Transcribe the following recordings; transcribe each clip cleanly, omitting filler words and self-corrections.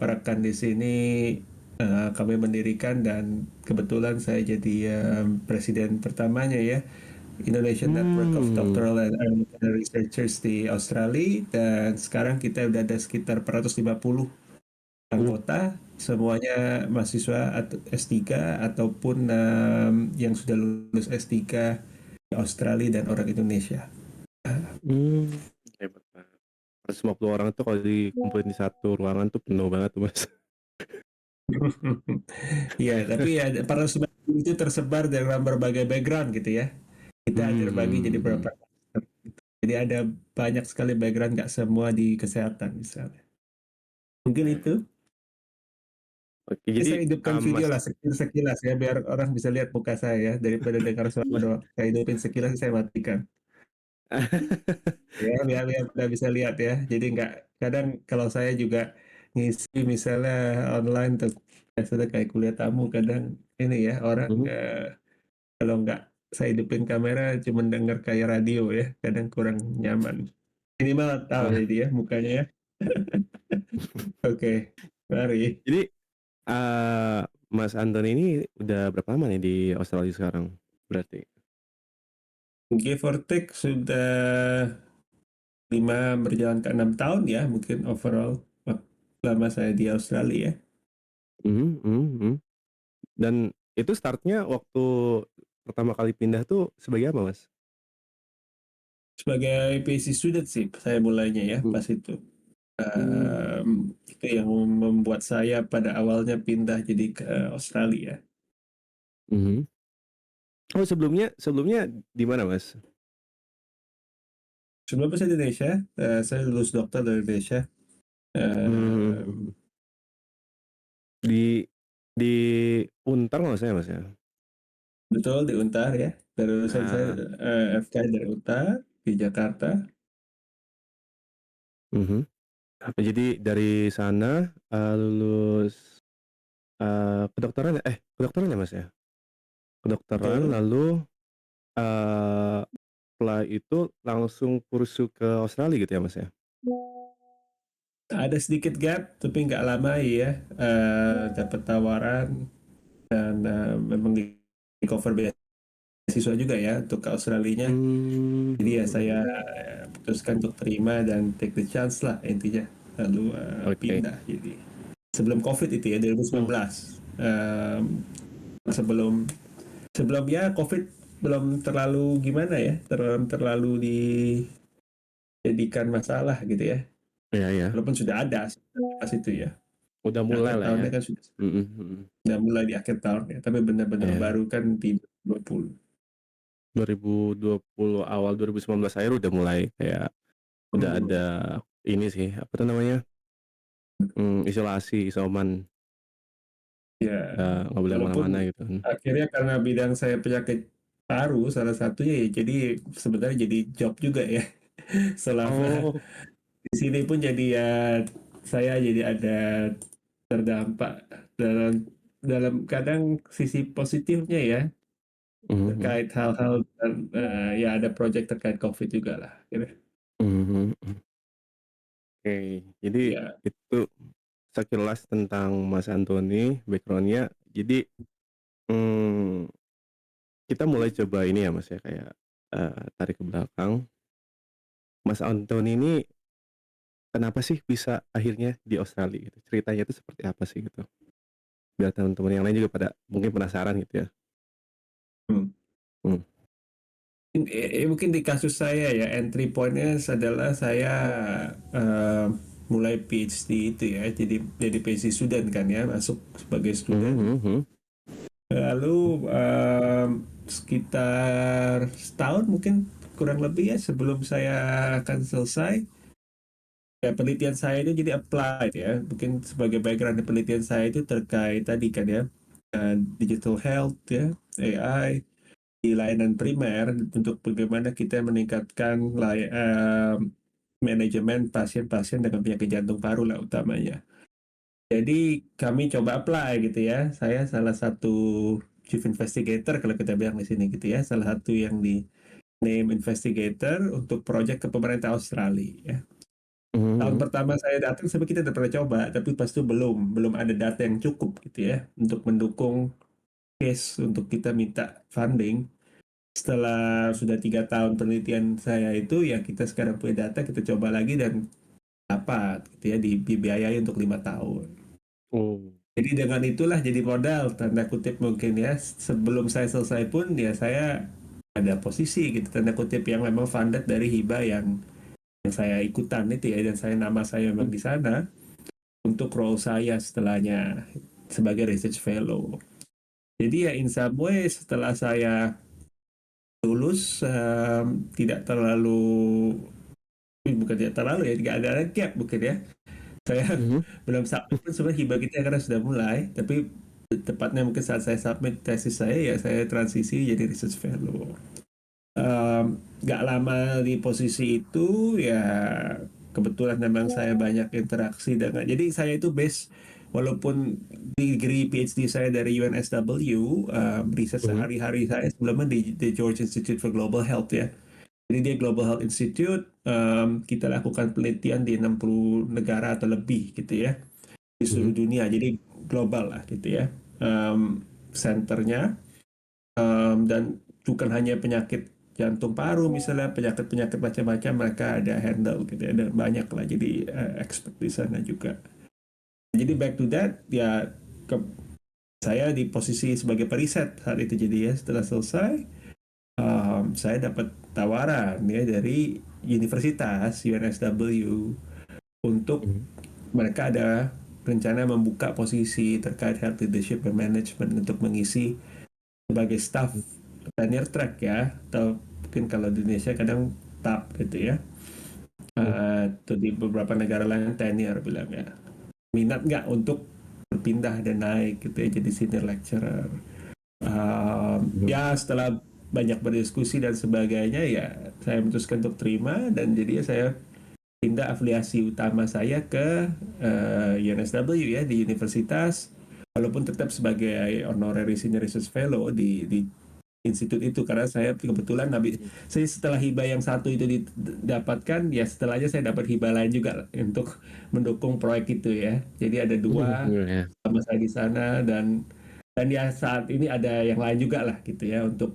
perekan di sini kami mendirikan dan kebetulan saya jadi presiden pertamanya ya Indonesian Network of Hmm. Doctoral and Medical Researchers di Australia dan sekarang kita udah ada sekitar 450 Uh. anggota semuanya mahasiswa atau S3 ataupun yang sudah lulus S3 di Australia dan orang Indonesia. Hmm. Hebat banget. 150 orang tuh kalau dikumpulin di satu ruangan tuh penuh banget tuh Mas. Iya, tapi ya para sumber itu tersebar dalam berbagai background gitu ya. Kita terbagi jadi beberapa. Hmm. Jadi ada banyak sekali background, nggak semua di kesehatan misalnya. Mungkin Ya, itu. ya. Oke, Ini jadi saya hidupkan video Mas. lah sekilas ya biar orang bisa lihat muka saya ya daripada dengar suara doang. Saya hidupin sekilas saya matikan. Ya biar udah bisa lihat ya. Jadi nggak kadang kalau saya juga ngisi misalnya online tuh sudah kayak kuliah tamu kadang ini ya orang Mhm. kalau nggak saya hidupin kamera cuma denger kayak radio ya kadang kurang nyaman. Minimal tahu Ah, jadi ya mukanya ya. Oke, mari. jadi Mas Anton ini udah berapa lama nih di Australia sekarang? Berarti. Give or take sudah 5 berjalan ke 6 tahun ya mungkin overall lama saya di Australia ya. Mhm, mhm, mhm. Dan itu startnya waktu pertama kali pindah tuh sebagai apa, Mas? Sebagai PhD student sih saya mulainya ya Mhm. pas itu. Mmm. Itu yang membuat saya pada awalnya pindah jadi ke Australia. Mhm. Oh, sebelumnya sebelumnya di mana, Mas? Sebelumnya saya di Indonesia, saya lulus dokter dari Indonesia. Mmm. Em, Di di Untar kalau nggak salah ya, Mas, ya? betul di Untar ya. Dari lulusan saya Ah. FK dari Untar di Jakarta. Mhm. Jadi dari sana, lulus, kedokteran ya, Mas, ya? Kedokteran Betul. lalu, eee, setelah itu langsung kursus ke Australia gitu ya, Mas, ya? Ada sedikit gap, tapi nggak lama ya. Dapat tawaran dan memang di cover beasiswa juga ya untuk ke Australinya. Mmm, Jadi ya mhm, saya mhm. putuskan untuk terima dan take the chance lah intinya. Lalu Oke. pindah jadi sebelum COVID itu ya 2019. Sebelum sebelumnya COVID belum terlalu gimana ya, terlalu dijadikan masalah gitu ya. Iya, iya. Walaupun sudah ada pas itu ya. Udah mulai Akhir lah ya. tahunnya kan Mhm, mhm. sudah mulai di akhir tahun ya, tapi benar-benar Iya. baru kan di 2020. 2020 awal 2019 akhir udah mulai kayak udah Hmm. ada ini sih, apa tuh namanya, isolasi, isoman, Ya, nggak boleh kemana-mana walaupun gitu kan. akhirnya karena bidang saya penyakit paru salah satunya ya, jadi sebenarnya jadi job juga ya. Selama Oh. di sini pun jadi ya saya jadi ada terdampak dalam dalam kadang sisi positifnya ya Mhm, mhm. terkait hal-hal dan ya ada project terkait COVID juga lah. Gitu. Mhm, mhm. Oke, jadi Ya, itu sekilas tentang Mas Antoni, background-nya. Jadi, mmm, kita mulai coba ini ya, Mas, ya, kayak, tarik ke belakang. Mas Antoni ini kenapa sih bisa akhirnya di Australia gitu? Ceritanya itu seperti apa sih gitu? Biar teman-teman yang lain juga pada mungkin penasaran gitu ya. hmm. Mmm. Mungkin di kasus saya ya entry point-nya adalah saya eh, mulai PhD itu ya jadi PhD student kan ya masuk sebagai Mhm, student. mhm, mhm. Lalu sekitar setahun mungkin kurang lebih ya sebelum saya akan selesai, ya penelitian saya itu jadi applied ya. Mungkin sebagai background penelitian saya itu terkait tadi kan ya, digital health ya, AI di layanan primer untuk bagaimana kita meningkatkan manajemen pasien-pasien dengan penyakit jantung paru lah utamanya. Jadi kami coba apply gitu ya. Saya salah satu chief investigator kalau kita bilang di sini gitu ya. Salah satu yang di name investigator untuk proyek ke pemerintah Australia ya. Mhm Tahun mhm. pertama saya datang sebenarnya kita udah pernah coba, tapi pas itu belum ada data yang cukup gitu ya untuk mendukung case untuk kita minta funding. Setelah sudah 3 tahun penelitian saya itu ya kita sekarang punya data, kita coba lagi dan dapat gitu ya, dibiayai untuk 5 tahun. Oh. Jadi dengan itulah jadi modal tanda kutip mungkin ya, sebelum saya selesai pun ya saya ada posisi gitu tanda kutip yang memang funded dari hibah yang saya ikutan itu ya, dan nama saya memang Mmm, di sana untuk role saya setelahnya sebagai research fellow. Jadi ya in some way setelah saya lulus tidak terlalu, bukan tidak terlalu ya, tidak ada gap mungkin ya. Saya mhm belum submit pun sebenarnya hibah kita karena sudah mulai, tapi tepatnya mungkin saat saya submit tesis saya ya saya transisi jadi research fellow. Nggak lama di posisi itu ya kebetulan memang saya banyak interaksi dengan, jadi saya itu base walaupun degree PhD saya dari UNSW, riset mhm sehari-hari saya sebelumnya di George Institute for Global Health ya. Jadi dia Global Health Institute, kita lakukan penelitian di 60 negara atau lebih gitu ya, di seluruh mhm dunia. Jadi global lah gitu ya. Senternya, dan bukan hanya penyakit jantung paru misalnya, penyakit-penyakit macam-macam mereka ada handle gitu ya, dan banyak lah jadi expert di sana juga. Jadi back to that ya, ke, saya di posisi sebagai periset saat itu, jadi ya setelah selesai saya dapat tawaran ya dari universitas UNSW untuk, mhm mereka ada rencana membuka posisi terkait health leadership and management untuk mengisi sebagai staff mhm tenure track ya, atau mungkin kalau di Indonesia kadang TAP gitu ya. mhm Atau di beberapa negara lain tenure bilang ya. Minat nggak untuk berpindah dan naik gitu ya jadi senior lecturer. mhm Ya setelah banyak berdiskusi dan sebagainya ya saya memutuskan untuk terima, dan jadi ya saya pindah afiliasi utama saya ke UNSW ya di universitas, walaupun tetap sebagai honorary senior research fellow di institut itu, karena saya kebetulan habis mhm saya setelah hibah yang satu itu didapatkan ya setelahnya saya dapat hibah lain juga untuk mendukung proyek itu ya, jadi ada mhm, dua iya. sama saya di sana, dan ya saat ini ada yang lain juga lah gitu ya untuk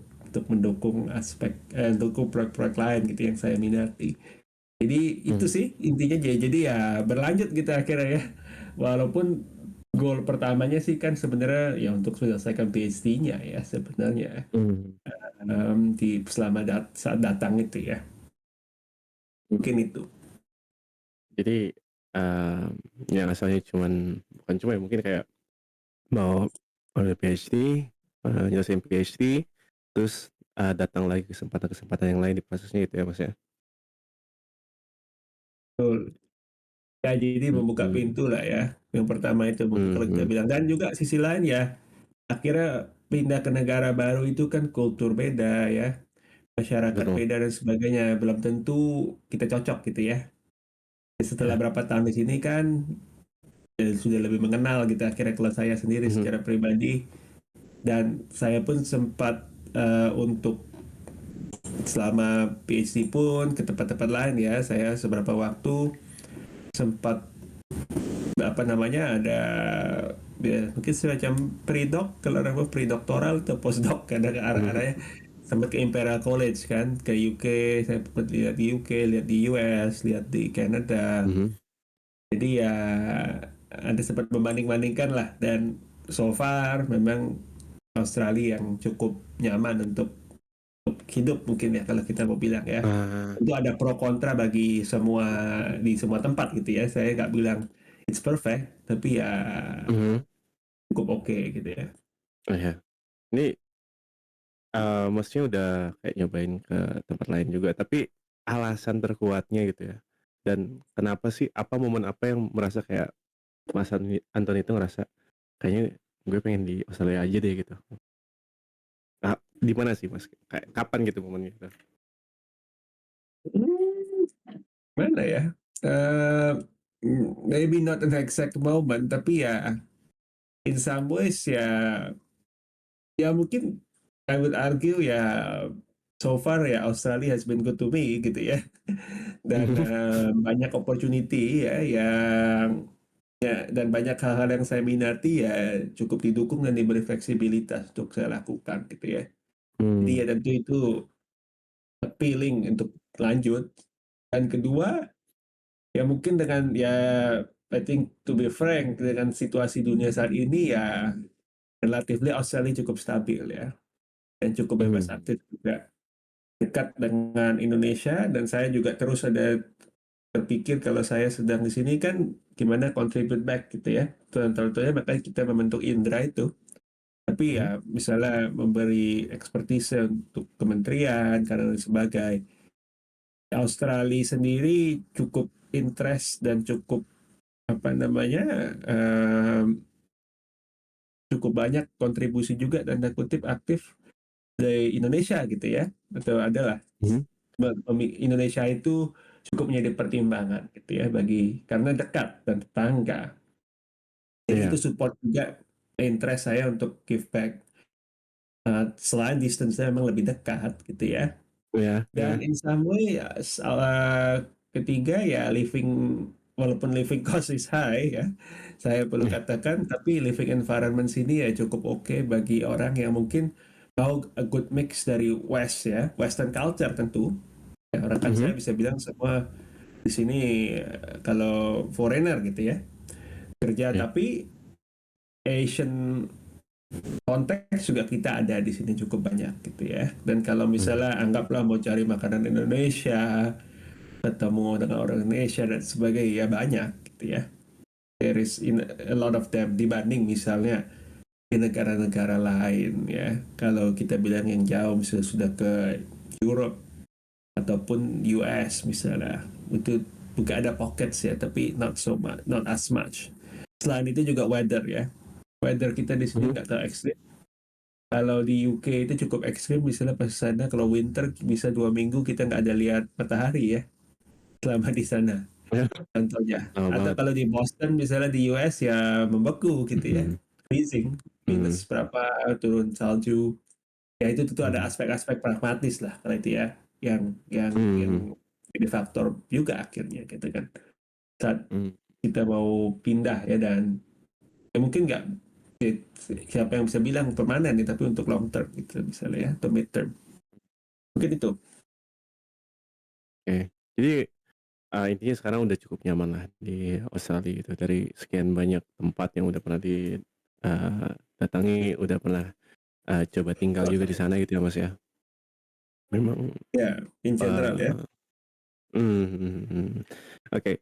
mendukung aspek mendukung proyek-proyek lain gitu yang saya minati. Jadi itu Mmm, sih intinya, jadi ya berlanjut gitu akhirnya ya. Walaupun goal pertamanya sih kan sebenarnya ya untuk menyelesaikan PhD-nya ya sebenarnya, mhm di selama saat datang itu ya. mhm. Mungkin itu. Jadi, mmm, yang asalnya cuman bukan cuma ya, mungkin kayak mau ambil PhD, nyelesain PhD, terus, datang lagi kesempatan-kesempatan yang lain di prosesnya gitu ya, Mas, ya? Betul. Ya jadi membuka Mhm pintu lah ya. Yang pertama itu mungkin kalau kita mhm, bilang, dan juga sisi lain ya akhirnya pindah ke negara baru itu kan kultur beda ya, masyarakat betul, beda dan sebagainya, belum tentu kita cocok gitu ya. Setelah iya, berapa tahun di sini kan sudah lebih mengenal gitu akhirnya kalau saya sendiri mhm secara pribadi, dan saya pun sempat untuk selama PhD pun ke tempat-tempat lain ya, saya seberapa waktu sempat apa namanya ada ya, mungkin semacam pre-doc, kalau orang pre-doktoral atau postdoc kadang mhm arah-arahnya, sempat ke Imperial College kan, ke UK, saya sempat lihat di UK, lihat di US, lihat di Canada. mhm Jadi ya ada sempat membanding-bandingkan lah, dan so far memang Australia yang cukup nyaman untuk hidup mungkin ya kalau kita mau bilang ya. ah, Itu ada pro kontra bagi semua di semua tempat gitu ya. Saya nggak bilang it's perfect, tapi ya mhm, cukup oke gitu ya. oh ya. Ini, Masnya udah kayak nyobain ke tempat lain juga, tapi alasan terkuatnya gitu ya, dan kenapa sih, apa momen apa yang merasa kayak Mas Anthony itu ngerasa, "Kayaknya gue pengen di Australia aja deh," gitu? Di mana sih, Mas? Kayak kapan gitu momennya itu? Hmm, mana ya? Eh, Maybe not an exact moment, tapi ya in some ways ya, ya mungkin I would argue ya so far ya Australia has been good to me gitu ya. Dan banyak opportunity ya yang dan banyak hal-hal yang saya minati ya cukup didukung dan diberi fleksibilitas untuk saya lakukan gitu ya. Jadi ya Hmm. tentu itu appealing untuk lanjut. Dan kedua, ya mungkin dengan ya I think to be frank dengan situasi dunia saat ini ya relatively Australia cukup stabil ya dan cukup bebas Hmm. aktif juga dekat dengan Indonesia dan saya juga terus ada terpikir kalau saya sedang di sini kan gimana contribute back gitu ya. Tentunya makanya kita membentuk Indra itu. Tapi Mhm. ya misalnya memberi ekspertise untuk kementerian karena lain sebagai Australia sendiri cukup interest dan cukup apa namanya cukup banyak kontribusi juga tanda kutip aktif dari Indonesia gitu ya atau adalah Mhm. Indonesia itu cukup menjadi pertimbangan gitu ya bagi karena dekat dan tetangga. Jadi itu Iya. support juga interest saya untuk give back. Selain distance-nya memang lebih dekat gitu ya. Iya, Dan iya. in some way ya, ketiga ya walaupun living cost is high ya, saya perlu katakan, tapi living environment sini ya cukup oke bagi orang yang mungkin mau a good mix dari West ya, Western culture tentu. Ya, rekan saya Mhm. bisa bilang semua di sini kalau foreigner gitu ya kerja, Iya. tapi Asian konteks juga kita ada di sini cukup banyak gitu ya. Dan kalau Mmm. misalnya anggaplah mau cari makanan Indonesia, ketemu dengan orang Indonesia dan sebagainya ya banyak gitu ya. There is a lot of them dibanding misalnya di negara-negara lain ya. Kalau kita bilang yang jauh misalnya sudah ke Europe ataupun US misalnya, itu juga ada pockets ya, tapi not so much, not as much. Selain itu juga weather ya. Weather kita di sini Mhm. nggak terlalu ekstrim. Kalau di UK itu cukup ekstrim, misalnya pas sana kalau winter bisa 2 minggu kita nggak ada lihat matahari ya selama di sana. Iya, Contohnya. lama Atau banget. kalau di Boston misalnya di US ya membeku gitu ya. Mhm. Freezing. Mmm. Minus berapa, turun salju. Ya itu tentu ada Mhm. aspek-aspek pragmatis lah kalau itu ya. Yang Mmm. jadi faktor juga akhirnya gitu kan. Saat Mmm. kita mau pindah ya dan ya mungkin nggak siapa yang bisa bilang permanen nih tapi untuk long term gitu misalnya ya atau mid term. Mungkin itu. Oke. Jadi, intinya sekarang udah cukup nyaman lah di Australia gitu, dari sekian banyak tempat yang udah pernah datangi, udah pernah, coba tinggal juga di sana gitu ya, Mas, ya? Memang, Ya, in general ya. eee mhm, mhm. Oke,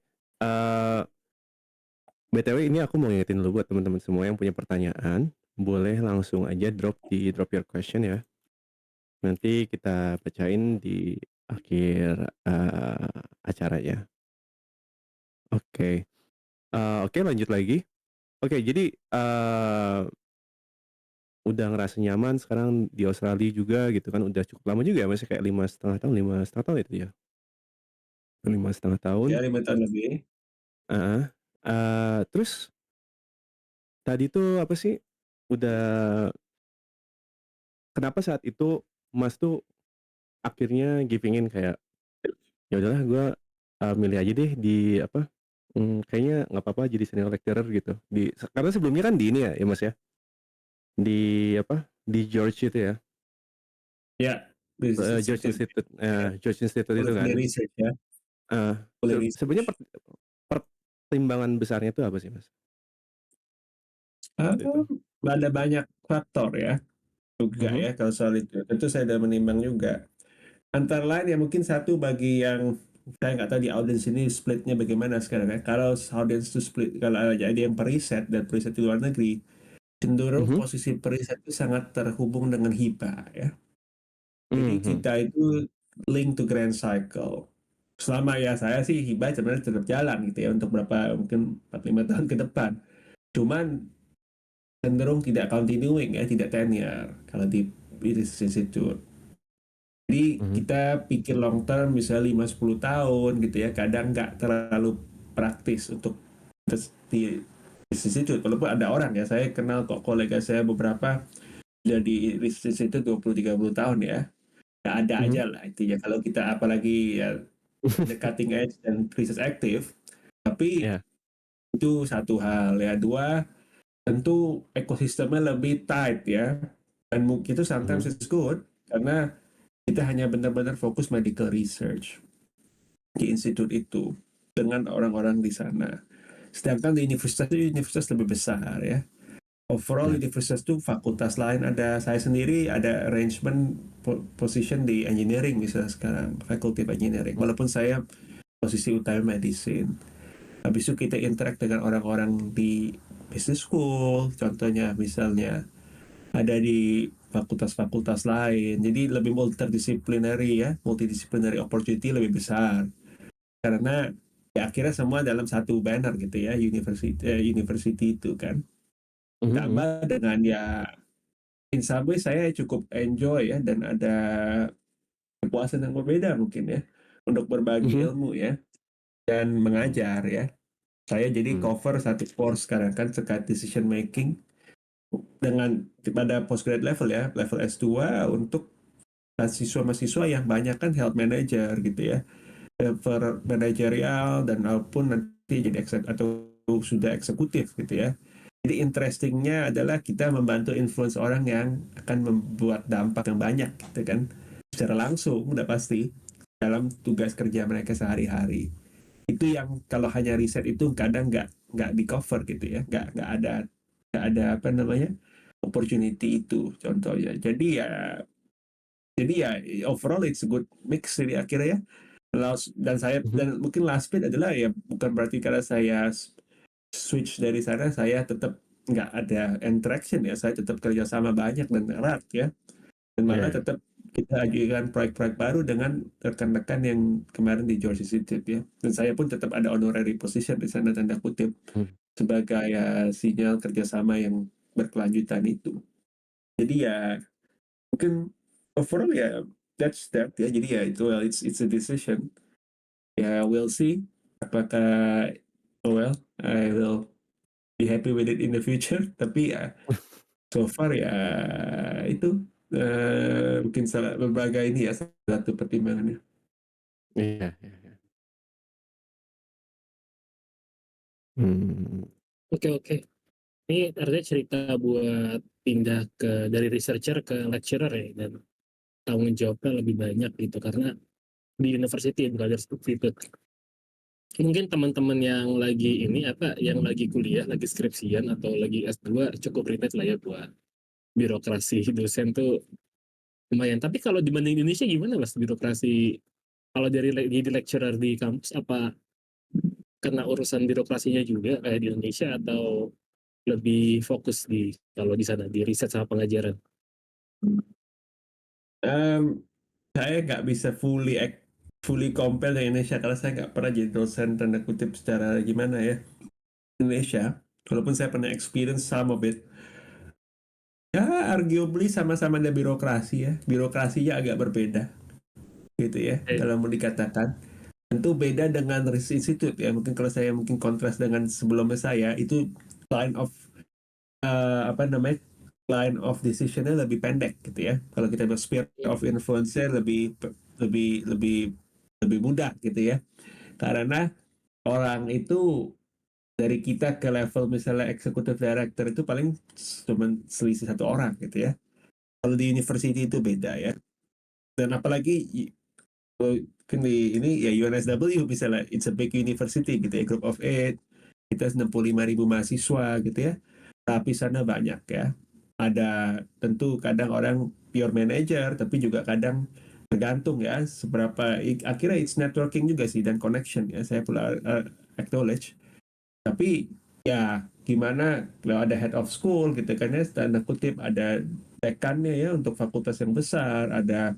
BTW ini aku mau ngingetin dulu buat teman-teman semua yang punya pertanyaan, boleh langsung aja drop your question ya. Nanti kita bacain di akhir, acara ya. Oke, oke lanjut lagi. Oke jadi, udah ngerasa nyaman sekarang di Australia juga gitu kan, udah cukup lama juga ya Mas, kayak 5,5 tahun itu ya? 5,5 tahun, Ya 5 tahun lebih. heeh, terus tadi tuh apa sih, udah kenapa saat itu Mas tuh akhirnya giving in kayak, "Ya udahlah gua, milih aja deh di apa, kayaknya nggak apa-apa jadi senior lecturer," gitu, karena sebelumnya kan di ini ya Mas, ya, di apa, di George itu ya, Ya, Business George Institute. Institute, Ya, George Institute itu boleh kan, sendiri research ya. heeh, Boleh sebenarnya research. pertimbangan besarnya itu apa sih Mas, Ah, waktu itu? ada banyak faktor ya juga Mhm. ya kalau soal itu. Tentu saya sudah menimbang juga. Antara lain ya mungkin satu bagi yang saya nggak tahu di audiens ini splitnya bagaimana sekarang ya. Kalau audiens itu split, kalau ada yang periset dan periset di luar negeri, cenderung Mhm. posisi periset itu sangat terhubung dengan hibah ya. Jadi Mhm. kita itu link to grand cycle. Selama ya saya sih hibah sebenarnya tetap jalan gitu ya untuk berapa mungkin 4-5 tahun ke depan. Cuman cenderung tidak continuing ya, tidak tenure kalau di Business Institute. Jadi Mhm. kita pikir long term misalnya 5-10 tahun gitu ya, kadang nggak terlalu praktis untuk di Business Institute. Walaupun ada orang ya, saya kenal kok kolega saya beberapa jadi Business Institute 20-30 tahun ya. nggak ada Mhm. aja lah intinya kalau kita apalagi ya the cutting edge dan research aktif. Tapi Iya. itu satu hal ya. Dua, tentu ekosistemnya lebih tight ya. Dan mungkin itu sometimes Mhm. it's good karena kita hanya benar-benar fokus medical research di institut itu dengan orang-orang di sana. Sedangkan di universitas itu universitas lebih besar ya. Overall Iya. universitas itu fakultas lain ada, saya sendiri ada arrangement position di engineering misalnya sekarang, faculty of engineering. Walaupun saya posisi utama medicine. Habis itu kita interact dengan orang-orang di business school, contohnya misalnya ada di fakultas-fakultas lain. Jadi lebih multidisciplinary ya, multidisciplinary opportunity lebih besar. Karena ya akhirnya semua dalam satu banner gitu ya, university itu kan. Mhm mhm. Ditambah dengan ya in some way saya cukup enjoy ya dan ada kepuasan yang berbeda mungkin ya untuk berbagi Mhm. ilmu ya dan mengajar ya. Saya jadi Mmm. cover satu course sekarang kan terkait decision making dengan pada postgrad level ya, level S2 untuk mahasiswa-mahasiswa yang banyak kan health manager gitu ya, level manajerial dan maupun nanti jadi atau sudah eksekutif gitu ya. Jadi interestingnya adalah kita membantu influence orang yang akan membuat dampak yang banyak gitu kan, secara langsung udah pasti dalam tugas kerja mereka sehari-hari. Itu yang kalau hanya riset itu kadang nggak di cover gitu ya, nggak ada apa namanya opportunity itu contohnya. Jadi ya overall it's a good mix jadi akhirnya ya. Dan saya Mhm. dan mungkin last bit adalah ya bukan berarti karena saya switch dari sana saya tetap nggak ada interaction ya, saya tetap kerjasama banyak dan erat ya, dan Iya malah iya. tetap kita ajukan proyek-proyek baru dengan rekan-rekan yang kemarin di George Institute ya, dan saya pun tetap ada honorary position di sana tanda kutip Mmm. sebagai sinyal kerjasama yang berkelanjutan itu. Jadi ya mungkin overall ya that's that ya, jadi ya itu well it's a decision ya, we'll see apakah well I will be happy with it in the future. Tapi ya so far ya itu mungkin salah berbagai ini ya satu pertimbangannya. Iya iya iya. Mmm. Oke oke. Ini artinya cerita buat pindah dari researcher ke lecturer ya, dan tanggung jawabnya lebih banyak gitu, karena di university bukan di institute. Mungkin teman-teman yang lagi ini, apa, yang lagi kuliah, lagi skripsian atau lagi S2 cukup relate lah ya buat birokrasi dosen tuh lumayan. Tapi kalau dibanding Indonesia gimana Mas birokrasi, kalau dari jadi lecturer di kampus, apa kena urusan birokrasinya juga kayak di Indonesia, atau lebih fokus di kalau di sana di riset sama pengajaran? Um, saya nggak bisa fully compare dengan Indonesia karena saya nggak pernah jadi dosen tanda kutip secara gimana ya Indonesia. Walaupun saya pernah experience some of it. Ya, arguably sama-sama ada birokrasi ya. Birokrasinya agak berbeda gitu ya. Eh, Kalau mau dikatakan. Tentu beda dengan Risk Institute ya. Mungkin kalau saya mungkin kontras dengan sebelumnya saya itu line of apa namanya line of decisionnya lebih pendek gitu ya. Kalau kita bilang sphere of influence-nya lebih lebih lebih mudah gitu ya. Karena orang itu dari kita ke level misalnya executive director itu paling cuma selisih satu orang gitu ya. Kalau di university itu beda ya. Dan apalagi kan di ini ya UNSW misalnya it's a big university gitu ya, group of eight, kita 65.000 mahasiswa gitu ya, tapi sana banyak ya, ada tentu kadang orang pure manager tapi juga kadang tergantung ya seberapa, akhirnya it's networking juga sih dan connection ya, saya pula acknowledge. Tapi ya gimana kalau ada head of school gitu kan ya, tanda kutip ada dekannya ya untuk fakultas yang besar, ada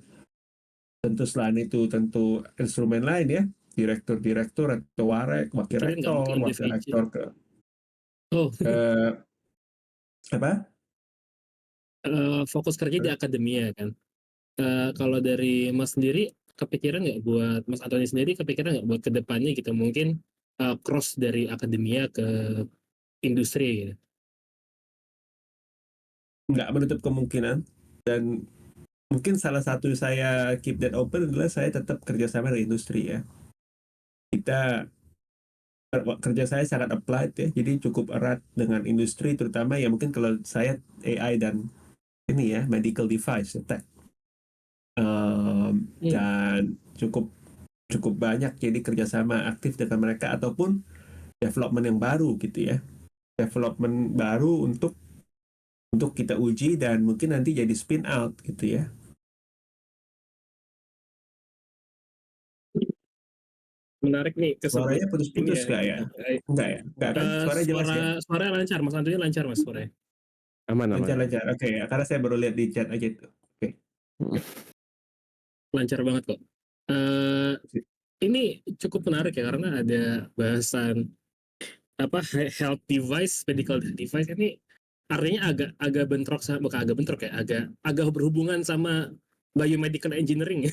tentu selain itu tentu instrumen lain ya, direktur-direktur atau warek, Pikirin nggak mungkin wakil individu. rektor Oh, ke apa? fokus kerja di akademia kan. Kalau dari Mas sendiri, kepikiran nggak buat Mas Antoni sendiri, kepikiran nggak buat kedepannya gitu, mungkin cross dari akademia ke industri gitu? Nggak menutup kemungkinan, dan mungkin salah satu saya keep that open adalah saya tetap kerjasama dengan industri ya. Kita kerja saya sangat applied ya, jadi cukup erat dengan industri terutama ya mungkin kalau saya AI dan ini ya medical device ya, tech. Dan cukup cukup banyak jadi kerjasama aktif dengan mereka ataupun development yang baru gitu ya, development baru untuk kita uji dan mungkin nanti jadi spin out gitu ya. Menarik nih kesebut Suaranya ini putus-putus ya. gak ya? Enggak ya? Enggak kan? Suaranya jelas ya? Suara lancar, Mas Antoni lancar Mas suaranya. Aman, aman. Lancar-lancar. Oke ya, karena saya baru lihat di chat aja itu. Oke. Lancar banget kok. Eh ini cukup menarik ya karena ada bahasan apa health device, medical device ini artinya agak bentrok sama bukan agak bentrok ya, agak berhubungan sama biomedical engineering.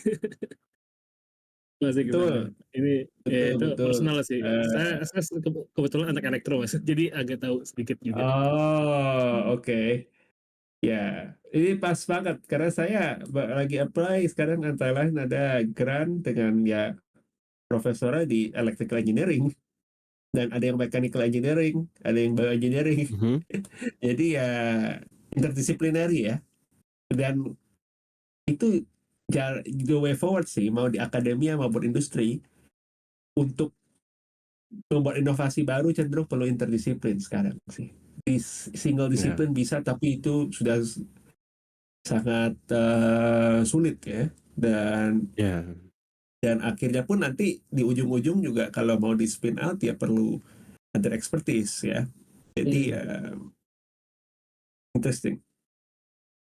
Masih gimana? Betul, Ini ya betul, itu betul. personal sih. Saya kebetulan anak elektro Mas. Jadi agak tahu sedikit juga. Oh, oke. Ya, ini pas banget karena saya lagi apply sekarang antara lain ada grant dengan ya profesornya di electrical engineering dan ada yang mechanical engineering, ada yang bioengineering. Mhm. Jadi ya interdisciplinary ya. Dan itu the way forward sih mau di akademia maupun industri untuk membuat inovasi baru cenderung perlu interdisiplin sekarang sih. Di single Ya, disiplin bisa tapi itu sudah sangat sulit ya. ya, Dan akhirnya pun nanti di ujung-ujung juga kalau mau di spin out ya perlu other expertise ya. Jadi interesting.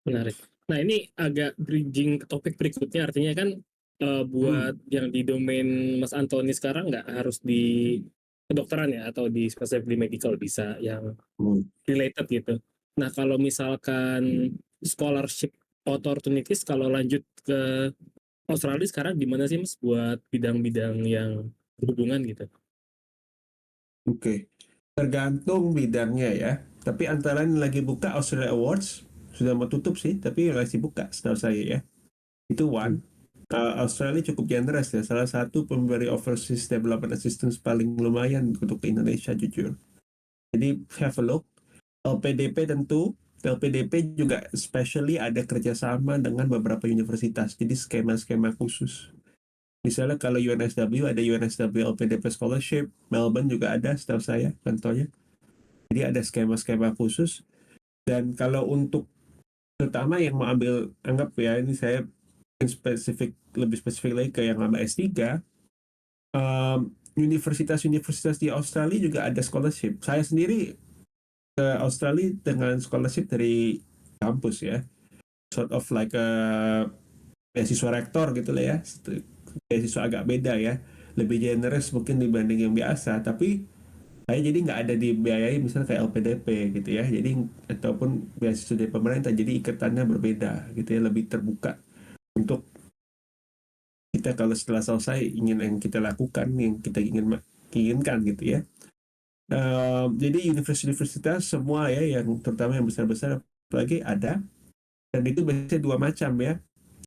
Menarik. Nah ini agak bridging ke topik berikutnya, artinya kan buat yang di domain Mas Antoni sekarang nggak harus di kedokteran ya, atau di spesialty di medical, bisa yang Hmm. related gitu. Nah kalau misalkan scholarship opportunities kalau lanjut ke Australia sekarang gimana sih Mas buat bidang-bidang yang berhubungan gitu? Oke. Tergantung bidangnya ya. Tapi antara lain lagi buka Australia Awards sudah mau tutup sih, tapi masih buka setahu saya ya. Itu Hmm. one. Australia cukup generous ya. Salah satu pemberi overseas development assistance paling lumayan untuk Indonesia jujur. Jadi have a look. LPDP tentu. LPDP juga especially ada kerjasama dengan beberapa universitas. Jadi skema-skema khusus. Misalnya kalau UNSW ada UNSW LPDP Scholarship, Melbourne juga ada setahu saya contohnya. Jadi ada skema-skema khusus. Dan kalau untuk terutama yang mau ambil, anggap ya ini saya lebih spesifik lagi ke yang lama S3, universitas-universitas di Australia juga ada scholarship. Saya sendiri ke Australia dengan scholarship dari kampus ya, sort of like a beasiswa rektor gitu lah ya, beasiswa agak beda ya, lebih generous mungkin dibanding yang biasa, tapi saya jadi nggak ada dibiayai misalnya kayak LPDP gitu ya, jadi ataupun beasiswa dari pemerintah, jadi ikatannya berbeda gitu ya, lebih terbuka untuk kita kalau setelah selesai ingin yang kita lakukan, yang kita inginkan gitu ya. Jadi universitas-universitas semua ya, yang terutama yang besar-besar apalagi ada, dan itu biasanya dua macam ya.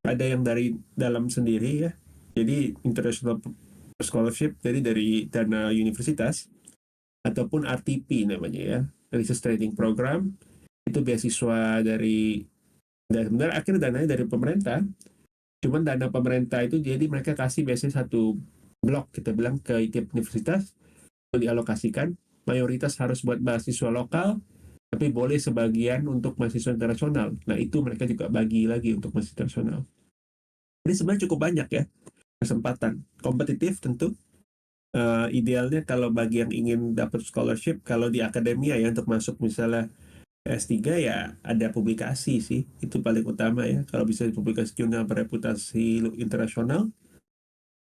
Ada yang dari dalam sendiri ya, jadi international scholarship, jadi dari dana universitas, ataupun RTP namanya ya, research training program, itu beasiswa dari, dan sebenarnya akhirnya dananya dari pemerintah, cuman dana pemerintah itu jadi mereka kasih biasanya satu blok kita bilang ke tiap universitas untuk dialokasikan, mayoritas harus buat mahasiswa lokal, tapi boleh sebagian untuk mahasiswa internasional. Nah itu mereka juga bagi lagi untuk mahasiswa internasional. Jadi sebenarnya cukup banyak ya kesempatan. Kompetitif tentu. Idealnya kalau bagi yang ingin dapat scholarship, kalau di akademia ya untuk masuk misalnya S3 ya ada publikasi sih. Itu paling utama ya. Kalau bisa publikasi jurnal bereputasi internasional,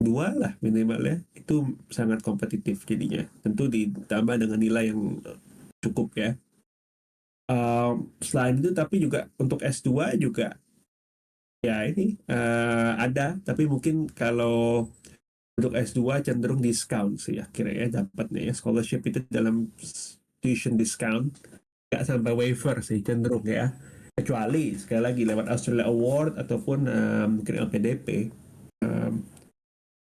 dua lah minimal ya. Itu sangat kompetitif jadinya. Tentu ditambah dengan nilai yang cukup ya. Selain itu tapi juga untuk S2 juga ya ini ada, tapi mungkin kalau untuk S2 cenderung diskon sih akhirnya ya dapatnya ya, scholarship itu dalam tuition discount, nggak sampai waiver sih cenderung ya. kecuali sekali lagi lewat Australia Award ataupun mungkin LPDP,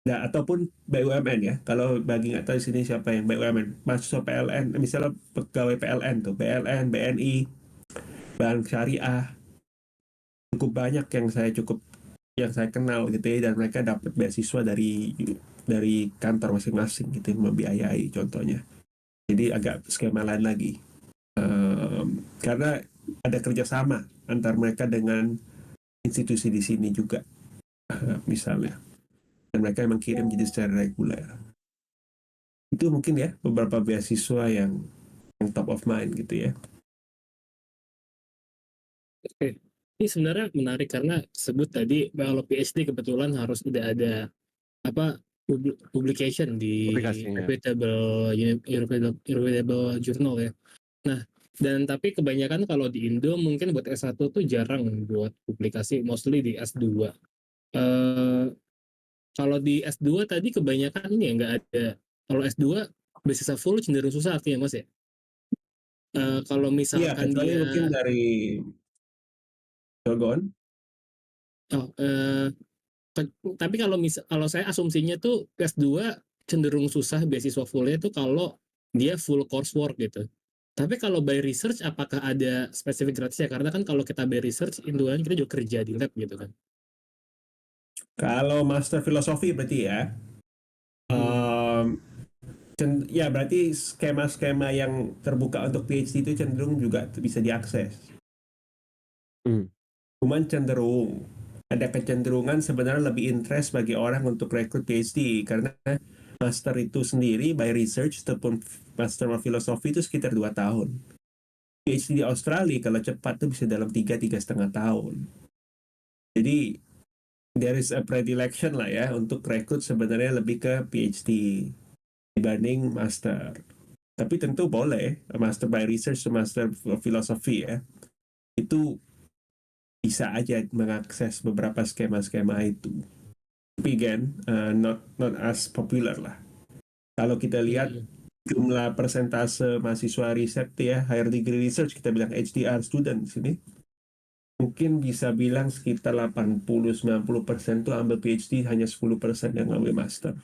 ataupun BUMN ya. Kalau bagi nggak tahu di sini siapa yang BUMN, mahasiswa PLN, misalnya pegawai PLN tuh, PLN, BNI, Bank Syariah, cukup banyak yang saya kenal gitu ya, dan mereka dapat beasiswa dari kantor masing-masing gitu yang membiayai contohnya. Jadi agak skema lain lagi. Karena ada kerjasama antar mereka dengan institusi di sini juga, misalnya. Dan mereka emang kirim jadi secara reguler. Itu mungkin ya beberapa beasiswa yang top of mind gitu ya. Oke. Ini sebenarnya menarik karena sebut tadi kalau PhD kebetulan harus tidak ada apa publication di Publikasinya. reputable journal ya. Nah, dan tapi kebanyakan kalau di Indo mungkin buat S1 tuh jarang buat publikasi, mostly di S2. Eh, kalau di S2 tadi kebanyakan ini ya nggak ada. Kalau S2 beasiswa full cenderung susah artinya Mas ya. Kalau Iya, misalkan kecuali dia mungkin dari Dogon. oh, tapi kalau saya asumsinya tuh S2 cenderung susah beasiswa fullnya tuh kalau dia full coursework gitu. Tapi kalau by research apakah ada spesifik gratisnya? Karena kan kalau kita by research, Indoan kita juga kerja di lab gitu kan. Kalau master filosofi berarti ya, Hmm. ya berarti skema-skema yang terbuka untuk PhD itu cenderung juga bisa diakses. Hmm. Cuman cenderung ada kecenderungan sebenarnya lebih interest bagi orang untuk rekrut PhD karena master itu sendiri by research ataupun master filosofi itu sekitar 2 tahun. PhD di Australia kalau cepat tuh bisa dalam 3 3,5 tahun. Jadi there is a predilection lah ya untuk rekrut sebenarnya lebih ke PhD dibanding master. Tapi tentu boleh master by research atau master filosofi ya. Itu bisa aja mengakses beberapa skema-skema itu. Tapi again, not as popular lah. Kalau kita lihat Hmm. jumlah persentase mahasiswa riset ya, higher degree research, kita bilang HDR student di sini, mungkin bisa bilang sekitar 80-90% tuh ambil PhD, hanya 10% yang ambil master.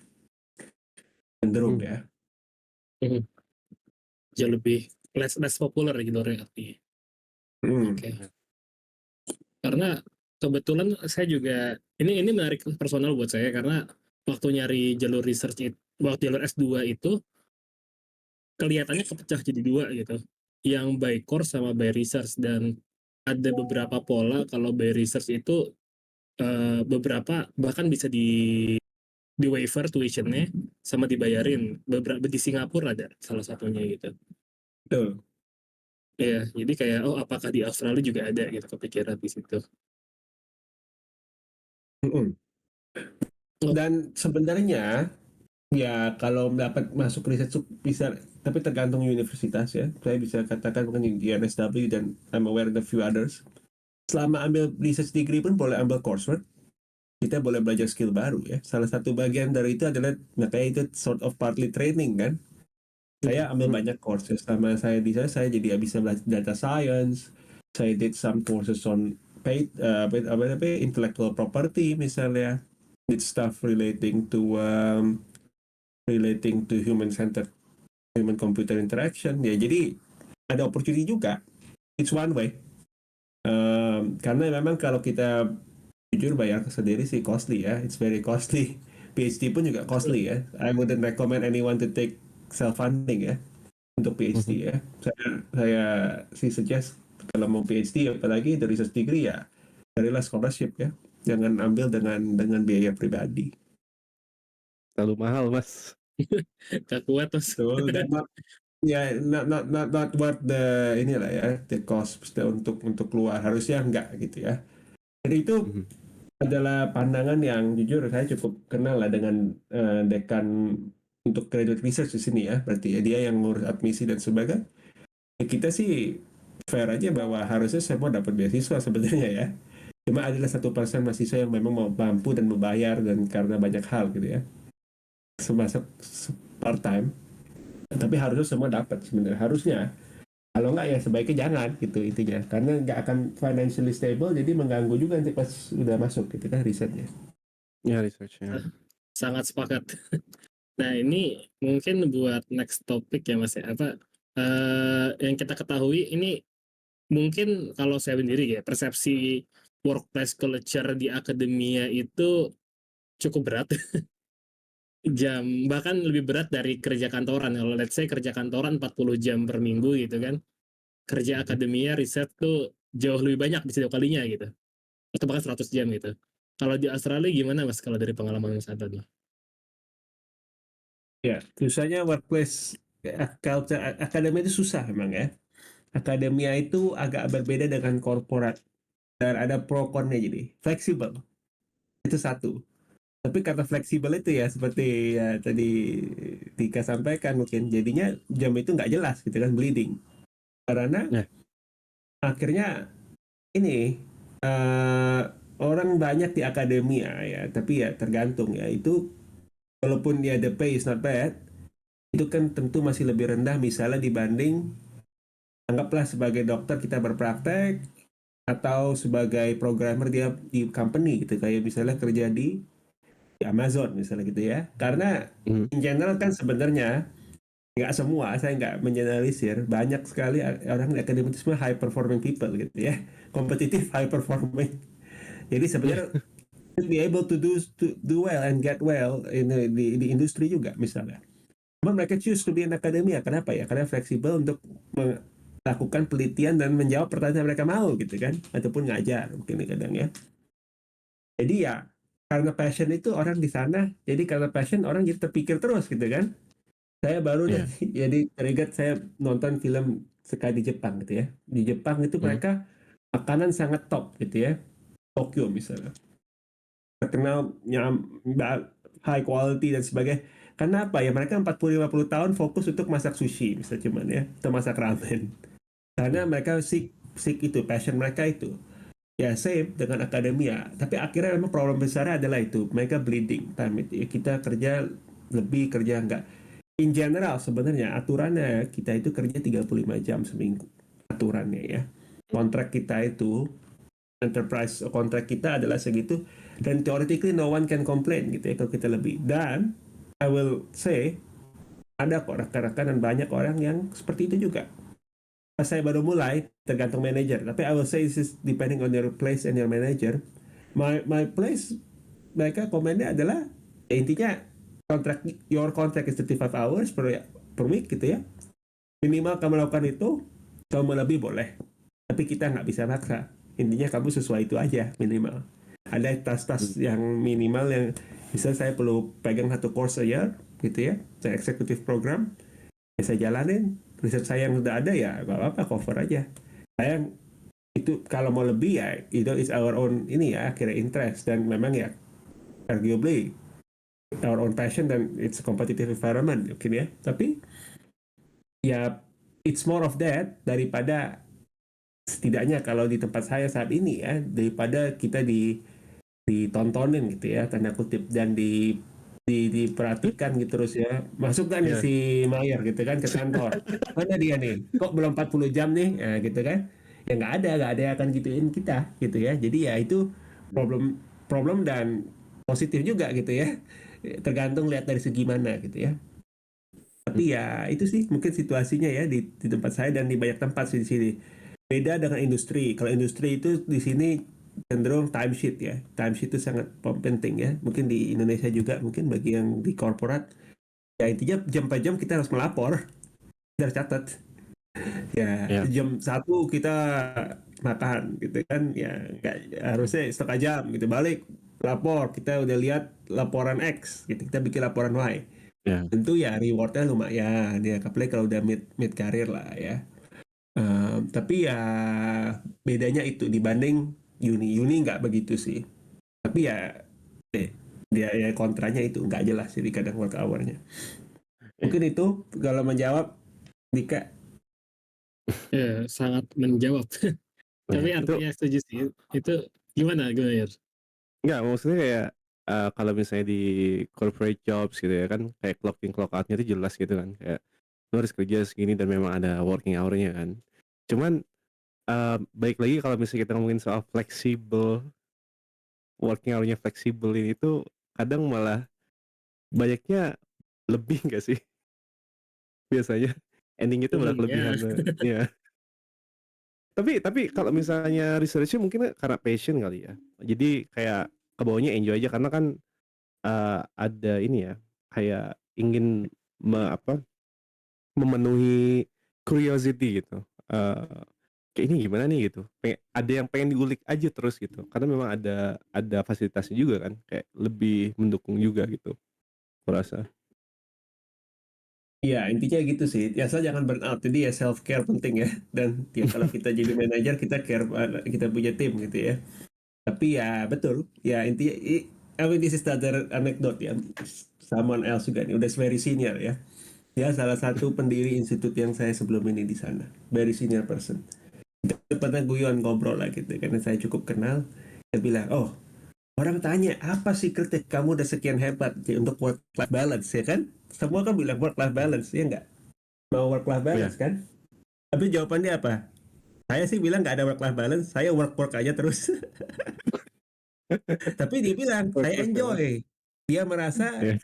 Cenderung Hmm. ya. Hmm. Jauh lebih less popular gitu artinya. Oke. Karena kebetulan saya juga ini menarik personal buat saya karena waktu nyari jalur research waktu jalur S2 itu kelihatannya kepecah jadi dua gitu. Yang by course sama by research dan ada beberapa pola kalau by research itu beberapa bahkan bisa di waiver tuitionnya sama dibayarin. Beberapa di Singapura ada salah satunya gitu. Betul. Ya, jadi kayak oh apakah di Australia juga ada gitu kepikiran di situ. Oh, Dan sebenarnya ya kalau dapat masuk riset bisa, tapi tergantung universitas ya. Saya bisa katakan mungkin di UNSW dan I'm aware of a few others. Selama ambil research degree pun boleh ambil coursework. Kita boleh belajar skill baru ya. Salah satu bagian dari itu adalah makanya itu sort of partly training kan. Saya ambil Hmm. banyak courses sama saya di sana, saya jadi bisa belajar data science. Saya did some courses on intellectual property misalnya. Did stuff relating to human centered human computer interaction ya. Jadi ada opportunity juga. It's one way. Karena memang kalau kita jujur bayar sendiri sih costly ya. It's very costly. PhD pun juga costly ya. I wouldn't recommend anyone to take self funding ya untuk Hmm. PhD ya. Saya sih suggest kalau mau PhD apalagi dari research degree ya carilah scholarship ya. Jangan ambil dengan biaya pribadi. Terlalu mahal, Mas. gak kuat terus. So dan not worth the inilah ya, the cost untuk keluar, harusnya enggak gitu ya. Jadi itu Hmm. adalah pandangan yang jujur saya cukup kenal lah dengan dekan untuk graduate research di sini ya. Berarti ya dia yang ngurus admisi dan sebagainya. Ya, kita sih fair aja bahwa harusnya semua dapat beasiswa sebenarnya ya. Cuma adalah 1% mahasiswa yang memang mau mampu dan membayar dan karena banyak hal gitu ya. Semasuk part time. Tapi harusnya semua dapat sebenarnya, harusnya. Kalau nggak ya sebaiknya jangan gitu intinya, karena nggak akan financially stable, jadi mengganggu juga nanti pas udah masuk gitu kan risetnya. Ya research-nya. Sangat sepakat. Nah, ini mungkin buat next topic ya Mas ya. Yang kita ketahui ini mungkin kalau saya sendiri ya, persepsi workplace culture di akademia itu cukup berat. Bahkan lebih berat dari kerja kantoran. Kalau let's say kerja kantoran 40 jam per minggu gitu kan. Kerja akademia riset tuh jauh lebih banyak di setiap kalinya gitu. Atau bahkan 100 jam gitu. Kalau di Australia gimana Mas kalau dari pengalaman Mas Anton? Ya, susahnya workplace culture akademia itu susah memang ya. Akademia itu agak berbeda dengan korporat dan ada pro konnya, jadi fleksibel itu satu. Tapi kata fleksibel itu ya seperti ya tadi Tika sampaikan, mungkin jadinya jam itu nggak jelas gitu kan, bleeding. Karena Ya. akhirnya ini eh, orang banyak di akademia ya, tapi ya tergantung ya itu, walaupun dia the pay is not bad, itu kan tentu masih lebih rendah misalnya dibanding, anggaplah sebagai dokter kita berpraktek atau sebagai programmer dia di company gitu, kayak misalnya kerja di Amazon misalnya gitu ya. Karena Hmm. in general kan sebenarnya nggak semua, saya nggak mengeneralisir, banyak sekali orang di akademisme high performing people gitu ya, kompetitif high performing. Jadi sebenarnya to be able to do well and get well di industri juga misalnya. Cuma mereka choose to be in academia. Kenapa ya? Karena fleksibel untuk melakukan penelitian dan menjawab pertanyaan mereka mau gitu kan, ataupun ngajar mungkin kadang ya. Jadi ya karena passion itu orang di sana, jadi karena passion orang jadi terpikir terus gitu kan. Saya baru Iya. nanti jadi teringat, saya nonton film sekali di Jepang gitu ya. Di Jepang itu Hmm. mereka makanan sangat top gitu ya. Tokyo misalnya terkenal high quality dan sebagainya. Karena apa ya? Mereka 40-50 tahun fokus untuk masak sushi, misalnya cuman ya, atau masak ramen. Karena Hmm. mereka seek itu, passion mereka itu. Ya same dengan akademia. Tapi akhirnya memang problem besarnya adalah itu, mereka bleeding time itu. Kita kerja lebih, kerja enggak. In general sebenarnya aturannya kita itu kerja 35 jam seminggu. Aturannya ya. Kontrak kita itu, enterprise kontrak kita adalah segitu, dan theoretically no one can complain gitu ya kalau kita lebih. Dan I will say ada kok rekan-rekan dan banyak orang yang seperti itu juga. Pas saya baru mulai, tergantung manager, tapi I will say this is depending on your place and your manager. My place, mereka komennya adalah ya intinya kontrak, your contract is 35 hours per week gitu ya, minimal kamu lakukan itu, kamu lebih boleh, tapi kita nggak bisa maksa. Intinya kamu sesuai itu aja minimal. Ada tas-tas yang minimal yang misalnya saya perlu pegang satu course a year gitu ya, saya eksekutif program, ya saya jalanin. Riset saya yang udah ada ya nggak apa-apa, cover aja. Saya itu kalau mau lebih ya itu is our own ini ya, akhirnya interest, dan memang ya arguably our own passion, dan it's a competitive environment mungkin ya. Tapi ya it's more of that daripada, setidaknya kalau di tempat saya saat ini ya, daripada kita ditontonin gitu ya tanda kutip, dan diperhatikan gitu terus ya, masuk kan Iya. si Mayer gitu kan ke kantor, mana dia nih kok belum 40 jam nih, nah, gitu kan, ya nggak ada yang akan gituin kita gitu ya. Jadi ya itu problem problem dan positif juga gitu ya, tergantung lihat dari segi mana gitu ya. Tapi ya itu sih mungkin situasinya ya di tempat saya dan di banyak tempat sih di sini. Beda dengan industri. Kalau industri itu di sini cenderung timesheet ya. Timesheet itu sangat penting ya. Mungkin di Indonesia juga, mungkin bagi yang di korporat. Ya intinya jam per jam kita harus melapor. Kita harus catat. Ya Iya. jam 1 kita makan gitu kan. Ya nggak, harusnya setengah jam gitu. Balik lapor. Kita udah lihat laporan X gitu. Kita bikin laporan Y. Iya. Tentu ya rewardnya lumayan ya. Apalagi kalau udah mid karir lah ya. Tapi ya bedanya itu dibanding uni nggak begitu sih. Tapi ya dia ya kontranya itu nggak jelas jadi kadang work hour-nya. Iya. Mungkin itu kalau menjawab Dika. Ya, sangat menjawab. Iya. Tapi Itu artinya setuju sih. Itu gimana ya? nggak, maksudnya kayak kalau misalnya di corporate jobs gitu ya kan, kayak clock in clock out-nya itu jelas gitu kan, kayak lu harus kerja segini dan memang ada working hour-nya kan. Cuman baik lagi kalau misalnya kita ngomongin soal fleksibel, working hour-nya fleksibel ini tuh kadang malah banyaknya lebih nggak sih? Biasanya ending itu malah Ya, kelebihan. Ya. Tapi kalau misalnya research mungkin karena passion kali ya. Jadi kayak kebawahnya enjoy aja karena kan ada ini ya, kayak ingin memenuhi curiosity gitu. Kayak ini gimana nih gitu. Ada yang pengen diulik aja terus gitu. Karena memang ada fasilitasnya juga kan, kayak lebih mendukung juga gitu. Aku rasa. Iya, intinya gitu sih. Ya, asal jangan burn out. Jadi ya self care penting ya. Dan ya kalau kita jadi manajer kita care kita punya tim gitu ya. Tapi ya betul. Ya intinya I mean this is the other anecdote ya. Someone else juga nih udah very senior ya. Ya salah satu pendiri institut yang saya sebelum ini di sana. Very senior person. Kita pernah guyon ngobrol lah gitu karena saya cukup kenal. Dia bilang, "Oh, orang tanya, apa sih kritik kamu udah sekian hebat untuk work life balance ya kan? Semua kan bilang work life balance ya nggak? Mau work life balance Ya, kan? Tapi jawabannya apa? Saya sih bilang nggak ada work life balance, saya work aja terus. Tapi dia bilang work saya life balance. enjoy. Dia merasa Ya,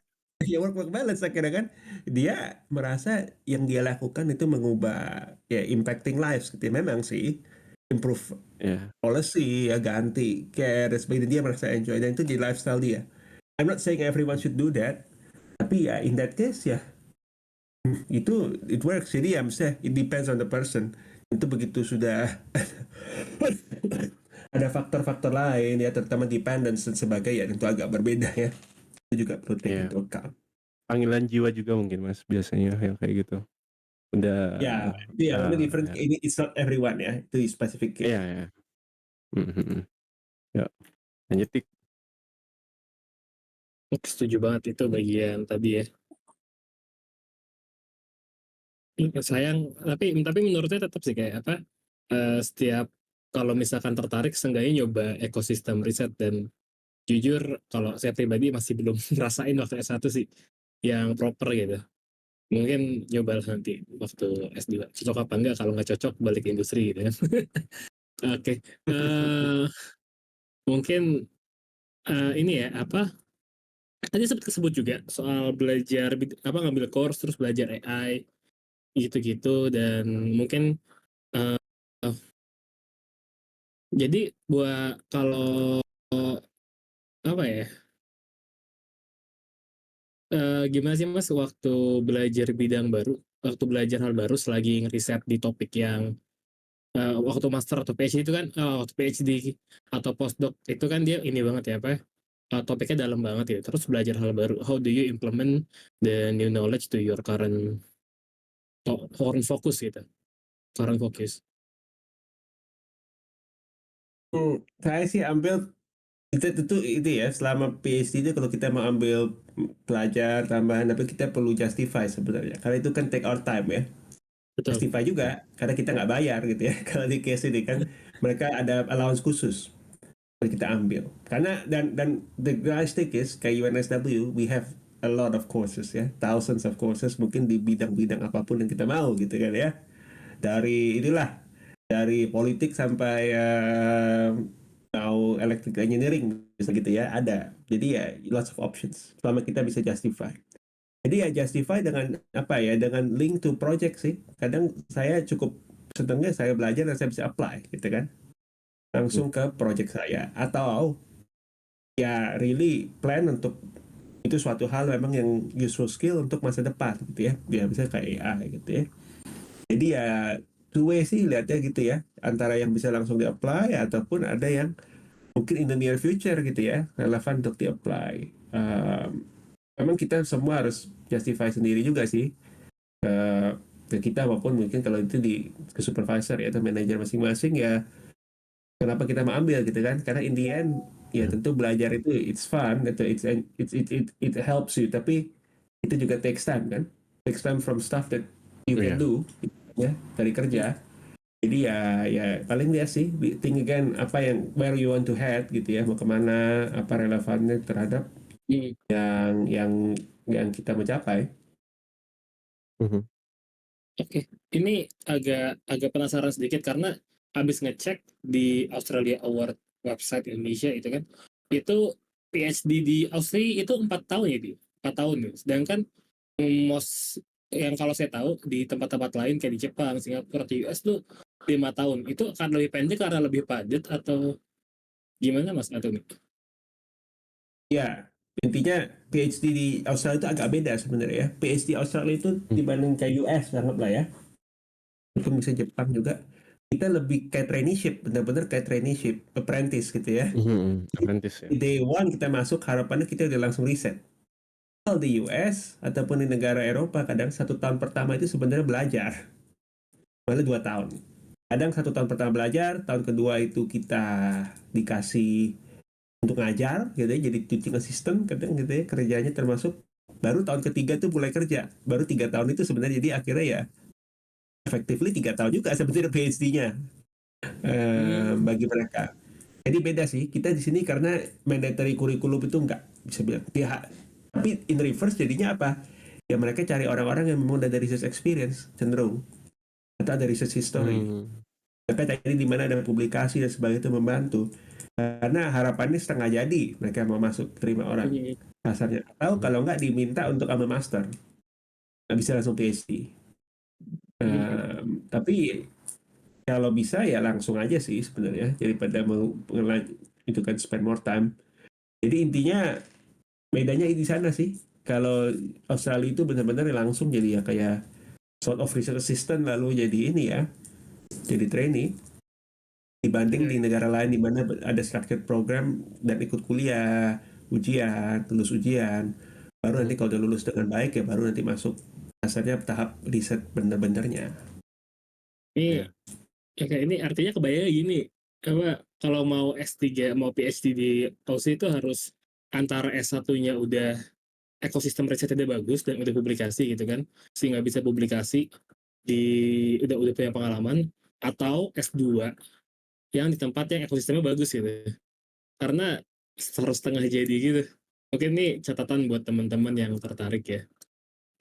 ya work balance akhirnya kan. Dia merasa yang dia lakukan itu mengubah ya impacting lives gitu. Memang sih improve ya, policy ya ganti care dan sebagainya dia merasa enjoy dan itu di lifestyle dia. I'm not saying everyone should do that, tapi ya in that case ya itu it works. Jadi ya misalnya it depends on the person. Itu begitu sudah ada faktor-faktor lain ya terutama dependence dan sebagainya tentu agak berbeda ya. Itu juga perlu take ya. into account. Panggilan jiwa juga mungkin Mas biasanya yang kayak gitu. Udah Ya, itu ya, ini different. ya. Ini it's not everyone ya. Itu specific Iya case. ya. Mhm. Ya, lanjut Tik. setuju banget itu bagian tadi ya. Sayang, tapi menurutnya tetap sih kayak apa? Setiap kalau misalkan tertarik, seenggaknya nyoba ekosistem riset dan jujur kalau saya pribadi masih belum ngerasain waktu S1 sih yang proper gitu. Mungkin nyoba nanti waktu S2. Cocok apa enggak? Kalau nggak cocok balik ke industri gitu kan. Oke. Mungkin ini ya apa? Tadi sempat kesebut juga soal belajar apa ngambil course terus belajar AI gitu-gitu dan mungkin eh, jadi buat kalau apa ya gimana sih Mas waktu belajar bidang baru, waktu belajar hal baru selagi ngeriset di topik yang waktu master atau PhD itu kan waktu PhD atau postdoc itu kan dia ini banget ya apa ya, topiknya dalam banget ya. Terus belajar hal baru, how do you implement the new knowledge to your current focus gitu, current focus. Saya sih ambil itu tentu itu ya selama PhD itu kalau kita mau ambil pelajar tambahan tapi kita perlu justify sebenarnya karena itu kan take our time ya Betul. justify juga karena kita nggak bayar gitu ya kalau di case ini kan mereka ada allowance khusus yang kita ambil karena dan the nice thing is kayak UNSW we have a lot of courses ya thousands of courses mungkin di bidang-bidang apapun yang kita mau gitu kan ya dari inilah dari politik sampai mau electrical engineering bisa gitu ya ada jadi ya lots of options selama kita bisa justify jadi ya justify dengan apa ya dengan link to project sih kadang saya cukup senangnya saya belajar dan saya bisa apply gitu kan langsung ke project saya atau ya really plan untuk itu suatu hal memang yang useful skill untuk masa depan gitu ya dia bisa kayak AI gitu ya jadi ya two way sih lihatnya gitu ya antara yang bisa langsung di-apply ataupun ada yang mungkin in the near future gitu ya relevan untuk di-apply. Memang kita semua harus justify sendiri juga sih ke kita maupun mungkin kalau itu ke supervisor ya atau manajer masing-masing ya kenapa kita mau ambil gitu kan karena in the end ya tentu belajar itu it's fun itu it helps you tapi itu juga takes time kan takes time from stuff that you can Iya. do ya dari kerja jadi ya ya paling dia sih think again apa yang where you want to head gitu ya mau kemana apa relevannya terhadap Hmm. yang yang kita mencapai. Mhm. Oke, ini agak agak penasaran sedikit karena habis ngecek di Australia Award website Indonesia itu kan, itu PhD di Australia itu 4 tahun ya, Di? 4 tahun ya. Sedangkan most yang kalau saya tahu di tempat-tempat lain kayak di Jepang, Singapura, di US tuh 5 tahun. Itu akan lebih pendek karena lebih padat atau gimana Mas Antoni? Ya, intinya PhD di Australia itu agak beda sebenarnya ya. PhD Australia itu dibanding kayak US, anggaplah ya. Itu bisa Jepang juga. Kita lebih kayak traineeship, benar-benar kayak traineeship, apprentice gitu ya. Apprentice ya. Di day one kita masuk, harapannya kita udah langsung riset. Kalau di US ataupun di negara Eropa, kadang 1 tahun pertama itu sebenarnya belajar. Malah 2 tahun. Kadang 1 tahun pertama belajar, tahun kedua itu kita dikasih untuk ngajar gitu ya, jadi teaching assistant kadang gitu ya, kerjanya termasuk. Baru tahun ketiga tuh mulai kerja, baru 3 tahun itu sebenarnya, jadi akhirnya ya effectively 3 tahun juga sebenarnya PhD-nya Hmm, bagi mereka. Jadi beda sih kita di sini karena mandatory kurikulum itu enggak bisa bilang ya, tapi in reverse jadinya apa, ya mereka cari orang-orang yang memang udah dari research experience cenderung, atau ada research history. Hmm. Maka tadi di mana ada publikasi dan sebagainya itu membantu. Karena harapannya setengah jadi mereka mau masuk terima orang hmm, kasarnya. Atau kalau nggak diminta untuk ambil master, nggak bisa langsung PhD. hmm. Tapi kalau bisa ya langsung aja sih sebenarnya daripada mau itu kan spend more time. Jadi intinya bedanya di sana sih. Kalau Australia itu benar-benar langsung jadi ya kayak sort of research assistant lalu jadi ini ya, jadi trainee. Dibanding Ya, di negara lain di mana ada structured program dan ikut kuliah, ujian, lulus ujian, baru nanti kalau udah lulus dengan baik ya baru nanti masuk kasarnya tahap riset bener-benernya. ini Ya. ya kayak ini artinya kebayang gini, apa kalau mau S3 mau PhD di Aussie itu harus antara S1-nya udah ekosistem risetnya bagus dan udah publikasi gitu kan, sehingga bisa publikasi di udah punya pengalaman, atau S2 yang di tempat yang ekosistemnya bagus gitu. Karena harus setengah jadi gitu. Oke, ini catatan buat teman-teman yang tertarik ya,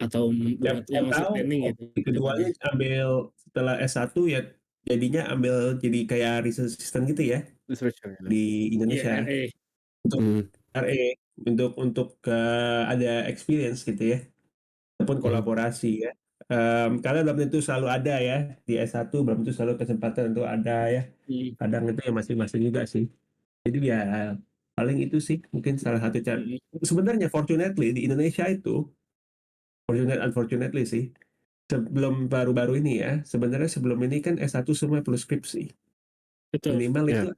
atau buat Yang yang masih tahu planning gitu opsi ke keduanya depannya. ambil setelah S1 ya jadinya ambil jadi kayak research assistant gitu ya Researcher ya. di Iya, Indonesia RE. untuk Hmm. RE, untuk ada experience gitu ya ataupun Hmm. kolaborasi ya. Karena belum tentu selalu ada ya di S1, belum tentu selalu kesempatan untuk ada ya. Hmm, Kadang itu ya masing-masing juga sih. Jadi ya paling itu sih mungkin salah satu cara. hmm, Sebenarnya fortunately di Indonesia itu, unfortunately sih, sebelum baru-baru ini ya, sebenarnya sebelum ini kan S1 semua perlu skripsi. betul. Minimal itu Ya.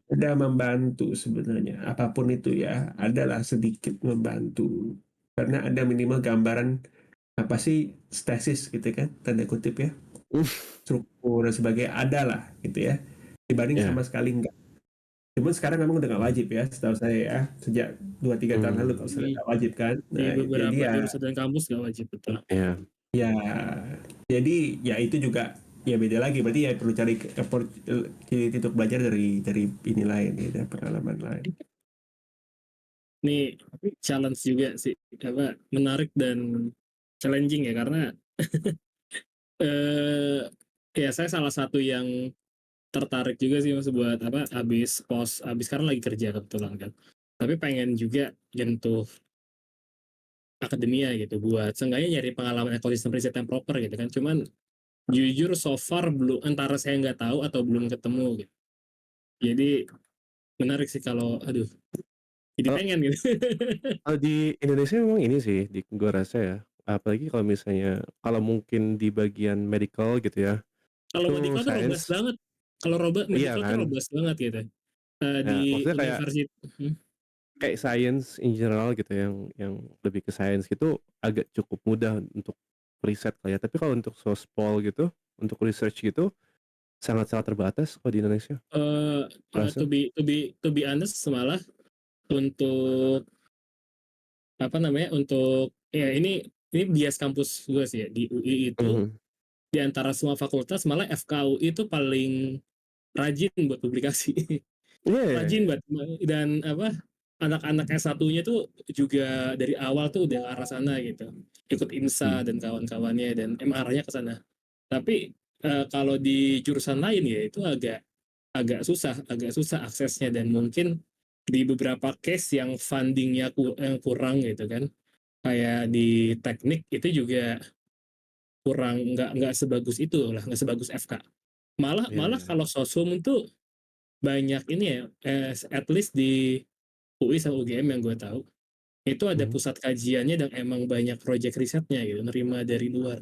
ada membantu sebenarnya. Apapun itu ya, adalah sedikit membantu. Karena ada minimal gambaran apa sih tesis gitu kan, tanda kutip ya. Struktur dan sebagainya ada lah gitu ya. Dibanding Ya. sama sekali enggak. Cuman sekarang memang udah nggak wajib ya, setahu saya ya. Sejak 2-3 tahun lalu kalau sudah Di nggak wajib kan. di Nah, jadi beberapa ya, jurusan dan kampus nggak wajib, betul. Ya. ya, jadi ya itu juga ya beda lagi. Berarti ya perlu cari opportunity untuk belajar dari ini lain ya, dari pengalaman lain. Ini challenge juga sih, apa menarik dan challenging ya karena eh ya saya salah satu yang tertarik juga sih Mas buat apa habis sekarang lagi kerja kebetulan kan. Tapi pengen juga nyentuh akademia gitu buat seenggaknya nyari pengalaman ekosistem riset yang proper gitu kan. Cuman jujur so far belum, antara saya nggak tahu atau belum ketemu gitu. Jadi menarik sih kalau aduh jadi Kalau pengen gitu. kalau di Indonesia memang ini sih, gua rasa ya, apalagi kalau misalnya kalau mungkin di bagian medical gitu ya, Kalau itu medical tuh robust sains banget. Kalau iya medical tuh kan? robust banget gitu. Di Ya, maksudnya kayak universitas. kayak science in general gitu yang lebih ke science gitu agak cukup mudah untuk riset lah ya. Tapi kalau untuk sospol gitu, untuk research gitu sangat-sangat terbatas kalau di Indonesia, To rasa. be honest malah untuk apa namanya, untuk ya ini bias kampus gue sih ya, di UI itu Mhm. di antara semua fakultas malah FKUI itu paling rajin buat publikasi. Iya iya Rajin iya. buat dan apa, anak-anak S1-nya tuh juga dari awal tuh udah ke arah sana gitu. Ikut Mmm. IMSA dan kawan-kawannya dan emang arahnya ke sana. Tapi kalau di jurusan lain ya itu agak susah aksesnya, dan mungkin di beberapa case yang fundingnya yang kurang gitu kan, kayak di teknik itu juga kurang, nggak sebagus itu lah, nggak sebagus FK. Malah Iya, malah iya. kalau sosum itu banyak ini ya, at least di UI sama UGM yang gue tahu itu ada Hmm. pusat kajiannya dan emang banyak project risetnya gitu, nerima dari luar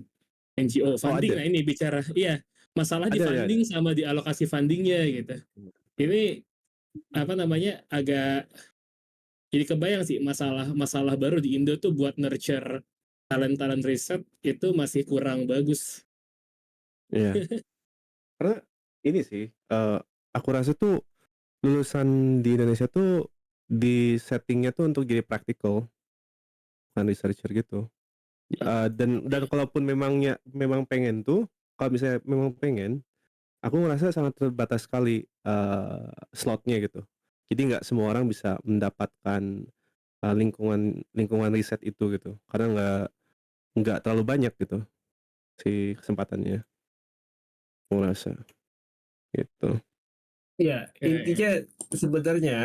NGO Oh, funding. ada? Nah ini bicara iya, masalah di Ada. funding sama di alokasi fundingnya gitu. Ini apa namanya, agak jadi kebayang sih, masalah masalah baru di Indo tuh buat nurture talent riset itu masih kurang bagus. Iya. Karena ini sih, aku rasa tuh lulusan di Indonesia tuh di settingnya tuh untuk jadi practical, bukan researcher gitu. Dan kalaupun memang pengen tuh, kalau misalnya memang pengen, aku ngerasa sangat terbatas sekali slotnya gitu. Jadi nggak semua orang bisa mendapatkan lingkungan lingkungan riset itu gitu, karena nggak terlalu banyak gitu si kesempatannya, aku ngerasa gitu. Ya, Kayak intinya sebenarnya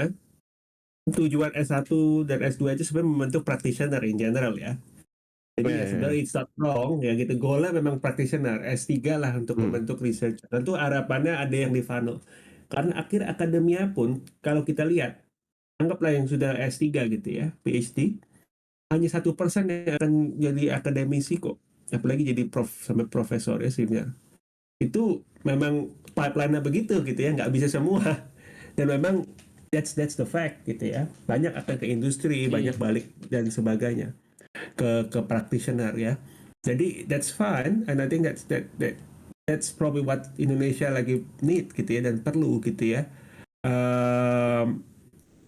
tujuan S1 dan S2 itu sebenarnya membentuk practitioner in general ya. Oh, Jadi ya, ya ya, ya. sebenarnya it's not wrong ya gitu. Goalnya memang practitioner. S3 lah untuk Hmm. membentuk research. Tentu harapannya ada yang di funnel. Karena akhir akademia pun kalau kita lihat, anggaplah yang sudah S3 gitu ya, PhD, hanya 1% yang akan jadi akademisi kok. Apalagi jadi sampai profesor ya senior. Itu memang pipeline-nya begitu gitu ya, nggak bisa semua. Dan memang that's the fact gitu ya. Banyak akan ke industri, banyak hmm, balik dan sebagainya ke practitioner ya. Jadi that's fine, and I think that's probably what Indonesia lagi need gitu ya dan perlu gitu ya. Um,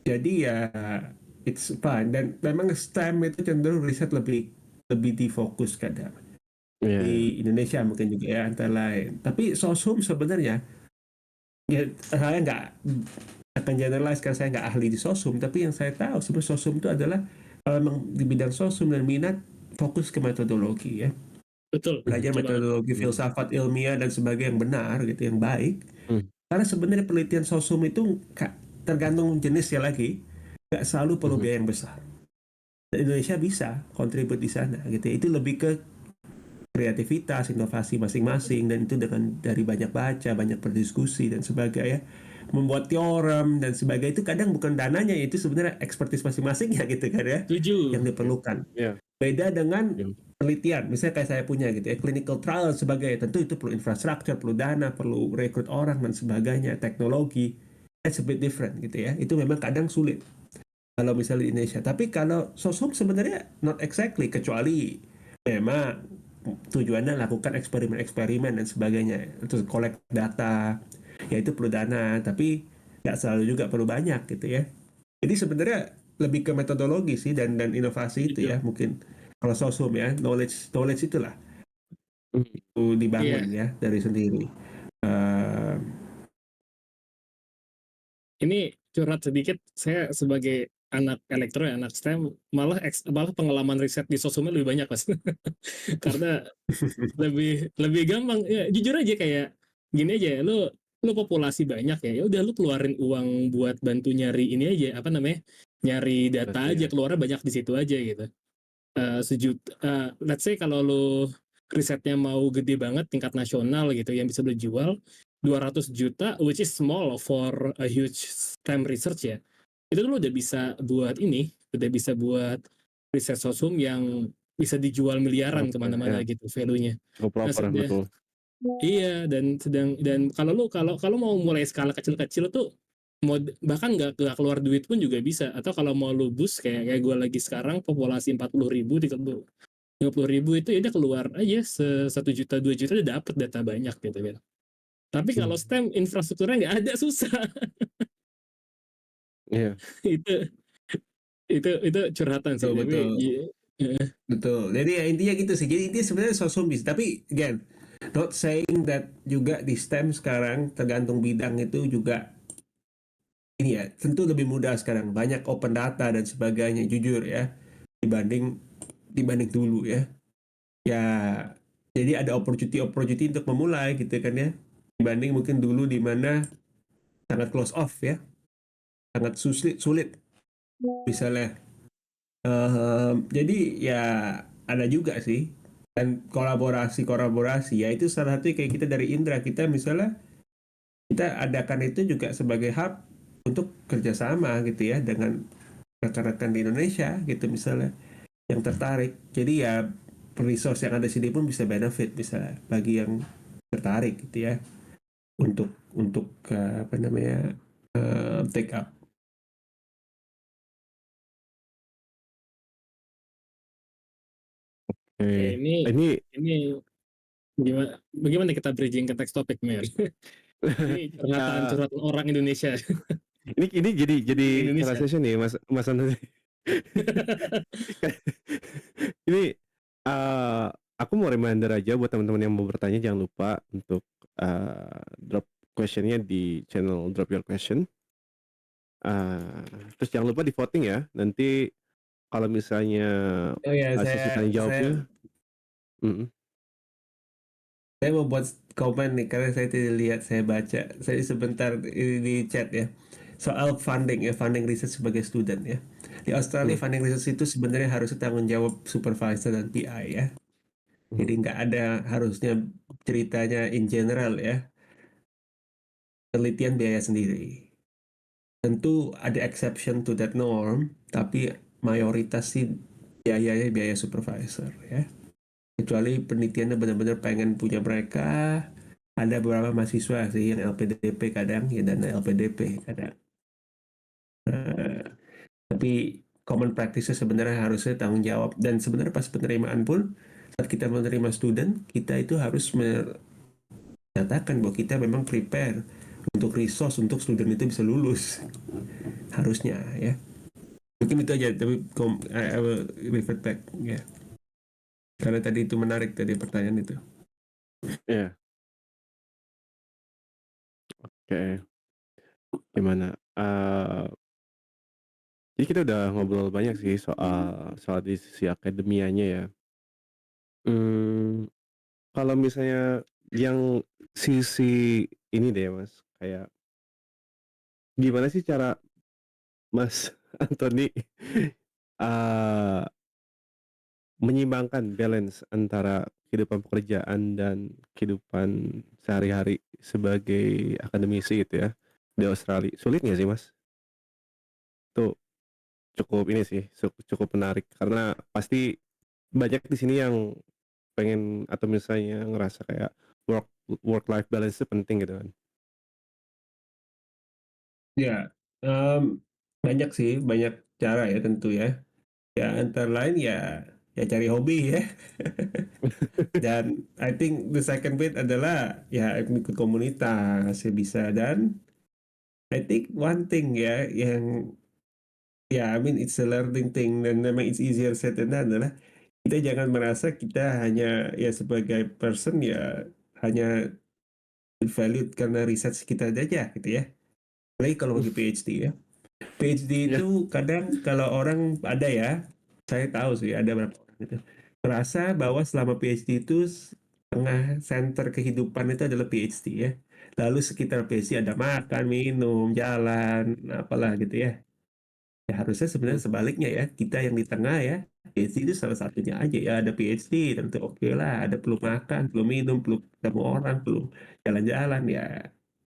jadi ya it's fine, dan memang STEM itu cenderung riset lebih lebih difokuskan ya. Iya, iya. Di Indonesia mungkin juga ya antara lain. Tapi sosum sebenarnya ya, saya nggak akan generalize karena saya nggak ahli di sosum, tapi yang saya tahu sebenarnya sosum itu adalah kalau memang di bidang sosum dan minat, fokus ke metodologi ya, belajar betul banget. metodologi Hmm. filsafat ilmiah dan sebagainya yang benar gitu, yang baik. Hmm. Karena sebenarnya penelitian sosum itu tergantung jenisnya lagi, nggak selalu perlu Hmm. biaya yang besar. Dan Indonesia bisa kontribut di sana gitu ya. Itu lebih ke kreativitas, inovasi masing-masing, dan itu dengan dari banyak baca, banyak berdiskusi dan sebagainya, membuat teorem dan sebagainya. Itu kadang bukan dananya, itu sebenarnya ekspertis masing-masing ya gitu kan ya, Setuju. yang diperlukan. Iya. Beda dengan Iya. penelitian, misalnya kayak saya punya gitu ya, clinical trial dan sebagainya, tentu itu perlu infrastruktur, perlu dana, perlu rekrut orang dan sebagainya, teknologi. That's a bit different gitu ya. Itu memang kadang sulit kalau misalnya di Indonesia. Tapi kalau sosum sebenarnya not exactly, kecuali memang tujuannya lakukan eksperimen-eksperimen dan sebagainya, untuk collect data, ya itu perlu dana, tapi nggak selalu juga perlu banyak gitu ya. Jadi sebenarnya lebih ke metodologi sih dan inovasi itu Setuju. ya mungkin. Kalau sosum ya, knowledge itulah Hmm. itu Iya, dibangun ya dari sendiri. Uh, ini curhat sedikit, saya sebagai anak elektro ya, anak STEM, malah pengalaman riset di sosumnya lebih banyak mas. Karena lebih lebih gampang ya, jujur aja, kayak gini aja, lu populasi banyak ya, ya udah lu keluarin uang buat bantu nyari ini aja, apa namanya, nyari data Berarti aja, ya. keluarnya banyak di situ aja gitu. Sejuta, let's say kalau lu risetnya mau gede banget tingkat nasional gitu yang bisa lu jual 200 juta, which is small for a huge STEM research ya, itu lu udah bisa buat ini, udah bisa buat riset sosum yang bisa dijual miliaran Oke, ya. kemana-mana gitu value-nya. Cukup Nah proper, sudah, betul. iya, dan kalau lu kalau kalau mau mulai skala kecil-kecil tuh, mau bahkan nggak keluar duit pun juga bisa, atau kalau mau lu boost kayak kayak gue lagi sekarang, populasi 40.000, 50.000 itu ya udah keluar aja 1 juta 2 juta udah dapet data banyak gitu kan. Tapi kalau Hmm. STEM infrastrukturnya nggak ada, susah. Iya. itu itu curhatan sih, betul tapi betul iya, betul. Jadi ya intinya gitu sih. Jadi intinya sebenarnya sosum bisa. Tapi again, not saying that juga di STEM sekarang tergantung bidang itu juga ini ya, tentu lebih mudah sekarang, banyak open data dan sebagainya, jujur ya, dibanding dibanding dulu ya. Ya Jadi ada opportunity untuk memulai gitu kan ya. Dibanding mungkin dulu di mana sangat close off ya, sangat sulit misalnya. Jadi ya ada juga sih, dan kolaborasi ya itu salah satu kayak kita dari Indra, kita misalnya kita adakan itu juga sebagai hub untuk kerjasama gitu ya dengan rekan-rekan di Indonesia gitu misalnya yang tertarik. Jadi ya resource yang ada di sini pun bisa benefit misalnya bagi yang tertarik gitu ya untuk apa namanya take up. Oke. Ini Ini ini bagaimana kita bridging ke teks topik, Mer? Ini eh, curhatan orang Indonesia. ini jadi Di Indonesia. conversation nih Mas Mas Antoni. Ini eh aku mau reminder aja buat teman-teman yang mau bertanya, jangan lupa untuk drop questionnya di channel Drop Your Question. Terus jangan lupa di voting ya. Nanti kalau misalnya Oh ya, sesi tanya jawabnya, mm, saya mau buat komen nih karena saya tidak lihat, saya baca. Saya sebentar ini di chat ya. Soal funding ya, funding research sebagai student ya. Di Australia mm, funding research itu sebenarnya harusnya tanggung jawab supervisor dan PI ya. mm, Jadi nggak ada harusnya ceritanya in general ya. Penelitian biaya sendiri. Tentu ada exception to that norm, tapi mayoritas sih biayanya biaya supervisor ya. Kecuali penelitiannya benar-benar pengen punya mereka, ada beberapa mahasiswa sih yang LPDP kadang ya, dan LPDP kadang. Eh, tapi common practice sebenarnya harusnya tanggung jawab, dan sebenarnya pas penerimaan pun saat kita menerima student kita itu harus menyatakan bahwa kita memang prepare untuk resource untuk student itu bisa lulus harusnya ya. Mungkin itu aja, tapi I will revert back ya. Karena tadi itu menarik tadi pertanyaan itu. ya, oke. Gimana? Jadi kita udah ngobrol banyak sih soal soal di sisi akademianya ya. Hmm, kalau misalnya yang sisi ini deh Mas, kayak gimana sih cara Mas Antoni eh menyimbangkan balance antara kehidupan pekerjaan dan kehidupan sehari-hari sebagai akademisi gitu ya di Australia? Sulit nggak sih Mas? Itu cukup ini sih, cukup menarik karena pasti banyak di sini yang pengen atau misalnya ngerasa kayak work work life balance itu penting gitu kan. Ya, banyak sih, banyak cara ya tentu ya. Ya antara lain ya cari hobi ya. Dan I think the second bit adalah ya ikut komunitas ya bisa, dan I think one thing ya yang ya I mean it's a learning thing dan memang it's easier said than done adalah kita jangan merasa kita hanya ya sebagai person ya hanya valued karena research kita aja gitu ya. Apalagi kalau bagi PhD ya. PhD Ya. itu kadang kalau orang ada ya, saya tahu sih ada beberapa orang itu merasa bahwa selama PhD itu tengah center kehidupan itu adalah PhD ya. Lalu sekitar PhD ada makan, minum, jalan, apalah gitu ya. Ya harusnya sebenarnya sebaliknya ya, kita yang di tengah ya. PhD itu salah satunya aja ya, ada PhD tentu oke lah, ada perlu makan, perlu minum, perlu ketemu orang, perlu jalan-jalan ya.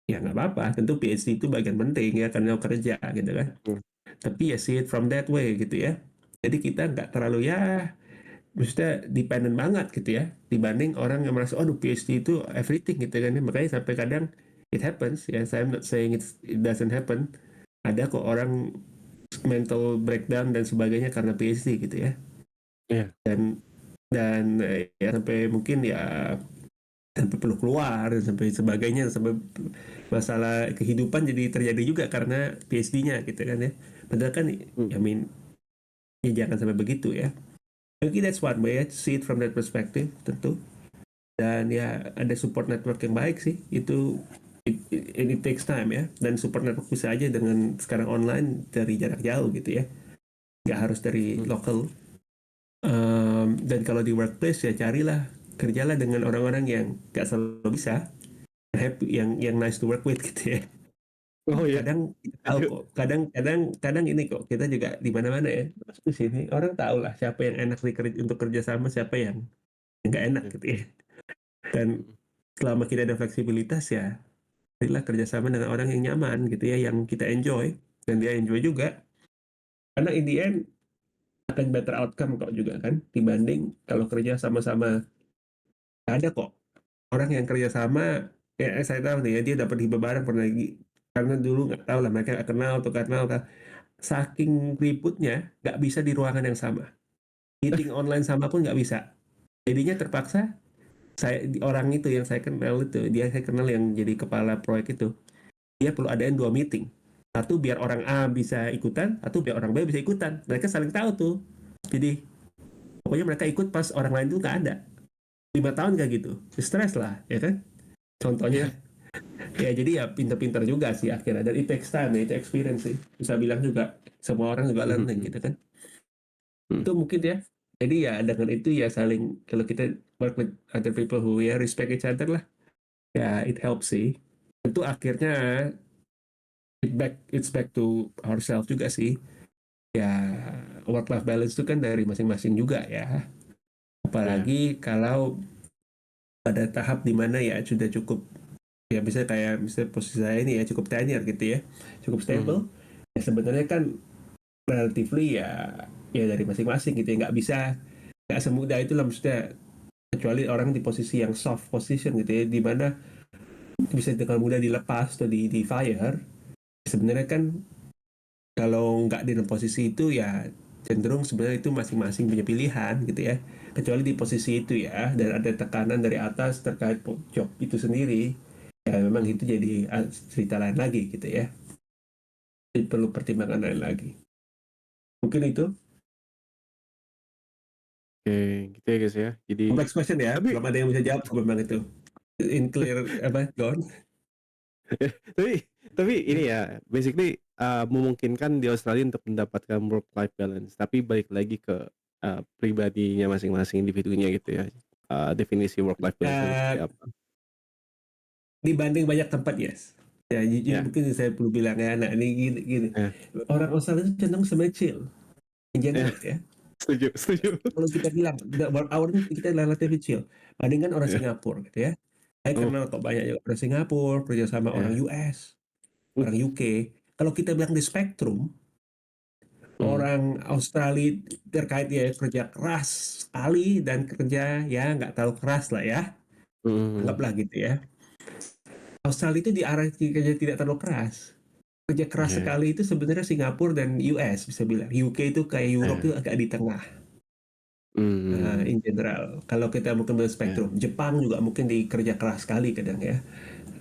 Ya nggak apa-apa, tentu PhD itu bagian penting ya karena kerja gitu kan. Tapi ya see it from that way gitu ya. Jadi kita nggak terlalu ya, maksudnya dependent banget gitu ya, dibanding orang yang merasa, oh PhD itu everything gitu kan ya. Makanya sampai kadang it happens ya, saya not saying it doesn't happen. Ada kok orang mental breakdown dan sebagainya karena PhD gitu ya. Iya. Dan ya sampai mungkin ya sampai perlu keluar dan sampai sebagainya, sampai masalah kehidupan jadi terjadi juga karena PhD-nya gitu kan ya. Padahal kan Hmm. I mean ya jangan sampai begitu ya. Mungkin that's one way ya, to see it from that perspective tentu. Dan ya ada support network yang baik sih itu, it takes time ya, dan support network bisa aja dengan sekarang online dari jarak jauh gitu ya, nggak harus dari Hmm. lokal. Dan kalau di workplace ya carilah kerjalah dengan orang-orang yang gak selalu bisa, happy, yang nice to work with gitu ya. Oh ya, Kadang kita tahu aduh. kok, kadang ini kok kita juga di mana-mana ya. Masuk di sini orang tahu lah siapa yang enak untuk kerja sama, siapa yang nggak enak gitu ya. Dan Mm, selama kita ada fleksibilitas ya, inilah kerjasama dengan orang yang nyaman gitu ya, yang kita enjoy dan dia enjoy juga. Karena in the end akan better outcome kok juga kan, dibanding kalau kerja sama-sama. Ada kok orang yang kerja sama, ya saya tahu nih ya, dia dapat hibah bareng pernah lagi, karena dulu nggak tahu lah mereka nggak kenal atau kenal kan, saking ributnya nggak bisa di ruangan yang sama, meeting online sama pun nggak bisa, jadinya terpaksa orang itu yang saya kenal itu, dia saya kenal yang jadi kepala proyek itu, dia perlu adain dua meeting, satu biar orang A bisa ikutan, satu biar orang B bisa ikutan, mereka saling tahu tuh, jadi pokoknya mereka ikut pas orang lain tuh nggak ada. 5 tahun kayak gitu, stres lah ya kan, contohnya. ya. Ya jadi ya pinter-pinter juga sih akhirnya, dan it takes time ya, itu experience sih, bisa bilang juga semua orang juga learning Mhm, gitu kan. mhm. Itu mungkin ya, jadi ya dengan itu ya saling, kalau kita work with other people who ya respect each other lah, ya it helps sih. Tentu akhirnya it's back to ourselves juga sih, ya work life balance itu kan dari masing-masing juga ya, Ya. apalagi kalau pada tahap dimana ya sudah cukup, ya bisa kayak misalnya posisi saya ini ya cukup tenure gitu ya, cukup stable, Mhm, ya sebenarnya kan relatively ya, ya dari masing-masing gitu ya, nggak semudah itu lah maksudnya, kecuali orang di posisi yang soft position gitu ya, di mana bisa dengan mudah dilepas atau di fire. Sebenarnya kan kalau nggak di dalam posisi itu ya cenderung sebenarnya itu masing-masing punya pilihan gitu ya, kecuali di posisi itu ya, dan ada tekanan dari atas terkait job itu sendiri, ya memang mhm. itu jadi cerita lain lagi gitu ya. Jadi perlu pertimbangan lain lagi, mungkin itu. Oke, gitu ya guys ya. Jadi Complex question ya, tapi belum ada yang bisa jawab memang itu. In clear apa, Gon? tapi ini ya basically memungkinkan di Australia untuk mendapatkan work life balance, tapi balik lagi ke pribadinya masing-masing individunya gitu ya. Definisi work life balance itu seperti Eh, apa. Dibanding banyak tempat, yes. Ya, jujur Ya, mungkin saya perlu bilang ya, nah ini gini, gini. ya, Orang Australia itu cenderung sebenarnya chill, in ya, general ya. setuju, setuju. Kalau kita bilang, the work hour kita relatif chill. Bandingkan orang Ya. Singapura gitu ya. Saya Oh, kenal kok banyak juga orang Singapura, kerja sama orang ya. US, orang UK. Kalau kita bilang di spektrum, Hmm, orang Australia terkait ya kerja keras sekali dan kerja ya nggak terlalu keras lah ya, hmm, anggaplah gitu ya. Australia itu di arah kerja tidak terlalu keras. Kerja keras ya, sekali itu sebenarnya Singapura dan US bisa bilang. UK itu kayak Europe itu ya. agak di tengah. Hmm, In general, kalau kita mungkin ya, spektrum, Jepang juga mungkin di kerja keras sekali kadang ya.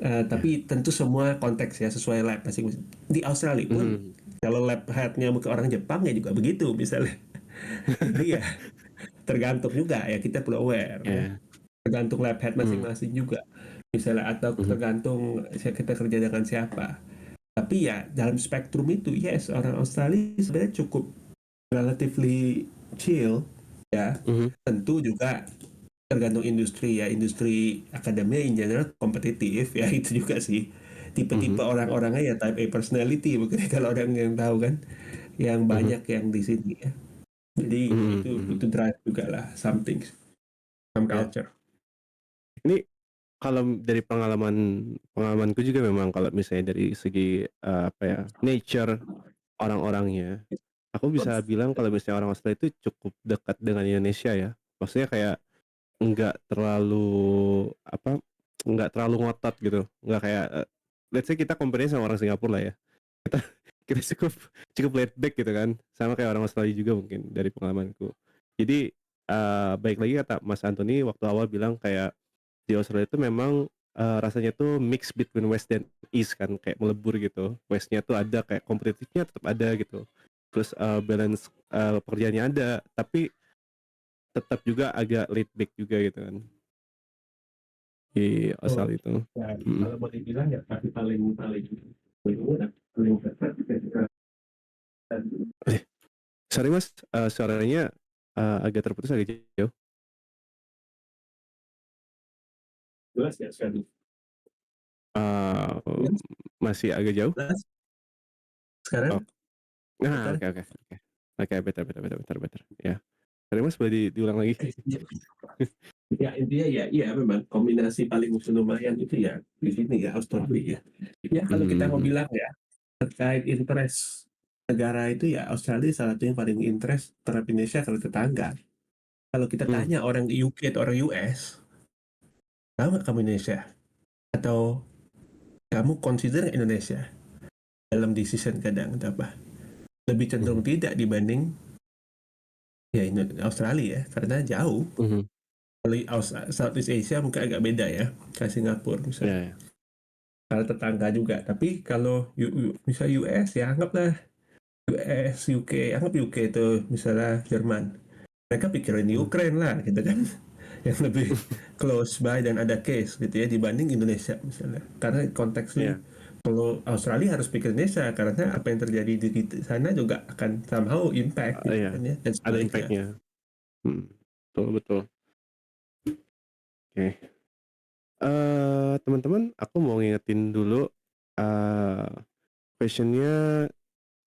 Tapi ya. tentu semua konteks ya sesuai lab masing-masing. Di Australia pun Hmm, kalau lab headnya mungkin orang Jepang ya juga begitu misalnya. Jadi ya tergantung juga ya, kita perlu aware ya. ya. Tergantung lab head Hmm, masing-masing juga misalnya, atau mhm, tergantung kita kerja dengan siapa. Tapi ya dalam spektrum itu yes, orang Australia sebenarnya cukup relatively chill ya. mhm, Tentu juga tergantung industri ya, industri akademia in general kompetitif ya, itu juga sih. Tipe-tipe mhm, orang-orangnya ya type A personality mungkin kalau orang yang tahu kan, yang mhm, banyak yang di sini ya. Jadi ya mhm, itu mhm. drive juga lah, something, some Ya. culture. Ini kalau dari pengalamanku juga memang kalau misalnya dari segi apa ya, nature orang-orangnya, aku bisa bilang kalau misalnya orang Australia itu cukup dekat dengan Indonesia ya. Maksudnya kayak nggak terlalu apa, nggak terlalu ngotot gitu, nggak kayak let's say kita compare sama orang Singapura lah ya. Kita kita cukup cukup laid back gitu kan, sama kayak orang Australia juga mungkin dari pengalamanku. Jadi baik lagi kata Mas Anthony waktu awal bilang kayak di Australia itu memang rasanya tuh mix between West dan East kan, kayak melebur gitu. Westnya tuh ada kayak kompetitifnya tetap ada gitu. Terus balance pekerjaannya ada, tapi tetap juga agak laid back juga gitu kan di Oh, Australia itu. ya, Mhm. kalau mau dibilang ya pasti paling paling paling murah, paling cepat juga. Eh, sorry Mas, suaranya agak terputus agak jauh. Jelas nggak sekarang? Eee, Jelas? masih agak jauh? Jelas? Oh, Sekarang? nah, Better? oke oke oke. Oke, better better better better better, ya. Sorry Mas, boleh diulang lagi? Ya, ya intinya ya, iya memang kombinasi paling lumayan itu ya di sini ya Australia. Ya kalau kita mau Mhm bilang ya terkait interest negara itu ya Australia salah satu yang paling interest terhadap Indonesia kalau tetangga. Kalau kita mhm, tanya orang UK atau orang US, tahu nggak kamu Indonesia? Atau kamu consider Indonesia dalam decision kadang atau apa? Lebih cenderung mhm tidak dibanding ya Australia ya, karena jauh. mhm, Kalau Southeast Asia mungkin agak beda ya, kayak Singapura iya misalnya. iya, Kalau tetangga juga, tapi kalau misal US ya anggaplah US, UK, anggap UK itu misalnya Jerman. Mereka pikirin mhm, Ukraine lah gitu kan, yang lebih close by dan ada case gitu ya dibanding Indonesia misalnya. Karena konteksnya iya, kalau Australia harus pikir Indonesia karena apa yang terjadi di sana juga akan somehow impact gitu iya, kan ya dan ada sebaliknya. impact-nya, mhm, betul betul, oke. Teman-teman, aku mau ngingetin dulu, eee, question-nya,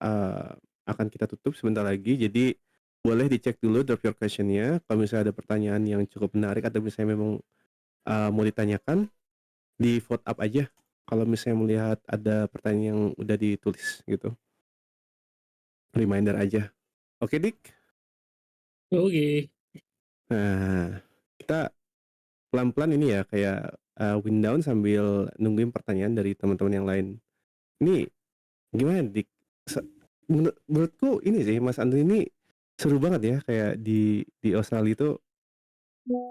eee, akan kita tutup sebentar lagi, jadi boleh dicek dulu drop your question-nya, kalau misalnya ada pertanyaan yang cukup menarik atau misalnya memang, mau ditanyakan, di-vote up aja, kalau misalnya melihat ada pertanyaan yang udah ditulis gitu, reminder aja. Oke, Dik? Oke. Nah, kita pelan-pelan ini ya, kayak, wind down sambil nungguin pertanyaan dari teman-teman yang lain. Ini gimana Dik? Se menurutku ini sih Mas Andri ini seru banget ya kayak di Australia itu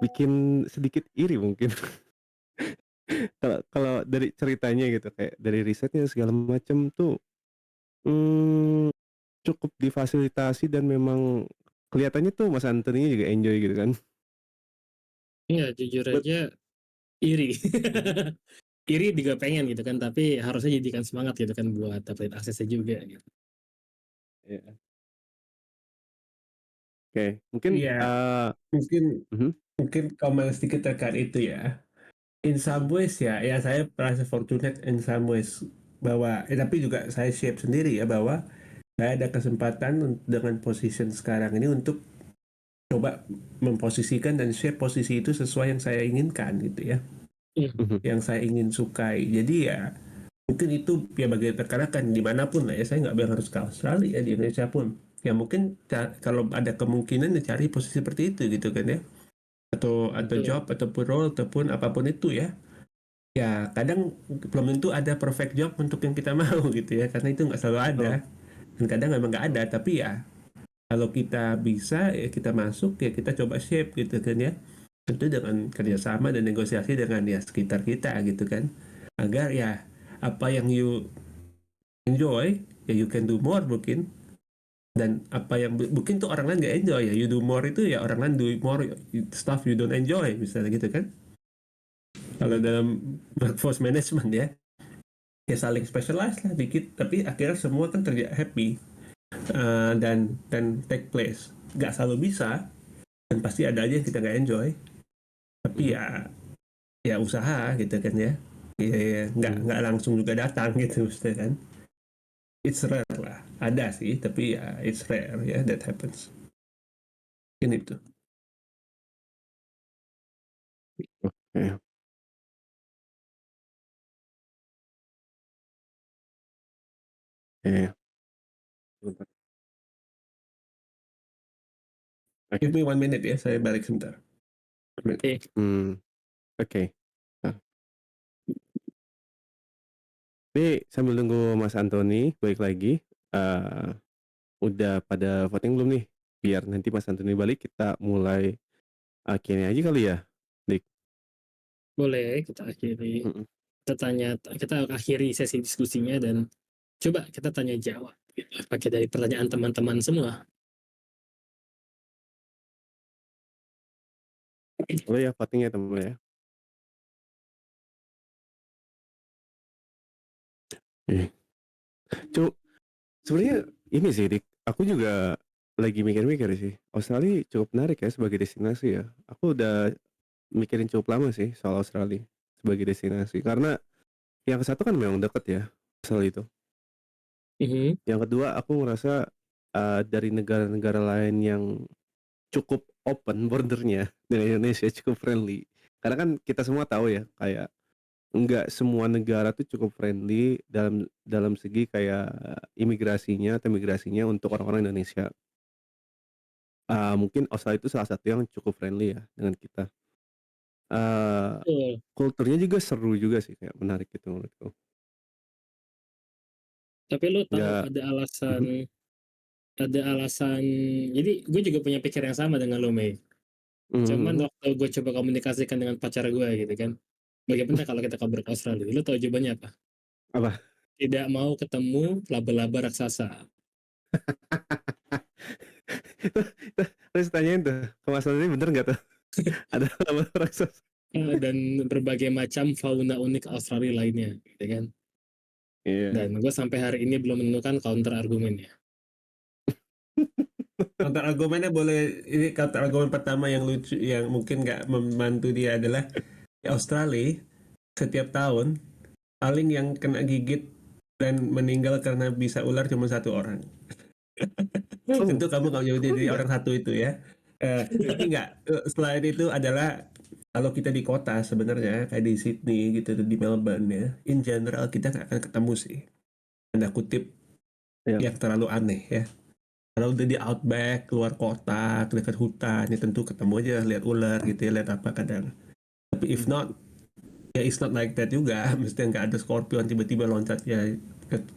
bikin sedikit iri mungkin. Kalau kalau dari ceritanya gitu kayak dari risetnya segala macam tuh, mmm, cukup difasilitasi dan memang kelihatannya tuh Mas Anthony juga enjoy gitu kan. Iya, jujur Bet aja iri. mhm, Iri juga pengen gitu kan, tapi harusnya jadikan semangat gitu kan buat dapetin aksesnya juga gitu. iya, oke mungkin, Iya, mungkin mhm mungkin komen sedikit terkait itu ya. In some ways ya, ya saya merasa fortunate in some ways bahwa tapi juga saya shape sendiri ya bahwa saya ada kesempatan dengan position sekarang ini untuk coba memposisikan dan shape posisi itu sesuai yang saya inginkan gitu ya, Mhm. mhm, yang saya ingin sukai. Jadi ya mungkin itu ya bagi karena kan dimanapun lah ya saya nggak bilang harus ke Australia ya di Indonesia pun ya mungkin kalau ada kemungkinan ya cari posisi seperti itu gitu kan ya atau Betul. job ataupun role ataupun apapun itu ya. Ya, kadang belum tentu ada perfect job untuk yang kita mau gitu ya, karena itu nggak selalu ada. betul Dan kadang memang nggak betul, ada, tapi ya kalau kita bisa ya kita masuk ya kita coba shape gitu kan ya. Tentu dengan kerjasama dan negosiasi dengan ya sekitar kita gitu kan. Agar ya apa yang you enjoy ya you can do more mungkin dan apa yang mungkin tuh orang lain nggak enjoy ya you do more itu ya orang lain do more stuff you don't enjoy misalnya gitu kan. Kalau mhm dalam workforce management ya ya saling specialize lah dikit tapi akhirnya semua kan terjadi happy dan take place nggak selalu bisa dan pasti ada aja yang kita nggak enjoy tapi mhm ya usaha gitu kan ya ya mhm. nggak langsung juga datang gitu maksudnya kan it's rare lah ada sih tapi ya it's rare ya that happens ini tuh Oke oke, sebentar, give oke, me 1 minute ya saya balik sebentar. Oke, oke. Nah, ini sambil nunggu Mas Anthony balik lagi, eee, udah pada voting belum nih? Biar nanti Mas Anthony balik kita mulai, Q&A aja kali ya, Dik? boleh kita akhiri. Mhm. Kita akhiri sesi diskusinya dan coba kita tanya jawab gitu, pakai dari pertanyaan teman-teman semua. Boleh ya voting ya teman ya? Ih, cu sebenarnya ini sih Dik, aku juga lagi mikir-mikir sih, Australia cukup menarik ya sebagai destinasi ya. Aku udah mikirin cukup lama sih soal Australia. sebagai destinasi. Karena yang ke satu kan memang deket ya, asal itu. Mhm. Yang kedua aku ngerasa dari negara-negara lain yang cukup open bordernya dengan Indonesia, cukup friendly. Karena kan kita semua tahu ya, kayak enggak semua negara tuh cukup friendly dalam dalam segi kayak imigrasinya atau migrasinya untuk orang-orang Indonesia. Mungkin Australia itu salah satu yang cukup friendly ya dengan kita. Eee, Betul. Kulturnya juga seru juga sih, kayak menarik gitu menurutku. Tapi lu tahu Nggak mhm ada alasan jadi gue juga punya pikir yang sama dengan lo, Mei. mhm Cuman mhm. waktu gue coba komunikasikan dengan pacar gue gitu kan, bagaimana kalau kita kabur ke Australia? Lu tahu jawabannya apa? Apa? Tidak mau ketemu laba-laba raksasa. Itu harus tanyain tuh, ke Mas ini bener nggak tuh? Ada laba raksasa? Dan berbagai macam fauna unik Australia lainnya, gitu kan. Iya. Dan gue sampai hari ini belum menemukan counter argumennya. Counter argumennya boleh, ini counter argumen pertama yang lucu yang mungkin nggak membantu dia adalah di Australia setiap tahun paling yang kena gigit dan meninggal karena bisa ular cuma satu orang. Oh, Tentu kamu nggak jauh oh dari enggak? orang satu itu ya. Tapi nggak, selain itu adalah kalau kita di kota sebenarnya kayak di Sydney gitu di Melbourne ya, in general kita nggak akan ketemu sih tanda kutip Iya. yang terlalu aneh ya. Kalau udah di outback, keluar kota, dekat hutan, ya tentu ketemu aja lihat ular gitu ya, lihat apa kadang. Tapi if Mmm, not, ya it's not like that juga. Mesti nggak ada scorpion tiba-tiba loncat ya.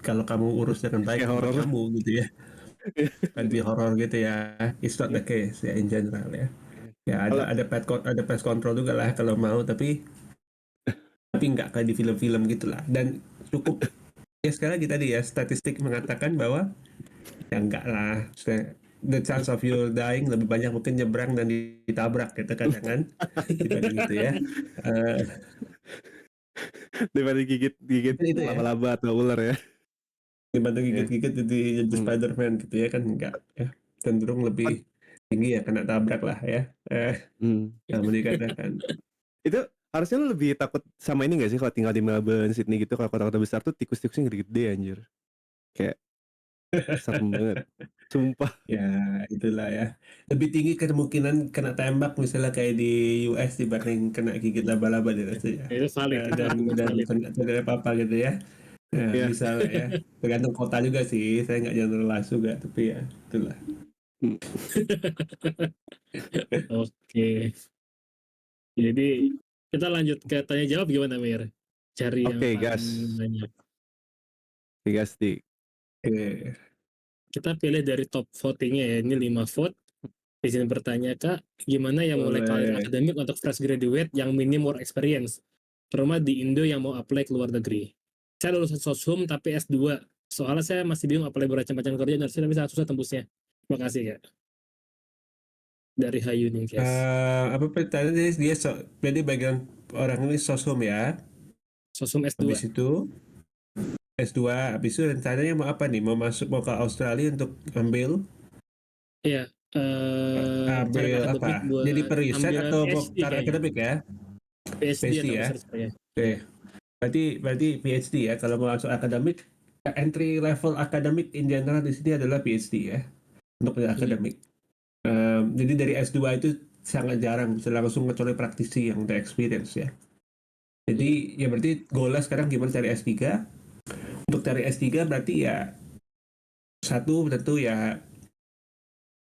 Kalau kamu urus dengan baik kayak tempat horor. kamu gitu ya. Di horor gitu ya. It's not the Iya case ya in general ya. iya. Ya Kalau ada pest control juga lah kalau mau, tapi nggak kayak di film-film gitulah. Dan cukup ya sekali lagi tadi ya statistik mengatakan bahwa ya enggak lah. The chance of you dying lebih banyak mungkin nyebrang dan ditabrak gitu kadang kan dibanding itu ya. Eh, daripada gigit gigit Mungkin itu ya laba-laba atau ular ya. dibanding Iya. gigit-gigit jadi Mmm. Spider-Man gitu ya kan enggak ya cenderung Oh, lebih tinggi ya kena tabrak lah ya. mmm. Yang dikatakan. Itu harusnya lu lebih takut sama ini nggak sih kalau tinggal di Melbourne, Sydney gitu, kalau kota-kota besar tuh tikus-tikusnya gede-gede anjir. Kayak serem banget, sumpah. Ya, itulah ya. Lebih tinggi kemungkinan kena tembak misalnya kayak di US dibanding kena gigit laba-laba di situ ya. Itu valid, itu argumen Dan valid. tidak apa-apa gitu ya. Nah, Iya. bisa lah ya. Tergantung kota juga sih. Saya nggak generalize juga, tapi ya itulah. Mmm, Oke, jadi kita lanjut ke tanya jawab gimana, Mir? Cari yang oke paling gas, banyak. gas dik. Oke. Kita pilih dari top votingnya ya, ini 5 vote. Izin bertanya, Kak, gimana yang mulai karir Boleh. akademik untuk fresh graduate yang minim work experience? Terutama di Indo yang mau apply ke luar negeri. Saya lulusan Soshum tapi S2. Soalnya saya masih bingung apply bermacam-macam kerja dan tapi sangat susah tembusnya. Terima kasih, Kak. Dari Hayu Ningtyas. Apa pertanyaan jadi bagian orang ini sosum ya. Soshum Habis S2. itu S2, habis itu rencananya mau apa nih? Mau ke Australia untuk ambil Iya, cari ambil akademik apa? Jadi buat periset ambil atau mau PhD karena kayaknya. akademik ya? PhD PhD atau ya. research kayaknya. Oke. Berarti PhD ya. Kalau mau langsung akademik, entry level akademik in general di sini adalah PhD ya untuk Mhm. akademik. Jadi dari S2 itu sangat jarang bisa langsung kecuali praktisi yang udah experience ya. Mhm. Jadi ya berarti goalnya sekarang gimana cari S3? Untuk cari S3 berarti ya satu tentu ya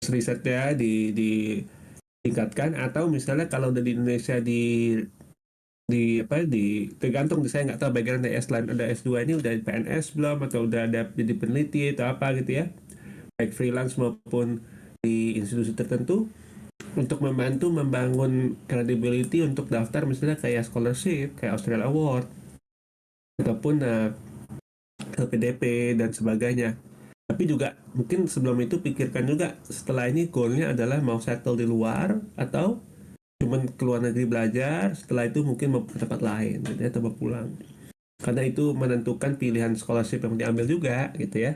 risetnya ditingkatkan atau misalnya kalau udah di Indonesia di apa tergantung saya nggak tahu background dari selain ada S2 ini udah PNS belum atau udah ada jadi peneliti atau apa gitu ya baik freelance maupun di institusi tertentu untuk membantu membangun credibility untuk daftar misalnya kayak scholarship kayak Australia Award ataupun LPDP dan sebagainya. Tapi juga mungkin sebelum itu pikirkan juga setelah ini goalnya adalah mau settle di luar atau cuman ke luar negeri belajar, setelah itu mungkin mau ke tempat lain gitu ya, atau mau pulang. Karena itu menentukan pilihan scholarship yang diambil juga gitu ya.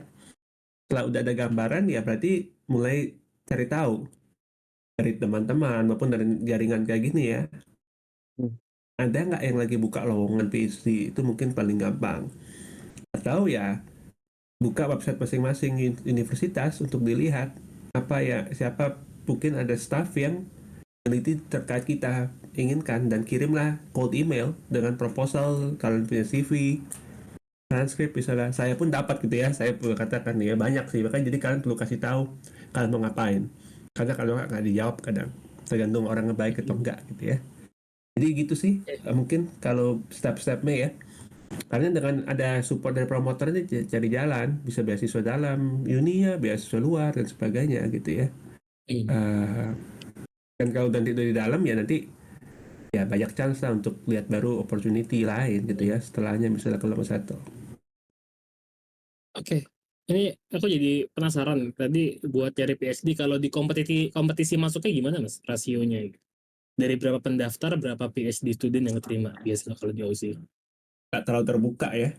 Setelah udah ada gambaran ya berarti mulai cari tahu dari teman-teman maupun dari jaringan kayak gini ya. ada nggak yang lagi buka lowongan PhD, itu mungkin paling gampang. Atau ya buka website masing-masing universitas untuk dilihat apa ya, siapa mungkin ada staff yang meneliti terkait kita inginkan, dan kirimlah cold email dengan proposal, kalian punya CV, transkrip misalnya. Saya pun dapat gitu ya, saya perlu katakan ya banyak sih, bahkan jadi kalian perlu kasih tahu kalian mau ngapain, karena kalau nggak dijawab kadang, tergantung orangnya baik atau enggak gitu ya. Jadi gitu sih, mungkin kalau step-stepnya ya. Karena dengan ada support dari promotor ini cari jalan, bisa beasiswa dalam uni ya, beasiswa luar dan sebagainya gitu ya. Eh, dan kalau nanti dari dalam ya nanti ya banyak chance lah untuk lihat baru opportunity lain gitu ya setelahnya, misalnya kalau satu. Oke, ini aku jadi penasaran tadi buat cari PhD kalau di kompetisi masuknya gimana mas rasionya? Dari berapa pendaftar, berapa PhD student yang terima biasanya kalau di Aussie? Nggak terlalu terbuka ya,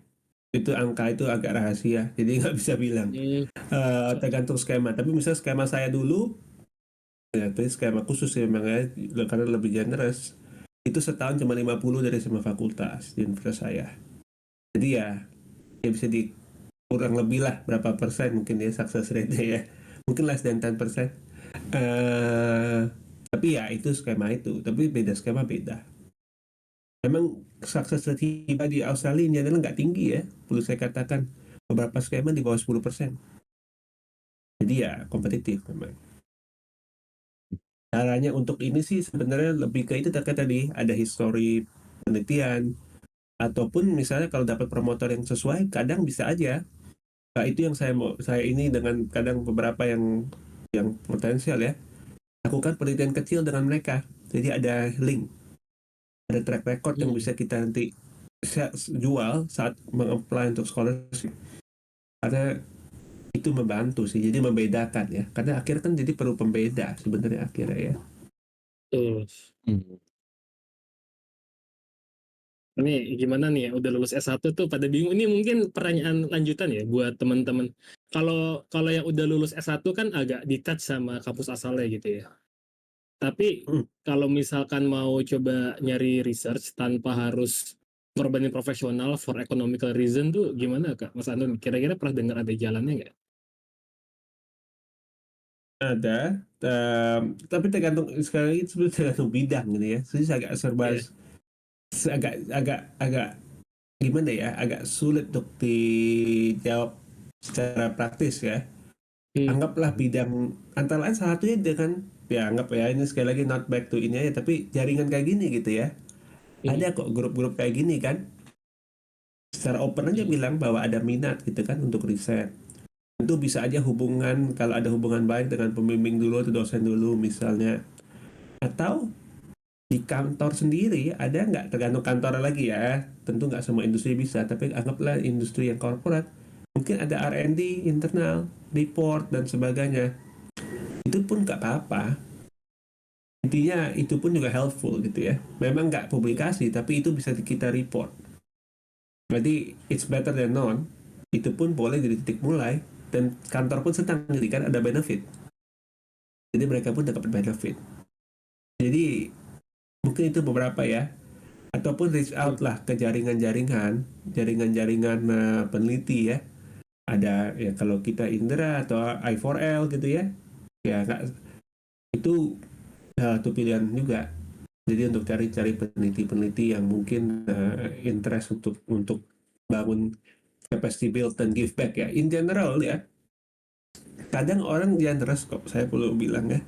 itu angka itu agak rahasia, jadi nggak bisa bilang. Hmm, Tergantung skema, tapi misal skema saya dulu ya, tapi skema khusus ya memang ya, karena lebih generous, itu setahun cuma 50 dari semua fakultas di universitas saya. Jadi ya bisa kurang lebih lah berapa persen mungkin ya success rate ya, mungkin less than 10%. eh tapi ya itu skema itu, tapi beda skema beda. Memang success rate tiba di Australia ini adalah nggak tinggi ya, perlu saya katakan. Beberapa skema di bawah 10%. Jadi ya kompetitif memang. Caranya untuk ini sih sebenarnya lebih ke itu terkait tadi, ada history penelitian, ataupun misalnya kalau dapat promotor yang sesuai, kadang bisa aja. Nah, itu yang saya ini dengan kadang beberapa yang potensial ya, lakukan penelitian kecil dengan mereka. Jadi ada link, ada track record yang bisa kita nanti jual saat mengapply untuk scholarship. Karena itu membantu sih, jadi membedakan ya. Karena akhirnya kan jadi perlu pembeda sebenarnya akhirnya ya. tuh. Hmm. Ini gimana nih ya, udah lulus S1 tuh pada bingung. Ini mungkin pertanyaan lanjutan ya buat teman-teman. Kalau kalau yang udah lulus S1 kan agak detach sama kampus asalnya gitu ya. Tapi Hmm. kalau misalkan mau coba nyari research tanpa harus ngorbanin profesional for economical reason tuh gimana Kak Mas Anton? Kira-kira pernah dengar ada jalannya nggak? Ada, tapi tergantung sekali lagi sebenarnya tergantung bidang gitu ya. Jadi agak serba Iya. agak agak agak gimana ya, agak sulit untuk dijawab secara praktis ya. Hmm. Anggaplah bidang antara lain salah satunya dengan ya, anggap ya ini sekali lagi not back to ini aja, tapi jaringan kayak gini gitu ya. Hmm. Ada kok grup-grup kayak gini kan, secara open aja Hmm. bilang bahwa ada minat gitu kan untuk riset. Tentu bisa aja hubungan, kalau ada hubungan baik dengan pembimbing dulu atau dosen dulu misalnya. Atau di kantor sendiri ada nggak, tergantung kantor lagi ya, tentu nggak semua industri bisa, tapi anggaplah industri yang korporat, mungkin ada R&D internal, report dan sebagainya, itu pun nggak apa-apa. Intinya itu pun juga helpful gitu ya, memang nggak publikasi tapi itu bisa kita report, berarti it's better than none. Itu pun boleh jadi titik mulai, dan kantor pun senang jadi kan ada benefit, jadi mereka pun dapat benefit. Jadi mungkin itu beberapa ya, ataupun reach Hmm. out lah ke jaringan-jaringan, jaringan-jaringan peneliti ya. Ada ya kalau kita Indra atau I4L gitu ya, ya nggak, itu satu pilihan juga. Jadi untuk cari-cari peneliti-peneliti yang mungkin interest untuk bangun capacity build dan give back ya. In general ya, kadang orang generous kok, saya perlu bilang ya.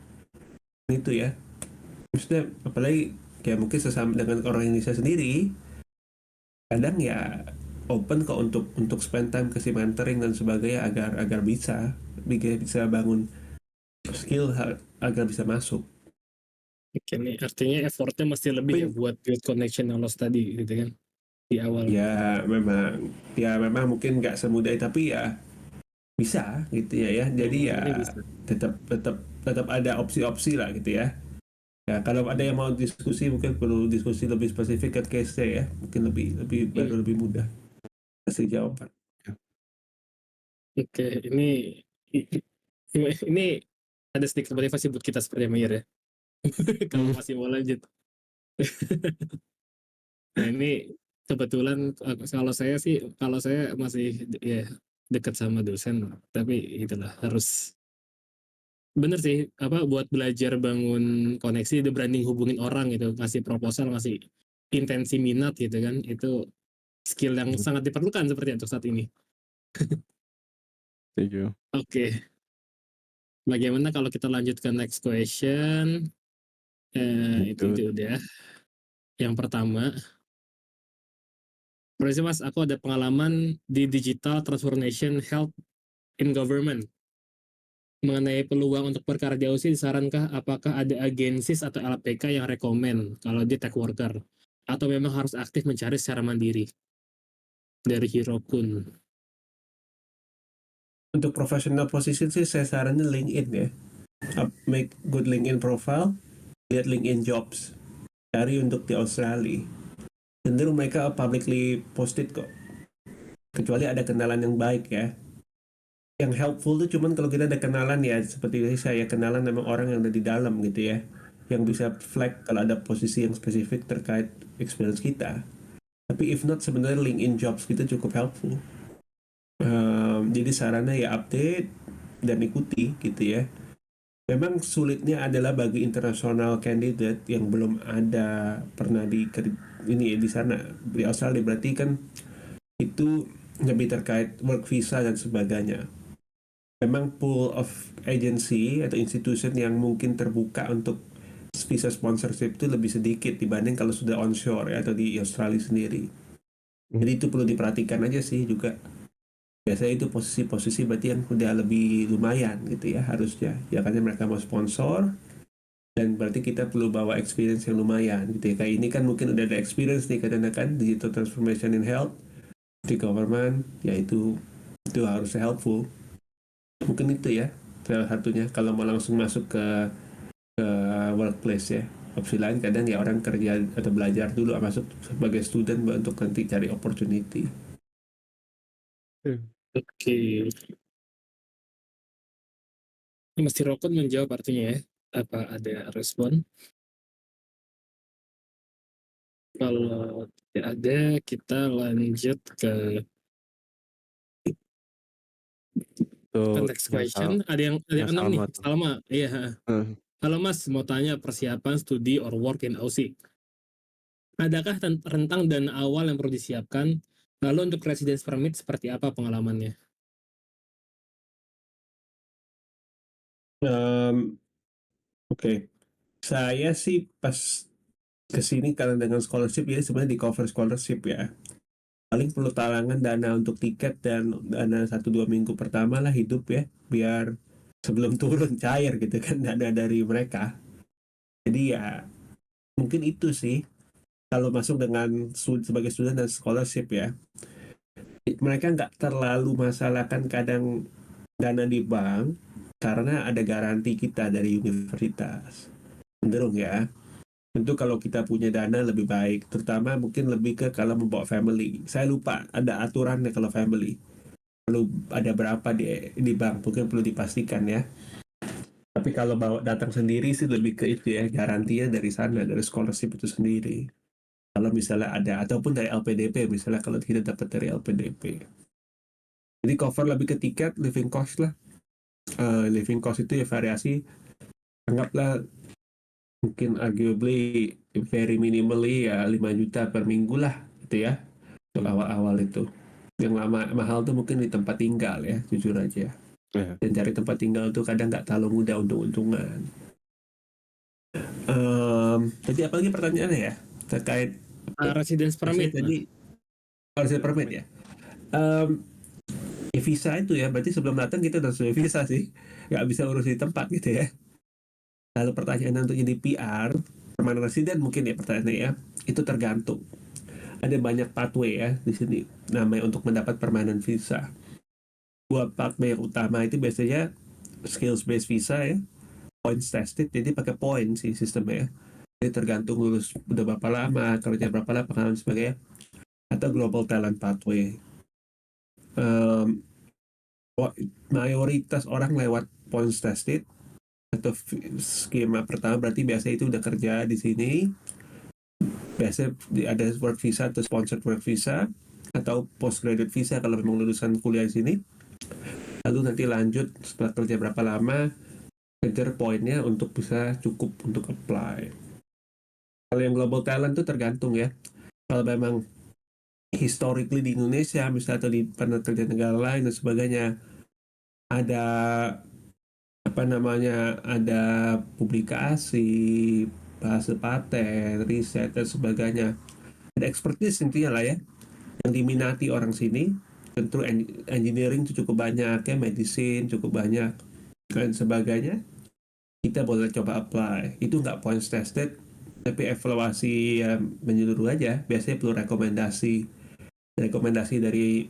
Itu ya. Maksudnya apalagi ya mungkin sesama dengan orang Indonesia sendiri, kadang ya open kok untuk spend time kasih mentoring dan sebagainya, agar agar bisa bangun skill agar bisa masuk. Oke nih, artinya effortnya masih lebih ya Tapi buat build connection yang lo tadi gitu kan di awal. ya memang mungkin nggak semudah, tapi ya bisa gitu ya. Jadi Hmm, ya ini bisa. tetap tetap tetap ada opsi-opsi lah gitu ya. Ya kalau ada yang mau diskusi mungkin perlu diskusi lebih spesifik ke case ya, mungkin lebih lebih Hmm. baru lebih mudah kasih jawaban. Oke, ini ada sedikit motivasi buat kita seperti Mayer ya. Kalau masih mau lanjut. Nah ini kebetulan kalau saya masih ya dekat sama dosen, tapi itulah harus bener sih apa buat belajar bangun koneksi, udah berani hubungin orang gitu, ngasih proposal, ngasih intensi minat gitu kan, itu skill yang sangat diperlukan seperti untuk saat ini. Setuju. Oke, bagaimana kalau kita lanjut ke next question? Itu Lanjut. udah. Yang pertama, Profesor Mas, aku ada pengalaman di digital transformation health in government. Mengenai peluang untuk perkara DOC, disarankah apakah ada agensis atau LPK yang rekomen kalau dia tech worker? Atau memang harus aktif mencari secara mandiri? Dari Hirokun. Untuk professional position sih saya saranin LinkedIn ya. Make good LinkedIn profile, lihat LinkedIn jobs, cari untuk di Australia. Cenderung mereka publicly posted kok. Kecuali ada kenalan yang baik ya. Yang helpful tuh cuman kalau kita ada kenalan ya, seperti saya kenalan memang orang yang ada di dalam gitu ya. Yang bisa flag kalau ada posisi yang spesifik terkait experience kita. Tapi if not sebenarnya LinkedIn jobs kita cukup helpful. Jadi sarannya ya update dan ikuti gitu ya. Memang sulitnya adalah bagi international candidate yang belum ada pernah ini ya, di sana di Australia, berarti kan itu lebih terkait work visa dan sebagainya. Memang pool of agency atau institution yang mungkin terbuka untuk visa sponsorship itu lebih sedikit dibanding kalau sudah onshore ya, atau di Australia sendiri. Jadi itu perlu diperhatikan aja sih juga. Biasanya itu posisi-posisi berarti yang udah lebih lumayan gitu ya harusnya. Ya karena mereka mau sponsor dan berarti kita perlu bawa experience yang lumayan gitu ya. Kayak ini kan mungkin udah ada experience nih kadang kan digital transformation in health di government, ya itu harus helpful. Mungkin itu ya salah satunya kalau mau langsung masuk ke workplace ya. Opsi lain kadang ya orang kerja atau belajar dulu masuk sebagai student untuk nanti cari opportunity. Oke. Ini Mas Hirokun menjawab artinya ya. Apa ada respon? Kalau tidak ada, kita lanjut ke Itu next question. Ada yang enam nih. Salma tuh. Salma, iya. Eh, Halo Mas, mau tanya persiapan studi or work in Aussie. Adakah rentang dana awal yang perlu disiapkan? Lalu untuk residence permit seperti apa pengalamannya? Oke. Saya sih pas kesini karena dengan scholarship ya sebenarnya di cover scholarship ya. Paling perlu talangan dana untuk tiket dan dana 1-2 minggu pertama lah hidup ya, biar sebelum turun cair gitu kan dana dari mereka. Jadi ya mungkin itu sih kalau masuk dengan sebagai student dan scholarship ya. Mereka nggak terlalu masalahkan kadang dana di bank karena ada garansi kita dari universitas. Cenderung ya. Tentu kalau kita punya dana lebih baik, terutama mungkin lebih ke kalau membawa family. Saya lupa ada aturannya kalau family. Perlu ada berapa di bank, mungkin perlu dipastikan ya. Tapi kalau bawa datang sendiri sih lebih ke itu ya, garansinya dari sana, dari scholarship itu sendiri. Kalau misalnya ada, ataupun dari LPDP, misalnya kalau tidak dapat dari LPDP. Jadi cover lebih ke tiket, living cost lah. Living cost itu ya variasi, anggaplah mungkin arguably very minimally ya 5 juta per minggu lah gitu ya untuk awal-awal itu. Yang lama mahal tuh mungkin di tempat tinggal ya, jujur aja. ya. Dan cari tempat tinggal tuh kadang nggak terlalu mudah untung-untungan. Tadi apa lagi pertanyaannya ya terkait Residence saya permit, tadi harus permit ya. Um, ya visa itu ya berarti sebelum datang kita udah sesuai visa sih, nggak bisa urus di tempat gitu ya. Lalu pertanyaan untuk jadi PR permanent resident mungkin ya pertanyaannya ya, itu tergantung. Ada banyak pathway ya di sini namanya untuk mendapat permanent visa. Dua pathway yang utama itu biasanya skills based visa ya, points tested, jadi pakai poin sih sistemnya ya. Jadi tergantung lulus udah berapa lama, kerja berapa lama, pengalaman sebagainya. Atau global talent pathway. Um, Mayoritas orang lewat points tested atau skema pertama berarti biasa itu udah kerja di sini Biasanya ada work visa atau sponsored work visa atau postgraduate visa kalau memang lulusan kuliah di sini. Lalu nanti lanjut setelah kerja berapa lama, kejar poinnya untuk bisa cukup untuk apply. Kalau yang global talent tuh tergantung ya. Kalau memang historically di Indonesia misalnya atau di pernah kerja negara lain dan sebagainya, ada apa namanya, ada publikasi, bahasa paten, riset dan sebagainya, ada expertise intinya lah ya yang diminati orang sini. Tentu engineering itu cukup banyak ya, medicine cukup banyak dan sebagainya, kita boleh coba apply. Itu nggak points tested tapi evaluasi ya, menyeluruh aja. Biasanya perlu rekomendasi dari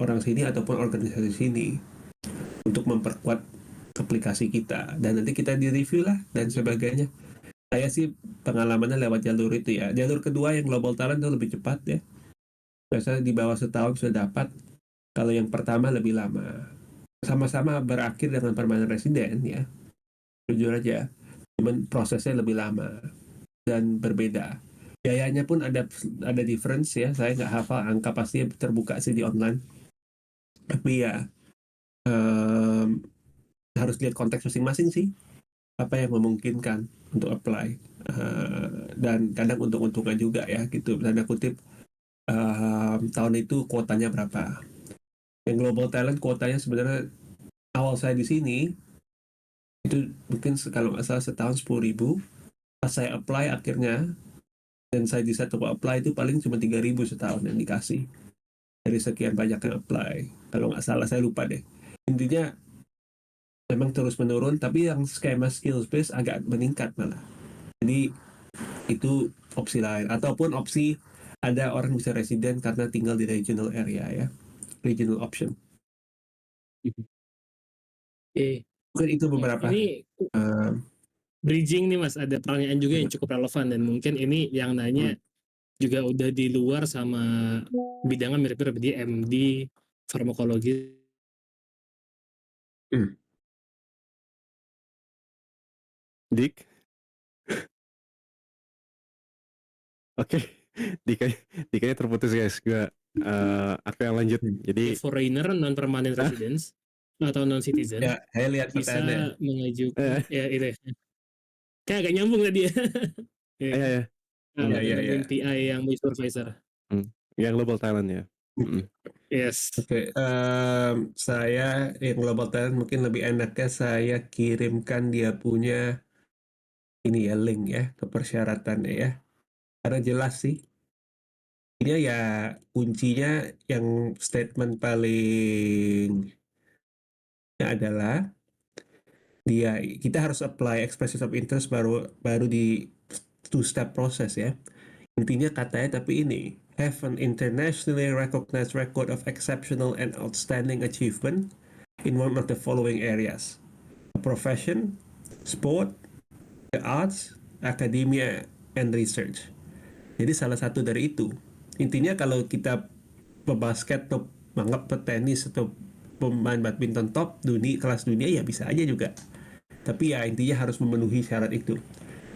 orang sini ataupun organisasi sini untuk memperkuat aplikasi kita, dan nanti kita di review lah dan sebagainya. Saya sih pengalamannya lewat jalur itu ya. Jalur kedua yang global talent itu lebih cepat ya, biasanya di bawah setahun sudah dapat. Kalau yang pertama lebih lama, sama-sama berakhir dengan permanent resident ya, jujur aja, cuman prosesnya lebih lama dan berbeda. Biayanya pun ada difference ya, saya nggak hafal angka pasti terbuka sih di online, tapi ya em, harus lihat konteks masing-masing sih, apa yang memungkinkan untuk apply. Dan kadang untung-untungan juga ya gitu, tanda kutip. Tahun itu kuotanya berapa, yang global talent kuotanya sebenarnya awal saya di sini itu mungkin kalau nggak salah setahun 10.000. Pas saya apply akhirnya dan saya bisa coba apply itu paling cuma 3.000 setahun yang dikasih dari sekian banyak yang apply, kalau nggak salah, saya lupa deh. Intinya memang terus menurun, tapi yang skema skills based agak meningkat malah. Jadi itu opsi lain, ataupun opsi ada orang bisa resident karena tinggal di regional area ya, regional option. Oke. Mungkin itu beberapa. Ini bridging nih Mas, ada pertanyaan juga yang cukup relevan dan mungkin ini yang nanya juga udah di luar sama bidangnya mirip-mirip di MD farmakologi. Dik. Oke, Dikanya terputus guys. Aku yang lanjut. Jadi Foreigner non permanent residence atau non citizen Ya, saya lihat bisa pertanyaannya. mengajukan ya itu ya. Kayak agak nyambung tadi ya. ya. Iya. Nemuin PI yang mau supervisor. Yang global talent ya. Yes. Oke, saya yang global talent mungkin lebih enaknya saya kirimkan dia punya ini ya, link ya ke persyaratannya ya. Karena jelas sih. Ini ya kuncinya yang statement paling adalah kita harus apply expression of interest baru di two step proses ya. Intinya katanya tapi ini, have an internationally recognized record of exceptional and outstanding achievement in one of the following areas: a profession, sport, the arts, academia, and research. Jadi salah satu dari itu. Intinya kalau kita pebasket atau menganggap petenis atau pemain badminton top kelas dunia ya bisa aja juga. Tapi ya intinya harus memenuhi syarat itu.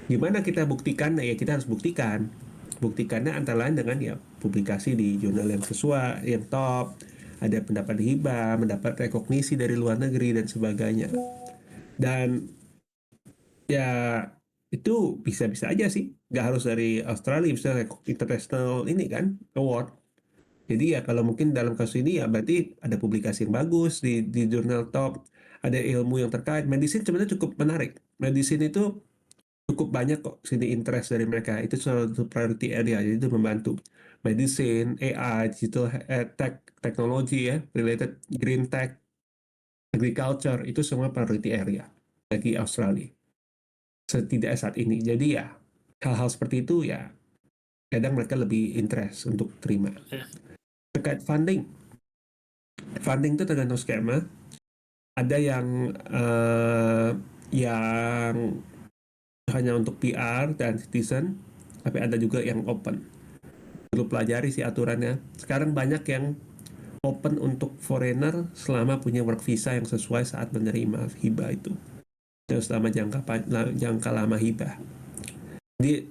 Gimana kita buktikan? Ya kita harus buktikan. Buktikannya antara lain dengan ya publikasi di jurnal yang sesuai, yang top, ada pendapat hibah, mendapat rekognisi dari luar negeri dan sebagainya. Dan ya itu bisa-bisa aja sih, nggak harus dari Australia, bisa international ini kan award. Jadi ya kalau mungkin dalam kasus ini ya berarti ada publikasi yang bagus di jurnal top, ada ilmu yang terkait. Medicine sebenarnya cukup menarik. Medicine itu cukup banyak kok sini interest dari mereka. Itu satu priority area, jadi itu membantu. Medicine, AI, digital tech, teknologi ya, related green tech, agriculture, itu semua priority area bagi Australia. Setidaknya saat ini. Jadi ya hal-hal seperti itu ya kadang mereka lebih interest untuk terima. Terkait funding itu tergantung skema. Ada yang hanya untuk PR dan citizen, tapi ada juga yang open. Perlu pelajari sih aturannya. Sekarang banyak yang open untuk foreigner selama punya work visa yang sesuai saat menerima hibah itu. Terus selama jangka lama hibah. Jadi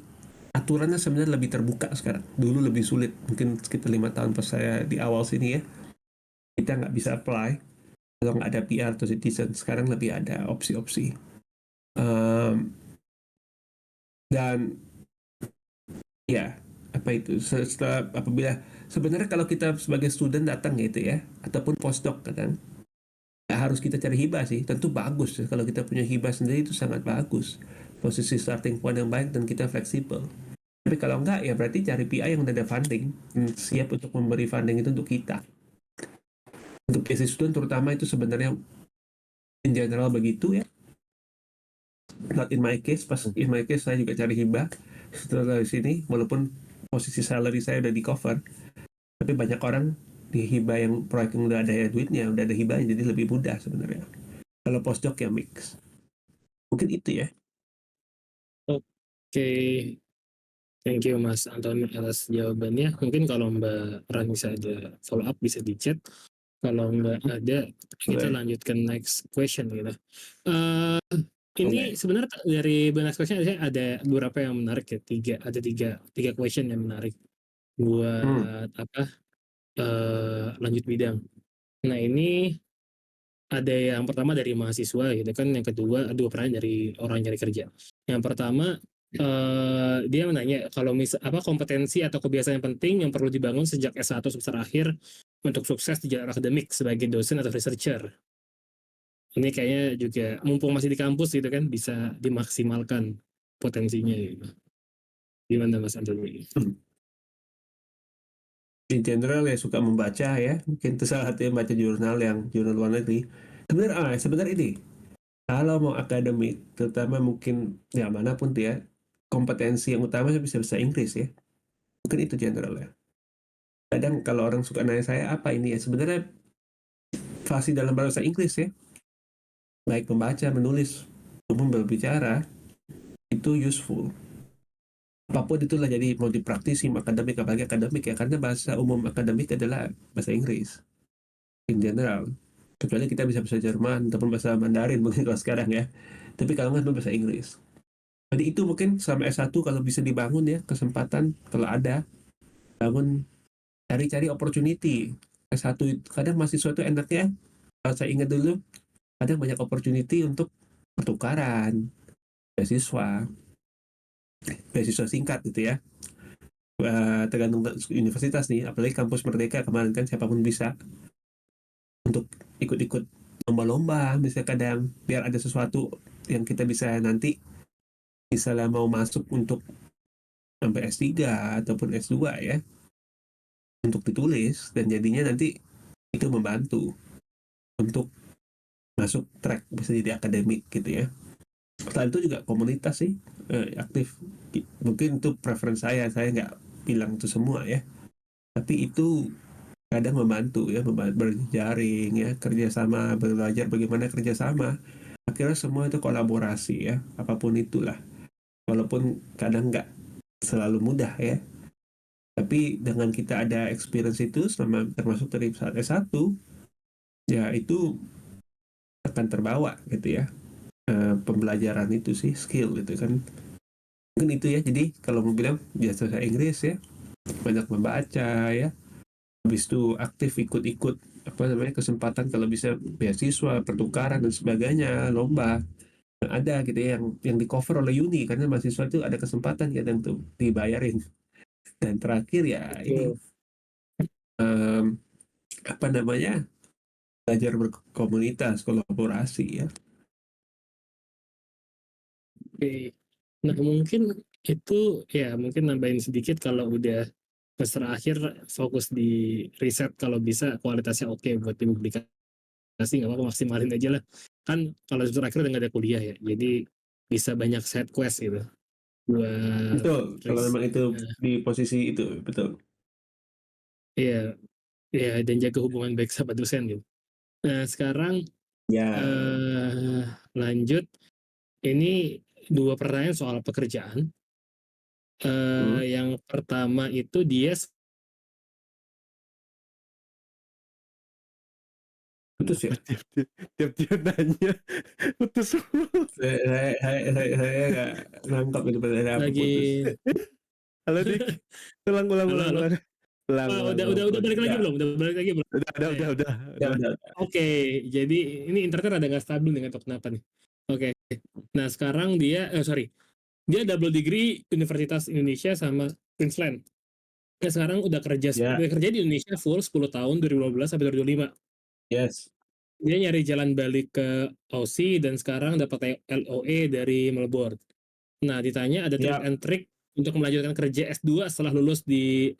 aturannya sebenarnya lebih terbuka sekarang. Dulu lebih sulit, mungkin sekitar 5 tahun pas saya di awal sini ya, kita nggak bisa apply kalau nggak ada PR atau citizen. Sekarang lebih ada opsi-opsi. Dan ya, apa itu? Setelah apabila sebenarnya kalau kita sebagai student datang gitu ya, ataupun postdoc kadang, nggak harus kita cari hibah sih. Tentu bagus ya. Kalau kita punya hibah sendiri itu sangat bagus. Posisi starting point yang baik dan kita fleksibel. Tapi kalau enggak ya berarti cari PI yang udah ada funding, siap untuk memberi funding itu untuk kita. Untuk PhD student terutama itu sebenarnya in general begitu ya. Not in my case, pas in my case saya juga cari hibah setelah dari sini, walaupun posisi salary saya udah di cover, tapi banyak orang di hibah yang proyek yang udah ada duitnya, udah ada hibahnya, jadi lebih mudah sebenarnya. Kalau postdoc ya mix. Mungkin itu ya. Oke, thank you Mas Anton atas jawabannya. Mungkin kalau Mbak Ran bisa ada follow up bisa di chat. Kalau nggak ada, kita Boleh. lanjutkan next question gitu. Eh, ini Boleh. sebenarnya dari next question ada beberapa yang menarik ya. Ada tiga question yang menarik buat lanjut bidang. Nah ini ada yang pertama dari mahasiswa gitu kan, yang kedua dua pertanyaan dari orang yang nyari kerja. Yang pertama dia menanya kalau kompetensi atau kebiasaan yang penting yang perlu dibangun sejak S1 semester akhir untuk sukses di jalur akademik sebagai dosen atau researcher. Ini kayaknya juga mumpung masih di kampus gitu kan bisa dimaksimalkan potensinya gitu. Gimana Mas Antoni? In general ya suka membaca ya, mungkin itu salah satunya baca jurnal luar negeri. Sebenarnya ini kalau mau akademik terutama mungkin ya manapun tuh ya, kompetensi yang utama bisa bahasa Inggris ya, mungkin itu general ya. Kadang kalau orang suka nanya saya apa ini ya, sebenarnya fasih dalam bahasa Inggris ya, baik membaca, menulis maupun berbicara itu useful. Apapun itulah, jadi mau dipraktisi akademik, apalagi akademik ya, karena bahasa umum akademik adalah bahasa Inggris in general, kecuali kita bisa bahasa Jerman ataupun bahasa Mandarin mungkin kalau sekarang ya, tapi kalau nggak bahasa Inggris. Jadi itu mungkin sama S1 kalau bisa dibangun ya, kesempatan kalau ada, bangun, cari-cari opportunity. S1 itu kadang mahasiswa itu enaknya, kalau saya ingat dulu, kadang banyak opportunity untuk pertukaran beasiswa, beasiswa singkat gitu ya. Tergantung universitas nih, apalagi kampus Merdeka kemarin kan siapapun bisa untuk ikut-ikut lomba-lomba, misalnya kadang biar ada sesuatu yang kita bisa nanti misalnya mau masuk untuk sampai S3 ataupun S2 ya, untuk ditulis, dan jadinya nanti itu membantu untuk masuk track bisa jadi akademik gitu ya. Selain itu juga komunitas sih aktif, mungkin itu preference saya nggak bilang itu semua ya, tapi itu kadang membantu ya, berjaring ya, kerjasama, belajar bagaimana kerjasama, akhirnya semua itu kolaborasi ya, apapun itulah, walaupun kadang nggak selalu mudah ya, tapi dengan kita ada experience itu selama termasuk dari saat S1 ya, itu akan terbawa gitu ya, pembelajaran itu sih skill gitu kan, mungkin itu ya. Jadi kalau mau bilang biasa bahasa Inggris ya, banyak membaca ya, habis itu aktif ikut-ikut apa namanya kesempatan kalau bisa beasiswa, pertukaran dan sebagainya, lomba yang ada gitu ya, yang di cover oleh uni, karena mahasiswa itu ada kesempatan kadang tuh dibayarin. Dan terakhir ya ini em, apa namanya, belajar berkomunitas, kolaborasi ya. Oke. Nah mungkin itu ya mungkin nambahin sedikit kalau udah semester akhir fokus di riset kalau bisa kualitasnya oke buat dipublikasi nggak apa-apa maksimalin aja lah. Kan kalau semester akhir udah nggak ada kuliah ya jadi bisa banyak side quest gitu buat Betul, kalau memang itu di posisi itu betul. iya ya dan jaga hubungan baik sama dosen gitu. Nah sekarang Ya. lanjut ini dua pertanyaan soal pekerjaan. Yang pertama itu dia Putus ya. tiap dia nanya putus. Saya nggak nangkap itu pertanyaan apa lagi putus. Halo Dik. Ulang ulang Halo, ulang halo. ulang. Ulang ulang Udah ulang udah ulang. balik lagi Ya, belum? Udah balik lagi belum? Udah Udah ya? udah. ya Udah. udah. Oke, jadi ini internet ada nggak stabil nih, nggak tahu kenapa nih. Oke, nah sekarang dia, dia double degree Universitas Indonesia sama Queensland. Nah sekarang Ya, udah kerja di Indonesia full 10 tahun 2015 sampai 2025. yes. Dia nyari jalan balik ke Aussie dan sekarang dapat LOE dari Melbourne. Nah, ditanya ada tips Ya, and trick untuk melanjutkan kerja S2 setelah lulus di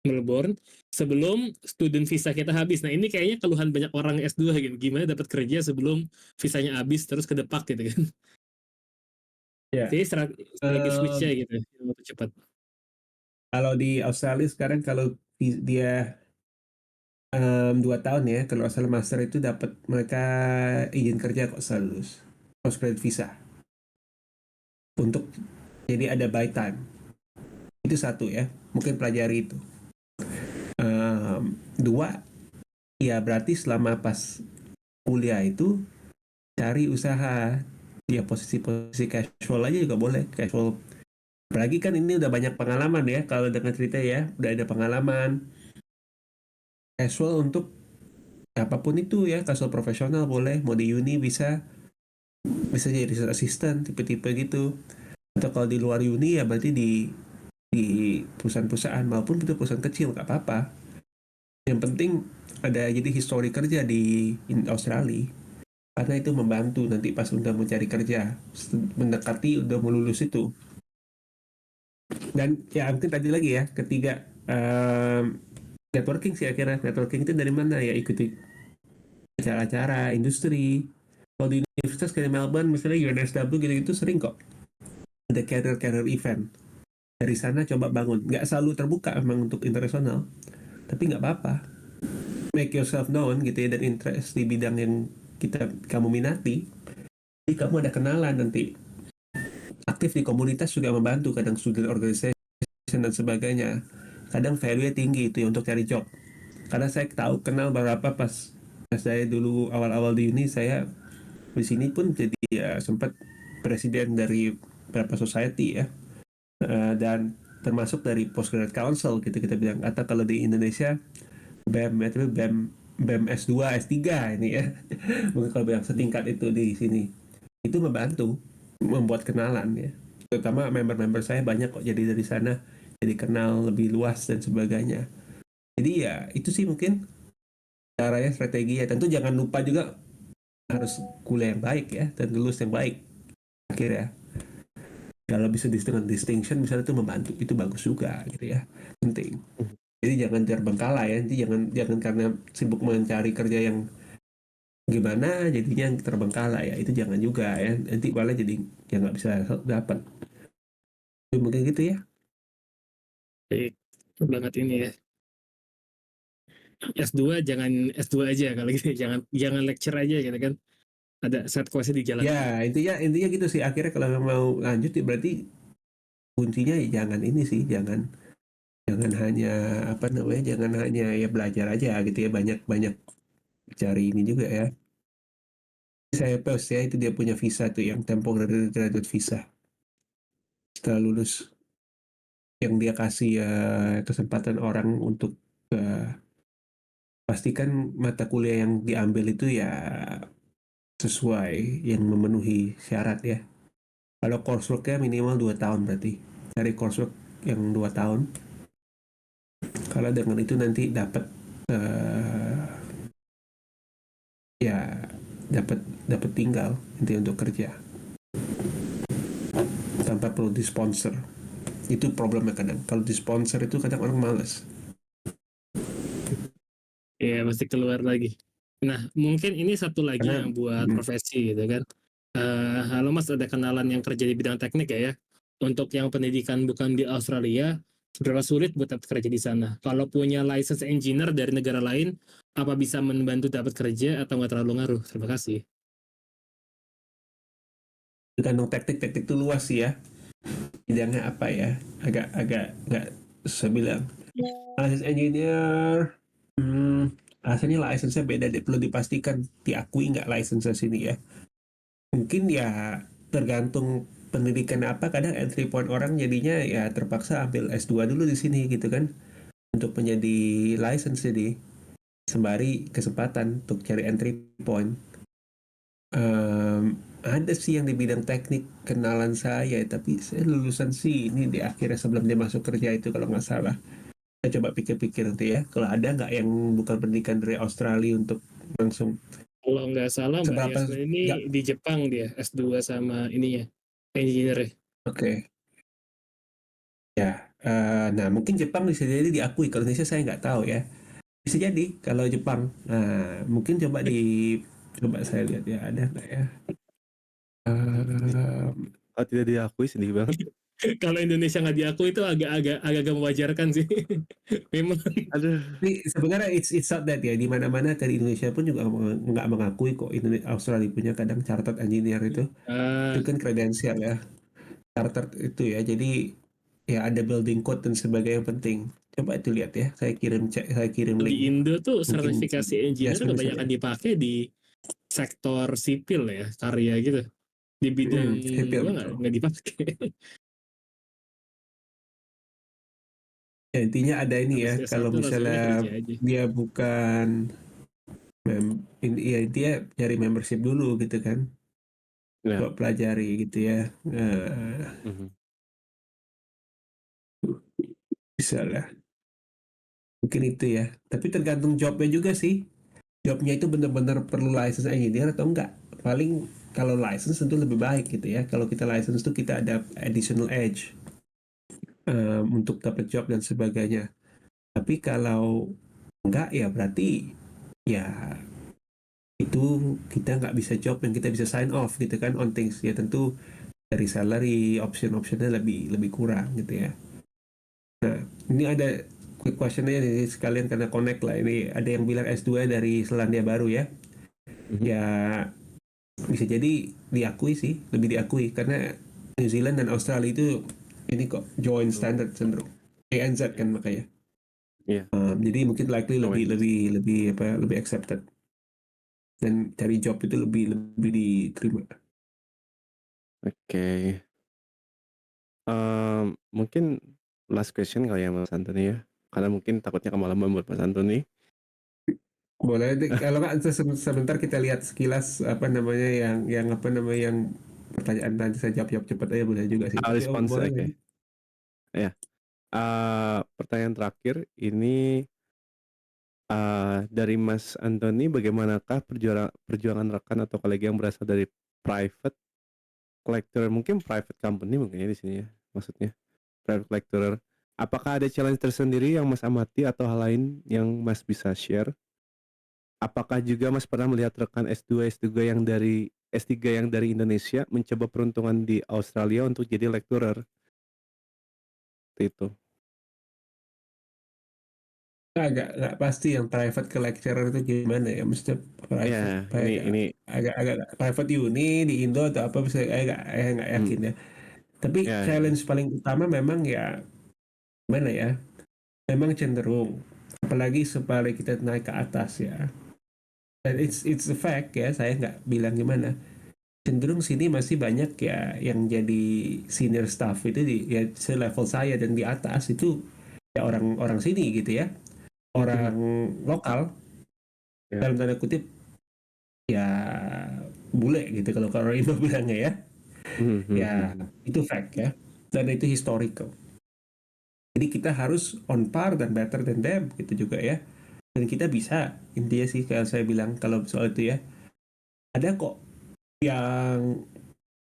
Melbourne sebelum student visa kita habis. Nah, ini kayaknya keluhan banyak orang S2 gitu. Gimana dapat kerja sebelum visanya habis terus kedepak gitu kan. ya. Jadi strategi switch-nya Em, gitu yang lebih cepat. Kalau di Australia sekarang kalau dia 2 tahun ya, kalau asal master itu dapat mereka izin kerja kok setelah lulus. Postgrad visa untuk jadi ada buy time. Itu satu ya, mungkin pelajari itu. Dua, ya berarti selama pas kuliah itu cari usaha. Ya posisi-posisi casual aja juga boleh, casual. Apalagi kan ini udah banyak pengalaman ya, kalau dengar cerita ya, udah ada pengalaman. Casual untuk apapun itu ya, casual profesional boleh, mau di uni bisa, bisa jadi research assistant, tipe-tipe gitu. Atau kalau di luar uni ya berarti di perusahaan-perusahaan, maupun itu perusahaan kecil, nggak apa-apa. Yang penting ada jadi histori kerja di Australia, karena itu membantu nanti pas udah mau cari kerja, mendekati udah mau lulus itu. Dan ya mungkin tadi lagi ya, ketiga, networking sih akhirnya. Networking itu dari mana ya, ikuti acara-acara industri. Kalau di universitas kayak Melbourne misalnya UNSW gitu-gitu sering kok ada career event. Dari sana coba bangun, nggak selalu terbuka memang untuk internasional, tapi nggak apa-apa, make yourself known gitu ya, dan interest di bidang yang kamu minati. Jadi kamu ada kenalan nanti, aktif di komunitas juga membantu, kadang student organization dan sebagainya. Kadang value tinggi itu ya untuk cari job, karena saya tahu kenal beberapa pas saya dulu awal-awal di uni. Saya di sini pun jadi ya sempat presiden dari beberapa society ya. Dan termasuk dari postgraduate council gitu kita bilang, atau kalau di Indonesia BEM itu BEM S2 S3 ini ya. Mungkin kalau bilang setingkat itu di sini, itu membantu membuat kenalan ya, terutama member-member saya banyak kok jadi dari sana, jadi kenal lebih luas dan sebagainya. Jadi ya itu sih mungkin caranya, strategi ya. Tentu jangan lupa juga harus kuliah yang baik ya, dan lulus yang baik akhirnya. Kalau bisa dengan distinction misalnya, itu membantu, itu bagus juga gitu ya, penting. Jadi jangan terbengkalai ya, nanti jangan jangan karena sibuk mencari kerja yang gimana jadinya terbengkalai ya, itu jangan juga ya, nanti malah jadi yang nggak bisa dapat. Mungkin gitu ya. Baik, banget ini ya. S2 jangan S2 aja kalau gitu. Jangan jangan lecture aja gitu kan. Ada set quest di jalan. Ya intinya gitu sih, akhirnya kalau mau lanjut ya berarti kuncinya ya jangan ini sih, jangan jangan hanya apa namanya, jangan hanya ya belajar aja gitu ya, banyak banyak cari ini juga ya. Saya post ya, itu dia punya visa tuh yang temporary graduate visa setelah lulus, yang dia kasih kesempatan orang untuk pastikan mata kuliah yang diambil itu ya sesuai, yang memenuhi syarat ya. Kalau courseworknya minimal 2 tahun, berarti cari coursework yang 2 tahun. Kalau dengan itu nanti dapat ya dapat dapat tinggal nanti untuk kerja tanpa perlu disponsor. Itu problemnya kadang. Kalau disponsor itu kadang orang males. Ya pasti keluar lagi. Nah, mungkin ini satu lagi Karena yang buat profesi gitu kan. Halo Mas, ada kenalan yang kerja di bidang teknik ya? Untuk yang pendidikan bukan di Australia, seberapa sulit buat dapat kerja di sana? Kalau punya license engineer dari negara lain, apa bisa membantu dapat kerja atau nggak terlalu ngaruh? Terima kasih. tergantung teknik itu luas sih ya. Bidangnya apa ya? Agak nggak, saya bilang license engineer, rasanya license-nya beda deh, perlu dipastikan diakui nggak license sini ya. Mungkin ya tergantung pendidikan apa, kadang entry point orang jadinya ya terpaksa ambil S2 dulu di sini gitu kan, untuk menjadi license, jadi sembari kesempatan untuk cari entry point. Ada sih yang di bidang teknik kenalan saya, tapi saya lulusan sih ini di akhirnya sebelum dia masuk kerja itu kalau nggak salah. Saya coba pikir-pikir nanti ya, kalau ada nggak yang bukan pendidikan dari Australia untuk langsung Kalau nggak salah Mbak seberapa Yasmin ini nggak. di Jepang dia S2 sama ininya engineer. Oke. Ya, nah mungkin Jepang bisa jadi diakui, kalau Indonesia saya nggak tahu ya. Bisa jadi kalau Jepang. Nah, mungkin coba saya lihat ya, ada nggak ya. Ehm, Kalau tidak diakui sedih banget. Kalau Indonesia nggak diakui itu agak mewajarkan sih. Memang. Aduh. Tapi sebenarnya it's not that ya, di mana-mana dari Indonesia pun juga nggak mengakui kok Indonesia, Australia punya kadang chartered engineer itu Ah, kan kredensial ya, chartered itu ya, jadi ya ada building code dan sebagainya yang penting. Coba itu lihat ya, saya kirim di link, Indo tuh mungkin sertifikasi engineer Jasmine bisa kebanyakan lihat. dipakai di sektor sipil ya, karya gitu. Di bidang Sipil gua betul. nggak dipakai. Ya, intinya ada ini Habis ya, kalau S1 misalnya rasanya kerja aja. dia bukan ya dia cari membership dulu gitu kan, Ya. coba pelajari gitu ya. Mhm. Bisa lah, mungkin itu ya, tapi tergantung jobnya juga sih, jobnya itu benar-benar perlu license engineer atau enggak. Paling kalau license tentu lebih baik gitu ya, kalau kita license tuh kita ada additional edge untuk dapat job dan sebagainya. Tapi kalau enggak ya berarti ya itu kita nggak bisa job yang kita bisa sign off gitu kan on things ya, tentu dari salary option-optionnya lebih lebih kurang gitu ya. Nah, ini ada quick questionnya nih sekalian karena connect lah, ini ada yang bilang S2 dari Selandia Baru ya. Mhm. Ya bisa jadi diakui sih, lebih diakui karena New Zealand dan Australia itu ini kok joint standard cenderung ANZ kan makanya. Iya, Jadi mungkin likely lebih join. lebih lebih apa lebih accepted dan cari job itu lebih lebih diterima. Oke. Mungkin last question kali ya Mas Antoni ya. Karena mungkin takutnya kemalaman buat Mas Antoni. Boleh deh, kalau nggak sebentar kita lihat sekilas apa namanya yang apa namanya yang pertanyaan, nanti saya jawab cepat aja boleh juga sih. Tapi Respons, boleh oke. nih. Ya. Pertanyaan terakhir ini dari Mas Antoni, bagaimanakah perjuangan rekan atau kolega yang berasal dari private collector, mungkin private company mungkin ya di sini ya maksudnya, private collector. Apakah ada challenge tersendiri yang Mas amati atau hal lain yang Mas bisa share? Apakah juga Mas pernah melihat rekan S2 yang dari S3 yang dari Indonesia mencoba peruntungan di Australia untuk jadi lecturer? Seperti itu. Nggak pasti yang private ke lecturer itu gimana ya, mesti Ya, private ini agak private uni di Indo atau apa, bisa nggak hmm, yakin ya. Tapi ya, ya. challenge paling utama memang ya gimana ya, memang cenderung apalagi supaya kita naik ke atas ya, dan it's a fact ya, saya nggak bilang gimana, cenderung sini masih banyak ya yang jadi senior staff itu di ya selevel saya dan di atas itu ya orang-orang sini gitu ya, orang lokal Ya. dalam tanda kutip ya, bule gitu kalau orang Indo bilangnya ya. Hmm, hmm, Ya hmm, hmm. itu fact ya, dan itu historical, jadi kita harus on par dan better than them gitu juga ya, dan kita bisa, intinya sih kayak saya bilang kalau soal itu ya, ada kok yang,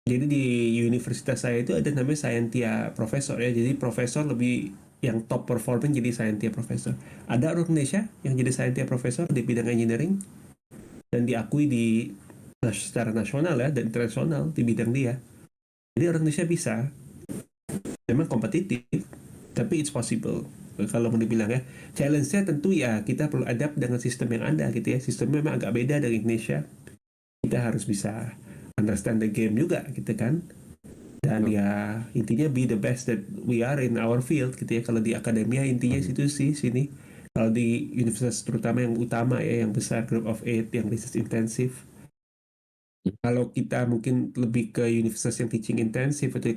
jadi di universitas saya itu ada namanya Scientia Professor ya, jadi profesor lebih yang top performing jadi Scientia Professor. Ada orang Indonesia yang jadi Scientia Professor di bidang engineering dan diakui secara nasional ya dan internasional di bidang dia. Jadi orang Indonesia bisa, memang kompetitif, tapi it's possible. Kalau mau dibilang ya, challenge-nya tentu ya kita perlu adapt dengan sistem yang ada gitu ya. Sistemnya memang agak beda dari Indonesia. Kita harus bisa understand the game juga gitu kan. Dan Betul. ya intinya be the best that we are in our field gitu ya. Kalau di akademia intinya Hmm. situ sih sini. Kalau di universitas terutama yang utama ya, yang besar group of eight yang research intensif, Kalau kita mungkin lebih ke universitas yang teaching intensif atau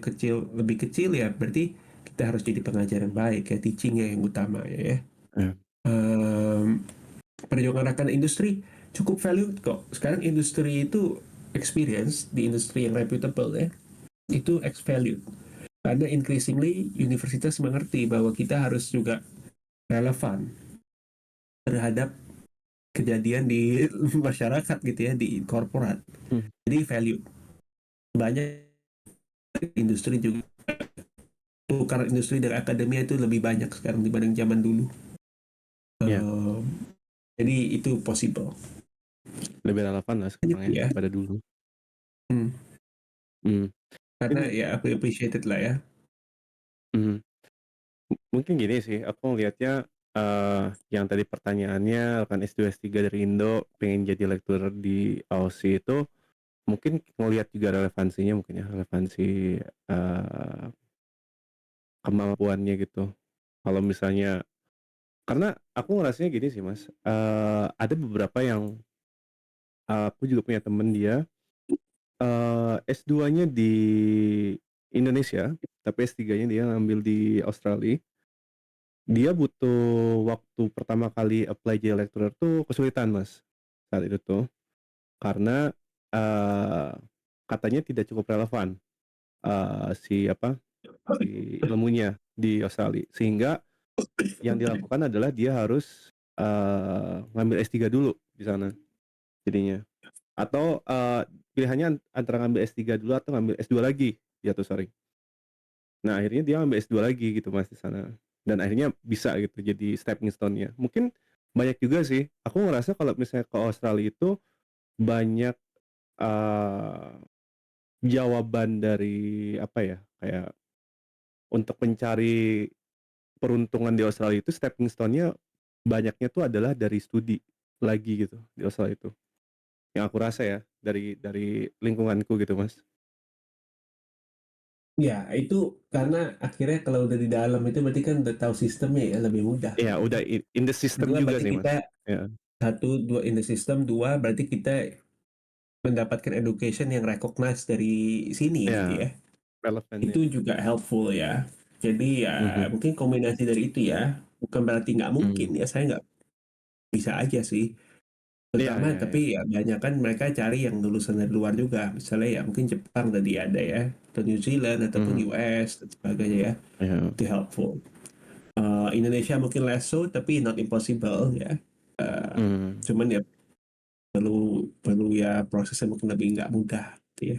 lebih kecil ya berarti kita harus jadi pengajar yang baik ya, teachingnya yang utama ya. Ya. Em, Perjuangan akan industri cukup value kok. Sekarang industri itu experience di industri yang reputable ya, itu X value. Karena increasingly universitas mengerti bahwa kita harus juga relevan terhadap kejadian di masyarakat gitu ya, di korporat. Hmm. Jadi value. Banyak industri juga, tukar industri dari akademia itu lebih banyak sekarang dibanding zaman dulu. Ya, Jadi itu possible. lebih relevan lah sekarang ya Ya. daripada dulu. Hmm. Hmm. Karena Mungkin, ya aku appreciated lah ya. hmm, mungkin gini sih, aku ngelihatnya yang tadi pertanyaannya kan S2 S3 dari Indo pengen jadi lecturer di Aussie itu mungkin ngelihat juga relevansinya mungkin ya relevansi eh, kemampuannya gitu. Kalau misalnya karena aku ngerasanya gini sih Mas, ada beberapa yang aku juga punya temen dia S2-nya di Indonesia, tapi S3-nya dia ngambil di Australia. Dia butuh waktu pertama kali apply jadi lecturer tuh kesulitan Mas, saat itu tuh. Karena, katanya tidak cukup relevan, si ilmunya di Australia. Sehingga yang dilakukan adalah dia harus, ngambil S3 dulu di sana jadinya. Atau, pilihannya antara ngambil S3 dulu atau ngambil S2 lagi, dia tuh sorry. Nah akhirnya dia ngambil S2 lagi gitu Mas di sana. Dan akhirnya bisa gitu jadi stepping stone-nya. Mungkin banyak juga sih, aku ngerasa kalau misalnya ke Australia itu banyak, eee, jawaban dari apa ya, kayak untuk mencari peruntungan di Australia itu stepping stone-nya banyaknya tuh adalah dari studi lagi gitu di Australia itu. Yang aku rasa ya dari lingkunganku gitu Mas. Ya, itu karena akhirnya kalau udah di dalam itu berarti kan udah tahu sistemnya ya, lebih mudah Iya gitu ya. udah in the system Kedua juga berarti sih Mas. kita Ya, satu, dua in the system, dua berarti kita mendapatkan education yang recognized dari sini gitu ya ya. relevannya. Itu juga helpful ya. Jadi ya Mhm, mungkin kombinasi dari itu ya. Bukan berarti nggak mungkin mmm. ya, saya nggak bisa aja sih. Iya Terutama iya iya. tapi ya banyak kan mereka cari yang lulusan dari luar juga. Misalnya ya mungkin Jepang tadi ada ya, atau New Zealand ataupun Mhm, US dan sebagainya ya. iya, Itu helpful. Indonesia mungkin less so tapi not impossible ya. Eh, mmm, Cuman ya perlu perlu ya prosesnya mungkin lebih nggak mudah gitu ya.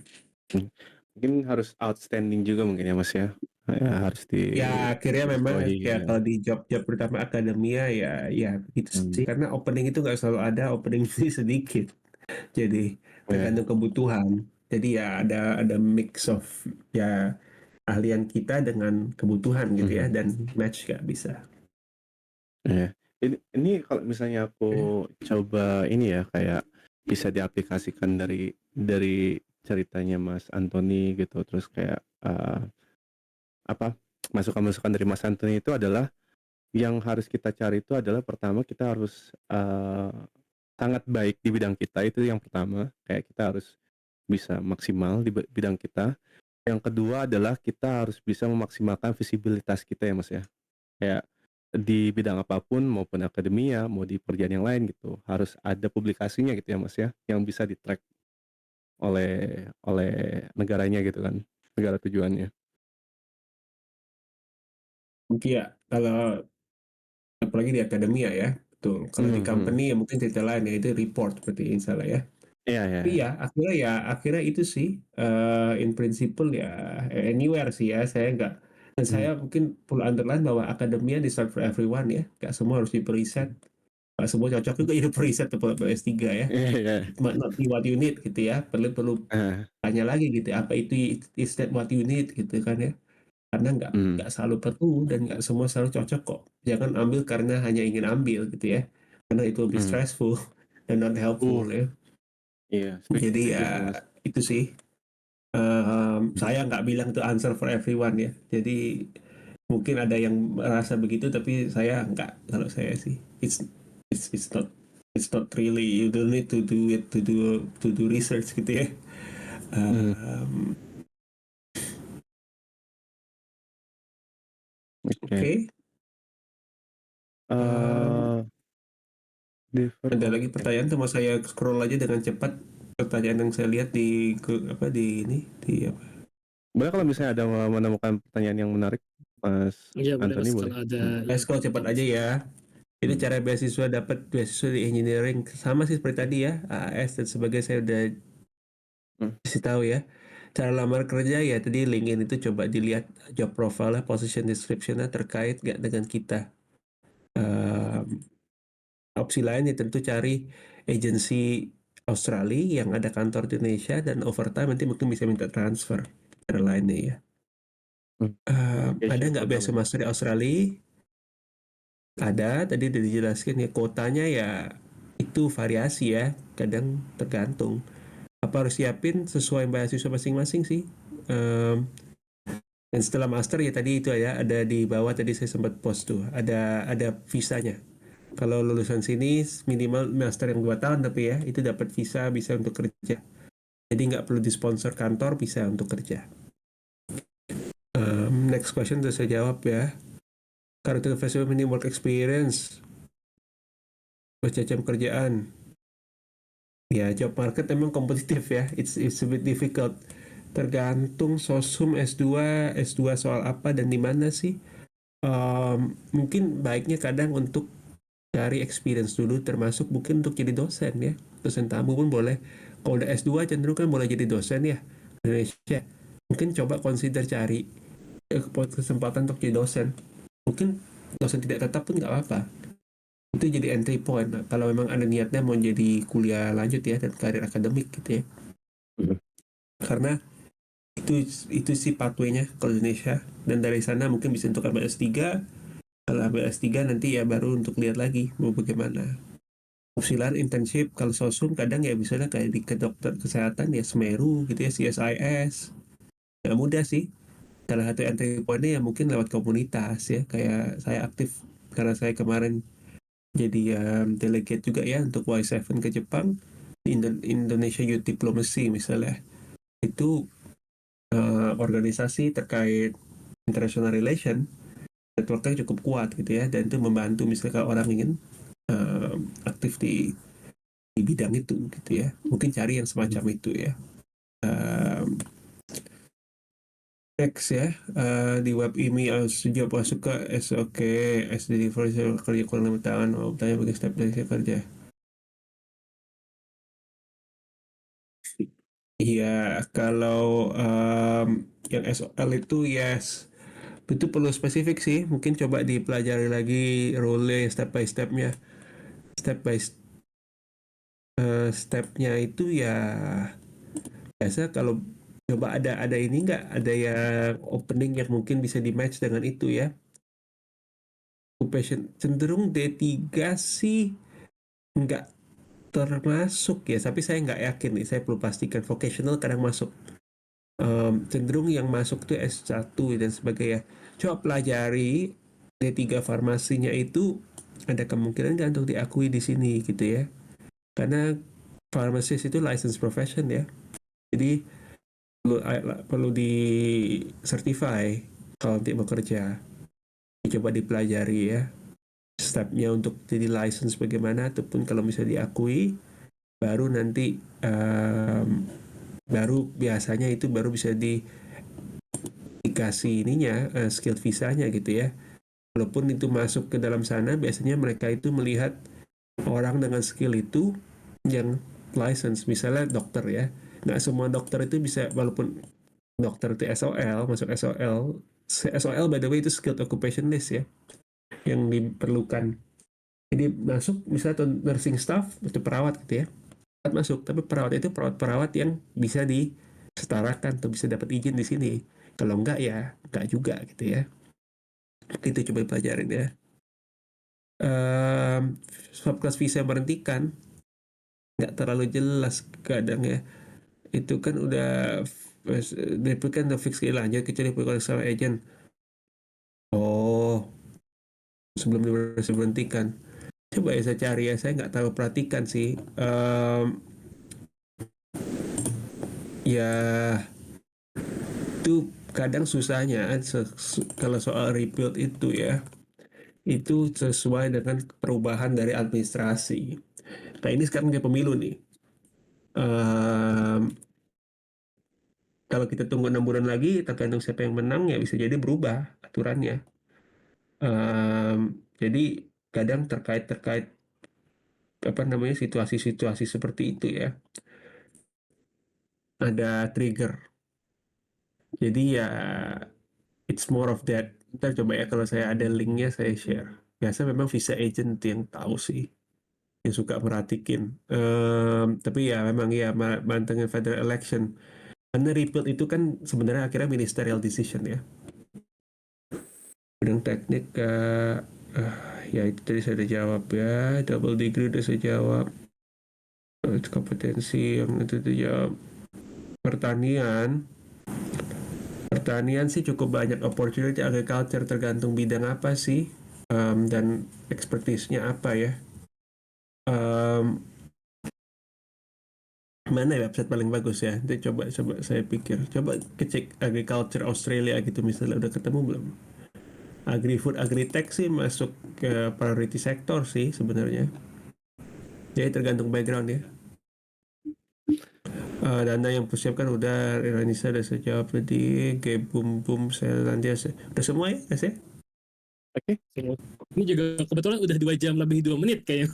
mmm. Mungkin harus outstanding juga mungkin ya, Mas, ya? Kayak harus Ya akhirnya memang digarisbawahi ya ya. kalau di job-job terutama akademia ya ya begitu Mmm, sih karena opening itu nggak selalu ada, opening sih sedikit. Jadi iya, tergantung kebutuhan. Jadi ya ada mix of ya ahlian kita dengan kebutuhan gitu ya mhm, dan match nggak bisa. iya. Ini kalau misalnya aku coba ini ya, kayak bisa diaplikasikan dari ceritanya Mas Anthony gitu, terus kayak, apa, masukan-masukan dari Mas Anthony itu adalah yang harus kita cari itu adalah pertama kita harus, sangat baik di bidang kita, itu yang pertama, kayak kita harus bisa maksimal di bidang kita. Yang kedua adalah kita harus bisa memaksimalkan visibilitas kita ya Mas ya. Kayak di bidang apapun maupun akademia, mau di pekerjaan yang lain gitu, harus ada publikasinya gitu ya Mas ya, yang bisa di-track oleh oleh negaranya gitu kan, negara tujuannya. Mungkin ya kalau apalagi di akademia ya, betul. Kalau di Mhm mhm. company ya mungkin cerita lain ya itu report seperti misalnya ya. Iya iya Tapi iya. akhirnya itu sih in principle ya anywhere sih ya saya nggak dan Mhm saya mungkin perlu underline bahwa akademia di start for everyone ya nggak semua harus di periset mhm. nggak semua cocok juga jadi periset atau S3 ya Iya iya. it might not be what you need gitu ya perlu perlu Heeh, tanya lagi gitu apa itu is that what you need gitu kan ya karena mhm nggak selalu perlu dan nggak semua selalu cocok kok jangan ambil karena hanya ingin ambil gitu ya karena itu lebih mhm. stressful dan not helpful Uh, ya iya jadi ya setuju sih Mas. itu sih. Mhm Saya nggak bilang itu answer for everyone ya. Jadi mungkin ada yang merasa begitu, tapi saya nggak. Kalau saya sih, it's not. It's not really, you don't need to do it to do research gitu ya. Um, Oke. Oke, Differ ada of lagi pertanyaan tuh, mau saya scroll aja dengan cepat pertanyaan yang saya lihat di apa di ini di apa. Boleh kalau misalnya ada menemukan pertanyaan yang menarik, Mas Iya boleh Anthony Mas boleh. kalau ada Saya yang scroll cepat aja ya. Ini cara beasiswa, dapat beasiswa di engineering sama sih seperti tadi ya, AAS dan sebagainya saya udah Hmm. kasih tahu ya. Cara lamar kerja ya tadi LinkedIn itu coba dilihat job profile, position description-nya terkait gak dengan kita. Opsi lain ya tentu cari agensi Australia yang ada kantor di Indonesia, dan overtime nanti mungkin bisa minta transfer. Cara lainnya ya. Hmm. Ada Asia nggak program beasiswa ya. masuk di Australia? Ada, tadi udah dijelaskan ya, kuotanya ya itu variasi ya, kadang tergantung. Apa harus siapin sesuai beasiswa masing-masing sih. Em, dan setelah master ya tadi itu ya, ada di bawah tadi saya sempat post tuh, ada visanya. Kalau lulusan sini minimal master yang 2 tahun tapi ya, itu dapat visa bisa untuk kerja. Jadi nggak perlu disponsor kantor, bisa untuk kerja. Next question sudah saya jawab ya. Current professional minimum work experience, bercacam kerjaan. Ya, job market memang kompetitif ya. It's a bit difficult. Tergantung sosum S2 soal apa dan di mana sih. Mungkin baiknya kadang untuk cari experience dulu, termasuk mungkin untuk jadi dosen ya. Dosen tamu pun boleh. Kalau udah S2 cenderung kan boleh jadi dosen ya di Indonesia. Mungkin coba consider cari kesempatan untuk jadi dosen. Mungkin dosen tidak tetap pun nggak apa-apa. Itu jadi entry point. Nah, kalau memang ada niatnya mau jadi kuliah lanjut ya dan karir akademik gitu ya. Hmm. Karena itu sih pathway-nya kalau di Indonesia, dan dari sana mungkin bisa untuk ambil S3. Kalau ambil S3 nanti ya baru untuk lihat lagi mau bagaimana. Opsi lain internship, kalau sosum kadang ya misalnya kayak di ke dokter kesehatan ya Semeru gitu ya, CSIS. Nggak mudah sih. Salah satu entry point-nya ya mungkin lewat komunitas ya, kayak saya aktif karena saya kemarin jadi delegate juga ya untuk Y7 ke Jepang, Indonesia Youth Diplomacy misalnya. Itu organisasi terkait international relation, networknya cukup kuat gitu ya, dan itu membantu misalnya kalau orang ingin aktif di bidang itu gitu ya, mungkin cari yang semacam itu ya. Um, Next ya, di web IMI sejauh masuk ke SOK SD kerja kurang 5 tahun, mau tanya bagi step dari saya kerja. Iya, kalau yang SOL itu yes, itu perlu spesifik sih. Mungkin coba dipelajari lagi role step by stepnya. Step by stepnya itu ya biasa kalau coba ada ini nggak, ada yang opening yang mungkin bisa di match dengan itu ya. Occupation cenderung D3 sih nggak termasuk ya, tapi saya nggak yakin nih, saya perlu pastikan. Vocational kadang masuk. Cenderung yang masuk tuh S1 dan sebagainya. Coba pelajari D3 farmasinya itu ada kemungkinan nggak untuk diakui di sini gitu ya. Karena pharmacist itu license profession ya. Jadi perlu di certify kalau nanti bekerja. Coba dipelajari ya. Stepnya untuk jadi license bagaimana, ataupun kalau bisa diakui, baru nanti baru biasanya itu baru bisa dikasih ininya skill visanya gitu ya. Walaupun itu masuk ke dalam sana, biasanya mereka itu melihat orang dengan skill itu yang license, misalnya dokter ya. Nggak semua dokter itu bisa, walaupun dokter itu SOL, masuk SOL. SOL by the way itu skilled occupation list ya, yang diperlukan. Jadi masuk misalnya nursing staff atau perawat gitu ya, masuk, tapi perawat itu perawat-perawat yang bisa disetarakan atau bisa dapat izin di sini. Kalau enggak ya enggak juga gitu ya. Itu coba pelajarin ya. Subclass visa berhentikan nggak terlalu jelas kadang ya. Itu kan udah DP kan udah fix lanjut kecuali kalau sama agent. Oh, sebelum diberhentikan. Coba ya saya cari ya, saya nggak tahu perhatikan sih. Ya itu kadang susahnya kalau soal rebuild itu ya, itu sesuai dengan perubahan dari administrasi. Nah ini sekarang dia pemilu nih. Em, Kalau kita tunggu 6 bulan lagi, tergantung siapa yang menang ya bisa jadi berubah aturannya. Jadi kadang terkait apa namanya situasi-situasi seperti itu ya, ada trigger. Jadi ya it's more of that. Ntar coba ya kalau saya ada linknya saya share. Biasa memang visa agent yang tahu sih, yang suka merhatikin. Tapi ya memang ya mantengin federal election. Karena rebuild itu kan sebenarnya akhirnya ministerial decision ya. Bidang teknik ya itu tadi saya udah jawab ya. Double degree udah saya jawab. Kompetensi yang itu dijawab. Pertanian Pertanian sih cukup banyak opportunity. Agriculture tergantung bidang apa sih, dan expertise-nya apa ya. Em, Mana ya website paling bagus ya? Nanti coba saya pikir. Coba kecek agriculture Australia gitu misalnya, udah ketemu belum? Agri-food, agri-tech sih masuk ke priority sector sih sebenarnya. Jadi tergantung background ya. Dana yang persiapkan udah, Iranisa udah saya jawab tadi, kayak boom saya nanti udah semua ya, Mas ya? Oke. Ini juga kebetulan udah 2 jam lebih 2 menit kayaknya.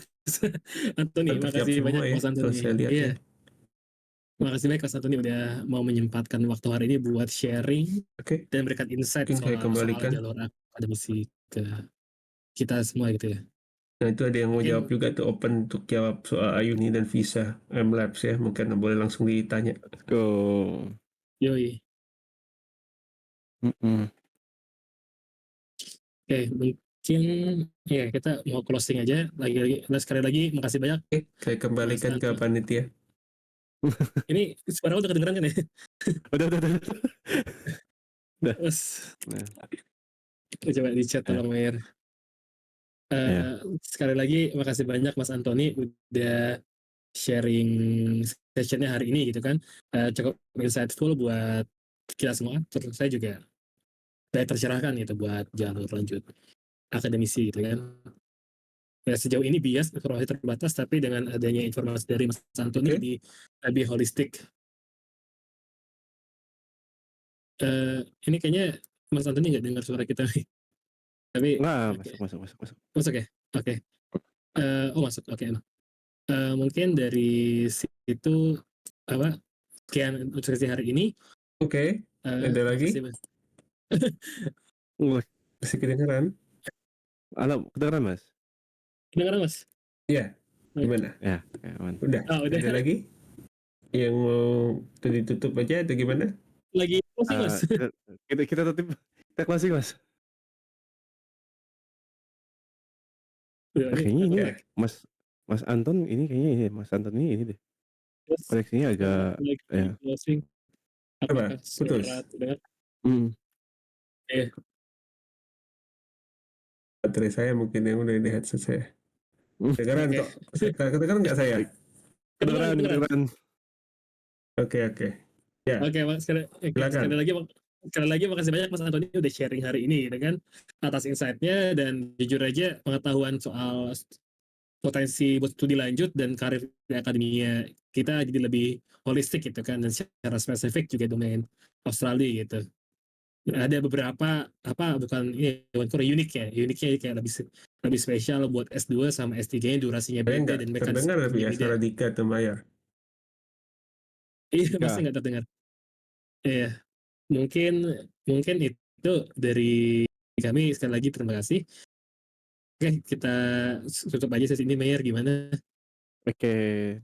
Antoni, Tersiap makasih semua banyak ya, Mas kalau Antoni. saya lihat Iya, ya. makasih banyak Mas Antoni udah mau menyempatkan waktu hari ini buat sharing Oke, dan memberikan insight mungkin saya soal kembalikan. jalur akademisi ke kita semua gitu ya. Nah itu ada yang mau jawab Mungkin juga tuh, open untuk jawab soal Ayuni dan visa MLabs ya, mungkin boleh langsung ditanya. Let's go. yoi. Oke, mungkin ya kita mau closing aja. Sekali lagi makasih banyak Oke, saya Mas kembalikan ke Antoni. panitia. Ini suara udah kedengeran kan ya? Udah. Udah. Mas, Nah, coba di chat ya, tolong Mayer. ya. Sekali lagi makasih banyak Mas Antoni udah sharing sessionnya hari ini gitu kan. Cukup insightful buat kita semua. Terus saya juga saya tercerahkan gitu buat jalur lanjut akademisi gitu kan. Ya sejauh ini bias informasi terbatas, tapi dengan adanya informasi dari Mas Antoni Oke, jadi lebih holistik. Ini kayaknya Mas Antoni nggak dengar suara kita nih. Tapi Nggak, oke. masuk. Masuk ya? Oke. Oh masuk. Oke. Mungkin dari situ apa sekian untuk sesi hari ini. oke. Ada lagi? Makasih Mas. Wah, Masih kedengeran? halo, kedengeran Mas? Dengar Mas? Iya, gimana? Ya, aman. Udah, Udah. ada lagi? Yang mau ditutup aja atau gimana? Lagi closing Mas. Kita kita closing Mas. Kayaknya ini Oke. Mas Anton ini kayaknya ini Mas Anton ini deh. Terus Koneksinya agak lagi ya. closing. Apa? Apakah Putus? suara terdengar? Hmm. Iya. Baterai saya mungkin yang udah di headset saya. Kedengeran Oke. kok. Kedengeran nggak saya? Kedengeran. Oke. Ya, Oke, Mas, silakan. sekali lagi makasih banyak Mas Antoni udah sharing hari ini gitu kan atas insight-nya, dan jujur aja pengetahuan soal potensi buat studi lanjut dan karir di akademia kita jadi lebih holistik gitu kan, dan secara spesifik juga domain Australia gitu. Ada beberapa bukan ini uniknya kayak lebih spesial buat S2 sama S3-nya durasinya Saya nggak beda dan terdengar tapi mekanismenya ya beda. suara Dika atau Mayor. Iya, Ya. pasti nggak terdengar. Iya. Mungkin itu dari kami. Sekali lagi terima kasih. Oke, kita tutup aja sesi ini. Mayer gimana? Oke,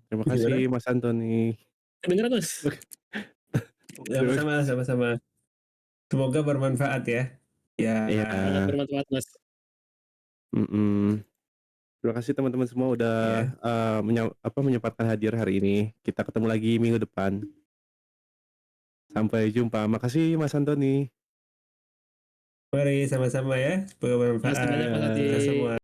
terima kasih Gimana? Mas Antoni. Kedengeran Mas? Sama-sama. Semoga bermanfaat ya. Ya, Iya. Sangat bermanfaat Mas. Terima kasih teman-teman semua udah ya. menyempatkan hadir hari ini. Kita ketemu lagi minggu depan. Sampai jumpa. Makasih Mas Antoni. Mari sama-sama ya. Semoga Makasih banyak Mas bermanfaat Adi. kita semua.